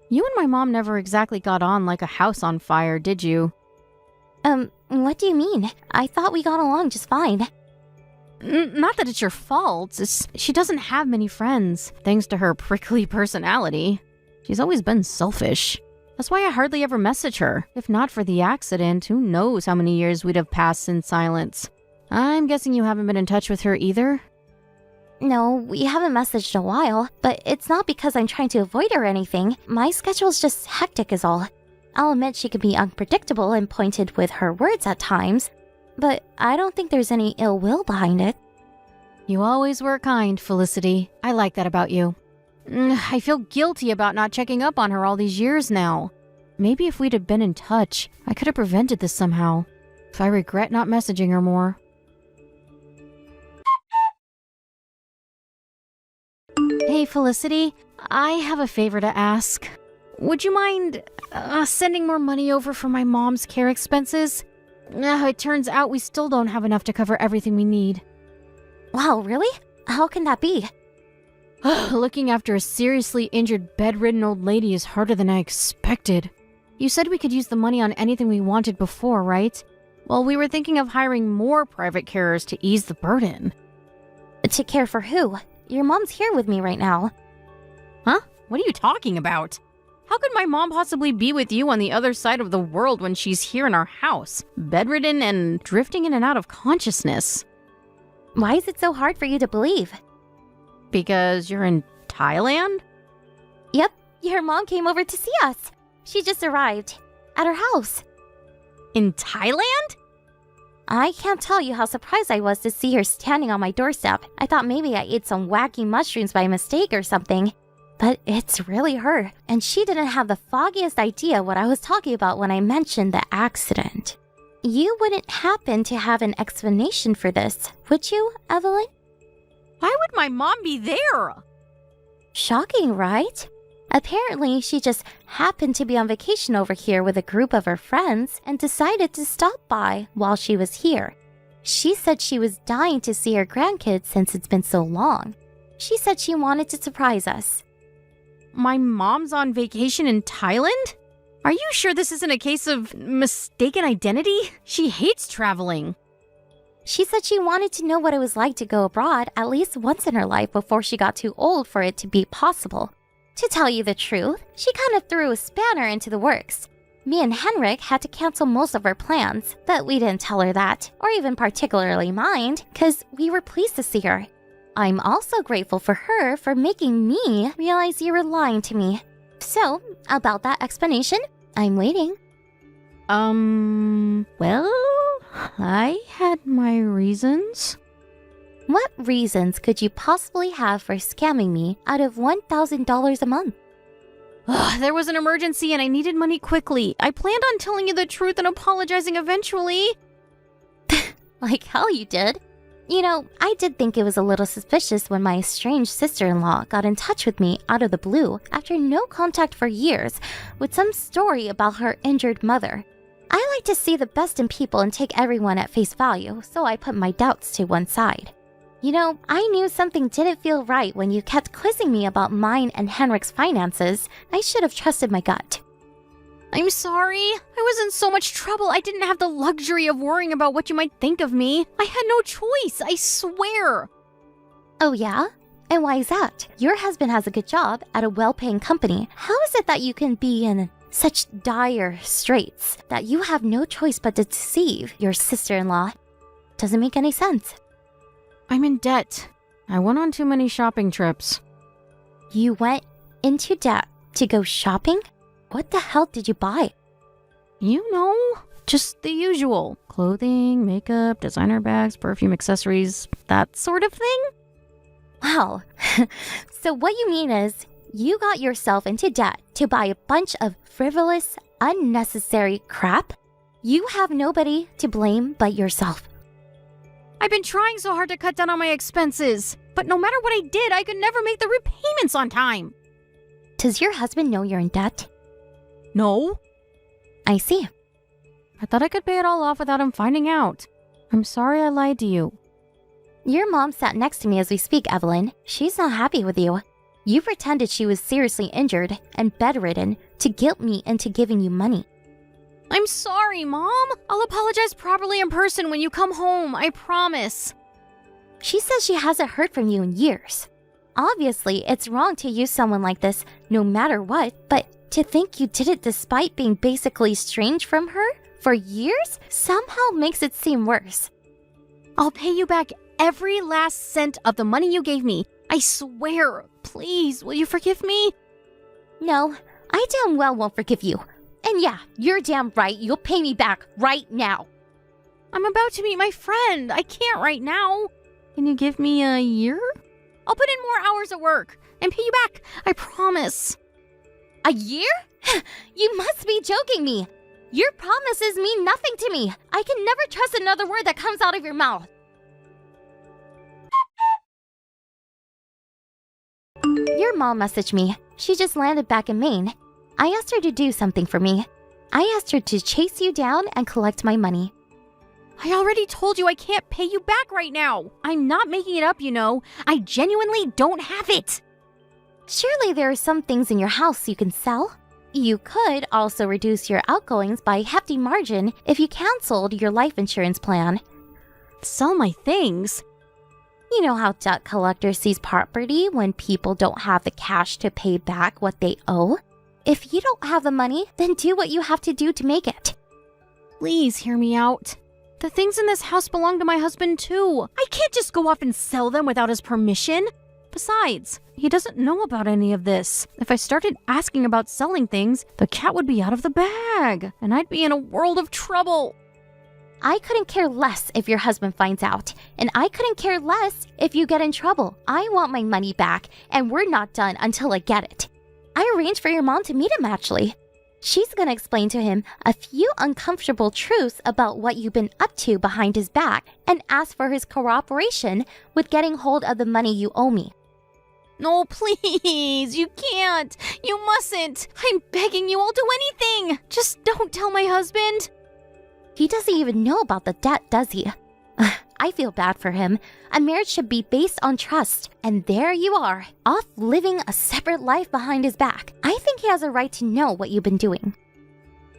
Speaker 13: You and my mom never exactly got on like a house on fire, did you?
Speaker 8: What do you mean? I thought we got along just fine.
Speaker 13: Not that it's your fault. She doesn't have many friends, thanks to her prickly personality. She's always been selfish. That's why I hardly ever message her. If not for the accident, who knows how many years we'd have passed in silence. I'm guessing you haven't been in touch with her either?
Speaker 8: No, we haven't messaged in a while, but it's not because I'm trying to avoid her or anything. My schedule's just hectic is all. I'll admit she can be unpredictable and pointed with her words at times, but I don't think there's any ill will behind it.
Speaker 13: You always were kind, Felicity. I like that about you. I feel guilty about not checking up on her all these years now. Maybe if we'd have been in touch, I could have prevented this somehow. If I regret not messaging her more. Hey, Felicity. I have a favor to ask. Would you mind sending more money over for my mom's care expenses? It turns out we still don't have enough to cover everything we need.
Speaker 8: Wow, really? How can that be?
Speaker 13: Looking after a seriously injured, bedridden old lady is harder than I expected. You said we could use the money on anything we wanted before, right? Well, we were thinking of hiring more private carers to ease the burden.
Speaker 8: To care for who? Your mom's here with me right now.
Speaker 13: Huh? What are you talking about? How could my mom possibly be with you on the other side of the world when she's here in our house, bedridden and drifting in and out of consciousness?
Speaker 8: Why is it so hard for you to believe?
Speaker 13: Because you're in Thailand?
Speaker 8: Yep, your mom came over to see us. She just arrived. At her house.
Speaker 13: In Thailand?
Speaker 8: I can't tell you how surprised I was to see her standing on my doorstep. I thought maybe I ate some wacky mushrooms by mistake or something. But it's really her, and she didn't have the foggiest idea what I was talking about when I mentioned the accident. You wouldn't happen to have an explanation for this, would you, Evelyn?
Speaker 13: Why would my mom be there?
Speaker 8: Shocking, right? Apparently, she just happened to be on vacation over here with a group of her friends and decided to stop by while she was here. She said she was dying to see her grandkids since it's been so long. She said she wanted to surprise us.
Speaker 13: My mom's on vacation in Thailand? Are you sure this isn't a case of mistaken identity? She hates traveling.
Speaker 8: She said she wanted to know what it was like to go abroad at least once in her life before she got too old for it to be possible. To tell you the truth, she kind of threw a spanner into the works. Me and Henrik had to cancel most of our plans, but we didn't tell her that, or even particularly mind, because we were pleased to see her. I'm also grateful for her for making me realize you were lying to me. So, about that explanation, I'm waiting.
Speaker 13: Well, I had my reasons.
Speaker 8: What reasons could you possibly have for scamming me out of $1,000 a month?
Speaker 13: There was an emergency and I needed money quickly. I planned on telling you the truth and apologizing eventually.
Speaker 8: Like hell you did. You know, I did think it was a little suspicious when my estranged sister-in-law got in touch with me out of the blue after no contact for years with some story about her injured mother. I like to see the best in people and take everyone at face value, so I put my doubts to one side. You know, I knew something didn't feel right when you kept quizzing me about mine and Henrik's finances. I should have trusted my gut.
Speaker 13: I'm sorry. I was in so much trouble. I didn't have the luxury of worrying about what you might think of me. I had no choice, I swear.
Speaker 8: Oh yeah? And why is that? Your husband has a good job at a well-paying company. How is it that you can be in such dire straits that you have no choice but to deceive your sister-in-law? Doesn't make any sense.
Speaker 13: I'm in debt. I went on too many shopping trips.
Speaker 8: You went into debt to go shopping? What the hell did you buy?
Speaker 13: You know, just the usual. Clothing, makeup, designer bags, perfume, accessories, that sort of thing.
Speaker 8: Wow. So what you mean is, you got yourself into debt to buy a bunch of frivolous, unnecessary crap? You have nobody to blame but yourself.
Speaker 13: I've been trying so hard to cut down on my expenses, but no matter what I did, I could never make the repayments on time.
Speaker 8: Does your husband know you're in debt?
Speaker 13: No.
Speaker 8: I see.
Speaker 13: I thought I could pay it all off without him finding out. I'm sorry I lied to you.
Speaker 8: Your mom sat next to me as we speak, Evelyn. She's not happy with you. You pretended she was seriously injured and bedridden to guilt me into giving you money.
Speaker 13: I'm sorry, Mom. I'll apologize properly in person when you come home, I promise.
Speaker 8: She says she hasn't heard from you in years. Obviously, it's wrong to use someone like this no matter what, but to think you did it despite being basically estranged from her for years somehow makes it seem worse.
Speaker 13: I'll pay you back every last cent of the money you gave me. I swear. Please, will you forgive me?
Speaker 8: No, I damn well won't forgive you. And yeah, you're damn right, you'll pay me back right now.
Speaker 13: I'm about to meet my friend. I can't right now. Can you give me a year? I'll put in more hours at work and pay you back. I promise.
Speaker 8: A year? You must be joking me. Your promises mean nothing to me. I can never trust another word that comes out of your mouth. Your mom messaged me. She just landed back in Maine. I asked her to do something for me. I asked her to chase you down and collect my money.
Speaker 13: I already told you I can't pay you back right now. I'm not making it up, you know. I genuinely don't have it.
Speaker 8: Surely there are some things in your house you can sell. You could also reduce your outgoings by a hefty margin if you canceled your life insurance plan.
Speaker 13: Sell my things?
Speaker 8: You know how debt collectors seize property when people don't have the cash to pay back what they owe? If you don't have the money, then do what you have to do to make it.
Speaker 13: Please hear me out. The things in this house belong to my husband too. I can't just go off and sell them without his permission. Besides, he doesn't know about any of this. If I started asking about selling things, the cat would be out of the bag, and I'd be in a world of trouble.
Speaker 8: I couldn't care less if your husband finds out, and I couldn't care less if you get in trouble. I want my money back, and we're not done until I get it. I arranged for your mom to meet him, actually. She's gonna explain to him a few uncomfortable truths about what you've been up to behind his back and ask for his cooperation with getting hold of the money you owe me.
Speaker 13: No, please, you can't. You mustn't. I'm begging you, I'll do anything. Just don't tell my husband.
Speaker 8: He doesn't even know about the debt, does he? I feel bad for him. A marriage should be based on trust. And there you are, off living a separate life behind his back. I think he has a right to know what you've been doing.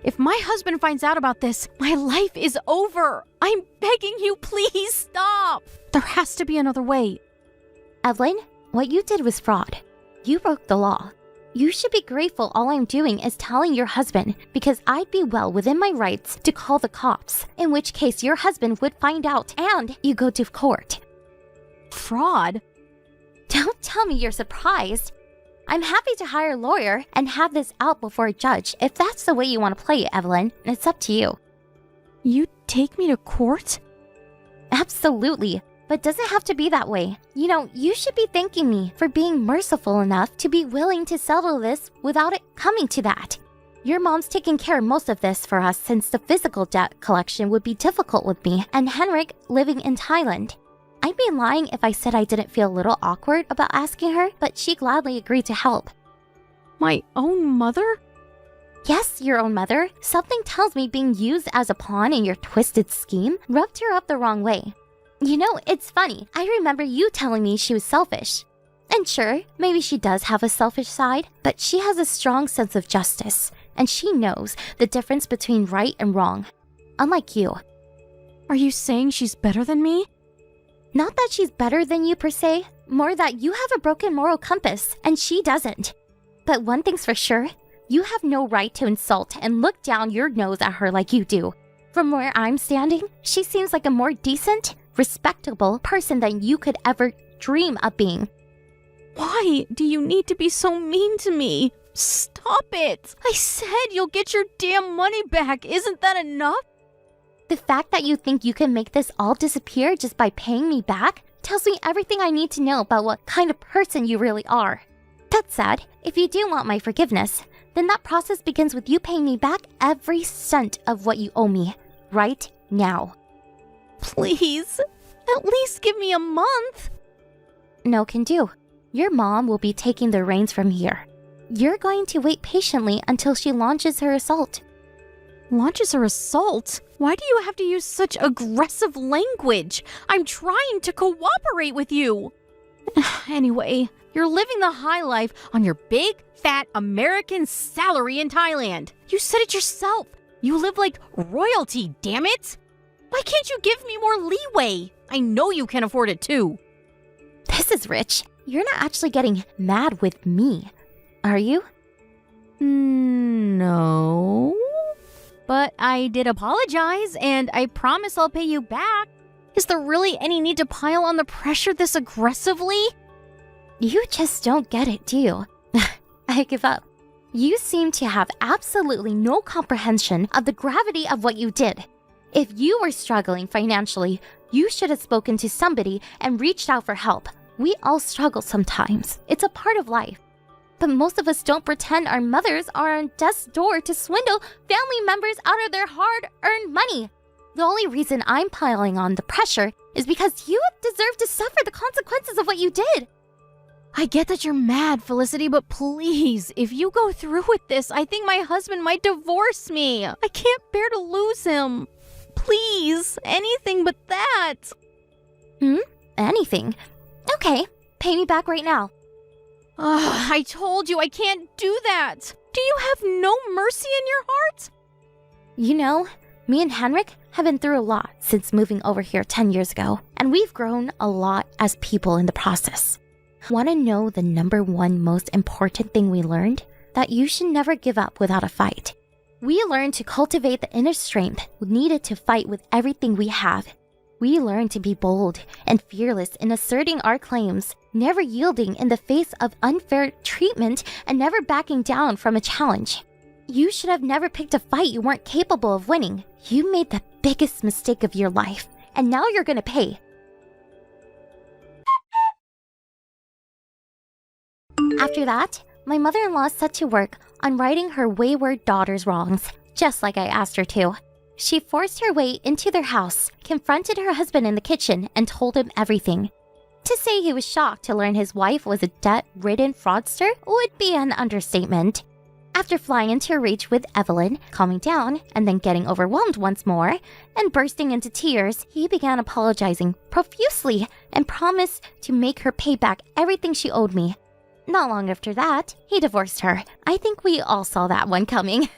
Speaker 13: If my husband finds out about this, my life is over. I'm begging you, please stop. There has to be another way.
Speaker 8: Evelyn, what you did was fraud. You broke the law. You should be grateful all I'm doing is telling your husband, because I'd be well within my rights to call the cops, in which case your husband would find out and you go to court.
Speaker 13: Fraud?
Speaker 8: Don't tell me you're surprised. I'm happy to hire a lawyer and have this out before a judge if that's the way you want to play it, Evelyn. It's up to you.
Speaker 13: You take me to court?
Speaker 8: Absolutely. But doesn't have to be that way. You know, you should be thanking me for being merciful enough to be willing to settle this without it coming to that. Your mom's taking care of most of this for us since the physical debt collection would be difficult with me and Henrik living in Thailand. I'd be lying if I said I didn't feel a little awkward about asking her, but she gladly agreed to help.
Speaker 13: My own mother?
Speaker 8: Yes, your own mother. Something tells me being used as a pawn in your twisted scheme rubbed her up the wrong way. You know, it's funny. I remember you telling me she was selfish. And sure, maybe she does have a selfish side, but she has a strong sense of justice, and she knows the difference between right and wrong. Unlike you.
Speaker 13: Are you saying she's better than me?
Speaker 8: Not that she's better than you per se, more that you have a broken moral compass, and she doesn't. But one thing's for sure, you have no right to insult and look down your nose at her like you do. From where I'm standing, she seems like a more decent, respectable person than you could ever dream of being.
Speaker 13: Why do you need to be so mean to me? Stop it! I said you'll get your damn money back. Isn't that enough?
Speaker 8: The fact that you think you can make this all disappear just by paying me back tells me everything I need to know about what kind of person you really are. That said, if you do want my forgiveness, then that process begins with you paying me back every cent of what you owe me, right now.
Speaker 13: Please, at least give me a month.
Speaker 8: No can do. Your mom will be taking the reins from here. You're going to wait patiently until she launches her assault.
Speaker 13: Launches are assault? Why do you have to use such aggressive language? I'm trying to cooperate with you. Anyway, you're living the high life on your big, fat American salary in Thailand. You said it yourself. You live like royalty, damn it! Why can't you give me more leeway? I know you can afford it too.
Speaker 8: This is rich. You're not actually getting mad with me, are you?
Speaker 13: No. But I did apologize, and I promise I'll pay you back. Is there really any need to pile on the pressure this aggressively?
Speaker 8: You just don't get it, do you? I give up. You seem to have absolutely no comprehension of the gravity of what you did. If you were struggling financially, you should have spoken to somebody and reached out for help. We all struggle sometimes. It's a part of life. But most of us don't pretend our mothers are on death's door to swindle family members out of their hard-earned money. The only reason I'm piling on the pressure is because you deserve to suffer the consequences of what you did.
Speaker 13: I get that you're mad, Felicity, but please, if you go through with this, I think my husband might divorce me. I can't bear to lose him. Please, anything but that.
Speaker 8: Anything? Okay, pay me back right now.
Speaker 13: I told you I can't do that. Do you have no mercy in your heart?
Speaker 8: You know, me and Henrik have been through a lot since moving over here 10 years ago, and we've grown a lot as people in the process. Want to know the number one most important thing we learned? That you should never give up without a fight. We learned to cultivate the inner strength needed to fight with everything we have. We learned to be bold and fearless in asserting our claims, never yielding in the face of unfair treatment and never backing down from a challenge. You should have never picked a fight you weren't capable of winning. You made the biggest mistake of your life, and now you're gonna pay. After that, my mother-in-law set to work on righting her wayward daughter's wrongs, just like I asked her to. She forced her way into their house, confronted her husband in the kitchen, and told him everything. To say he was shocked to learn his wife was a debt-ridden fraudster would be an understatement. After flying into a rage with Evelyn, calming down, and then getting overwhelmed once more, and bursting into tears, he began apologizing profusely and promised to make her pay back everything she owed me. Not long after that, he divorced her. I think we all saw that one coming.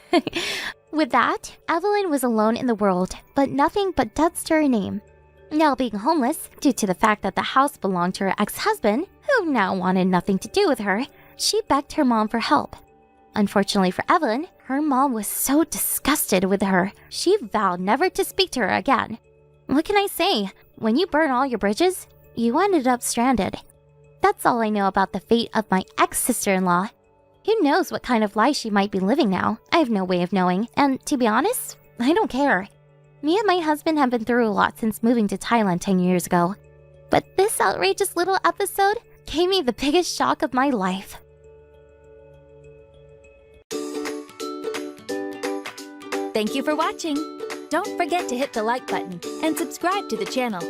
Speaker 8: With that, Evelyn was alone in the world, but nothing but debts to her name. Now being homeless, due to the fact that the house belonged to her ex-husband, who now wanted nothing to do with her, she begged her mom for help. Unfortunately for Evelyn, her mom was so disgusted with her, she vowed never to speak to her again. What can I say? When you burn all your bridges, you ended up stranded. That's all I know about the fate of my ex-sister-in-law. Who knows what kind of life she might be living now? I have no way of knowing, and to be honest, I don't care. Me and my husband have been through a lot since moving to Thailand 10 years ago. But this outrageous little episode gave me the biggest shock of my life.
Speaker 3: Thank you for watching. Don't forget to hit the like button and subscribe to the channel.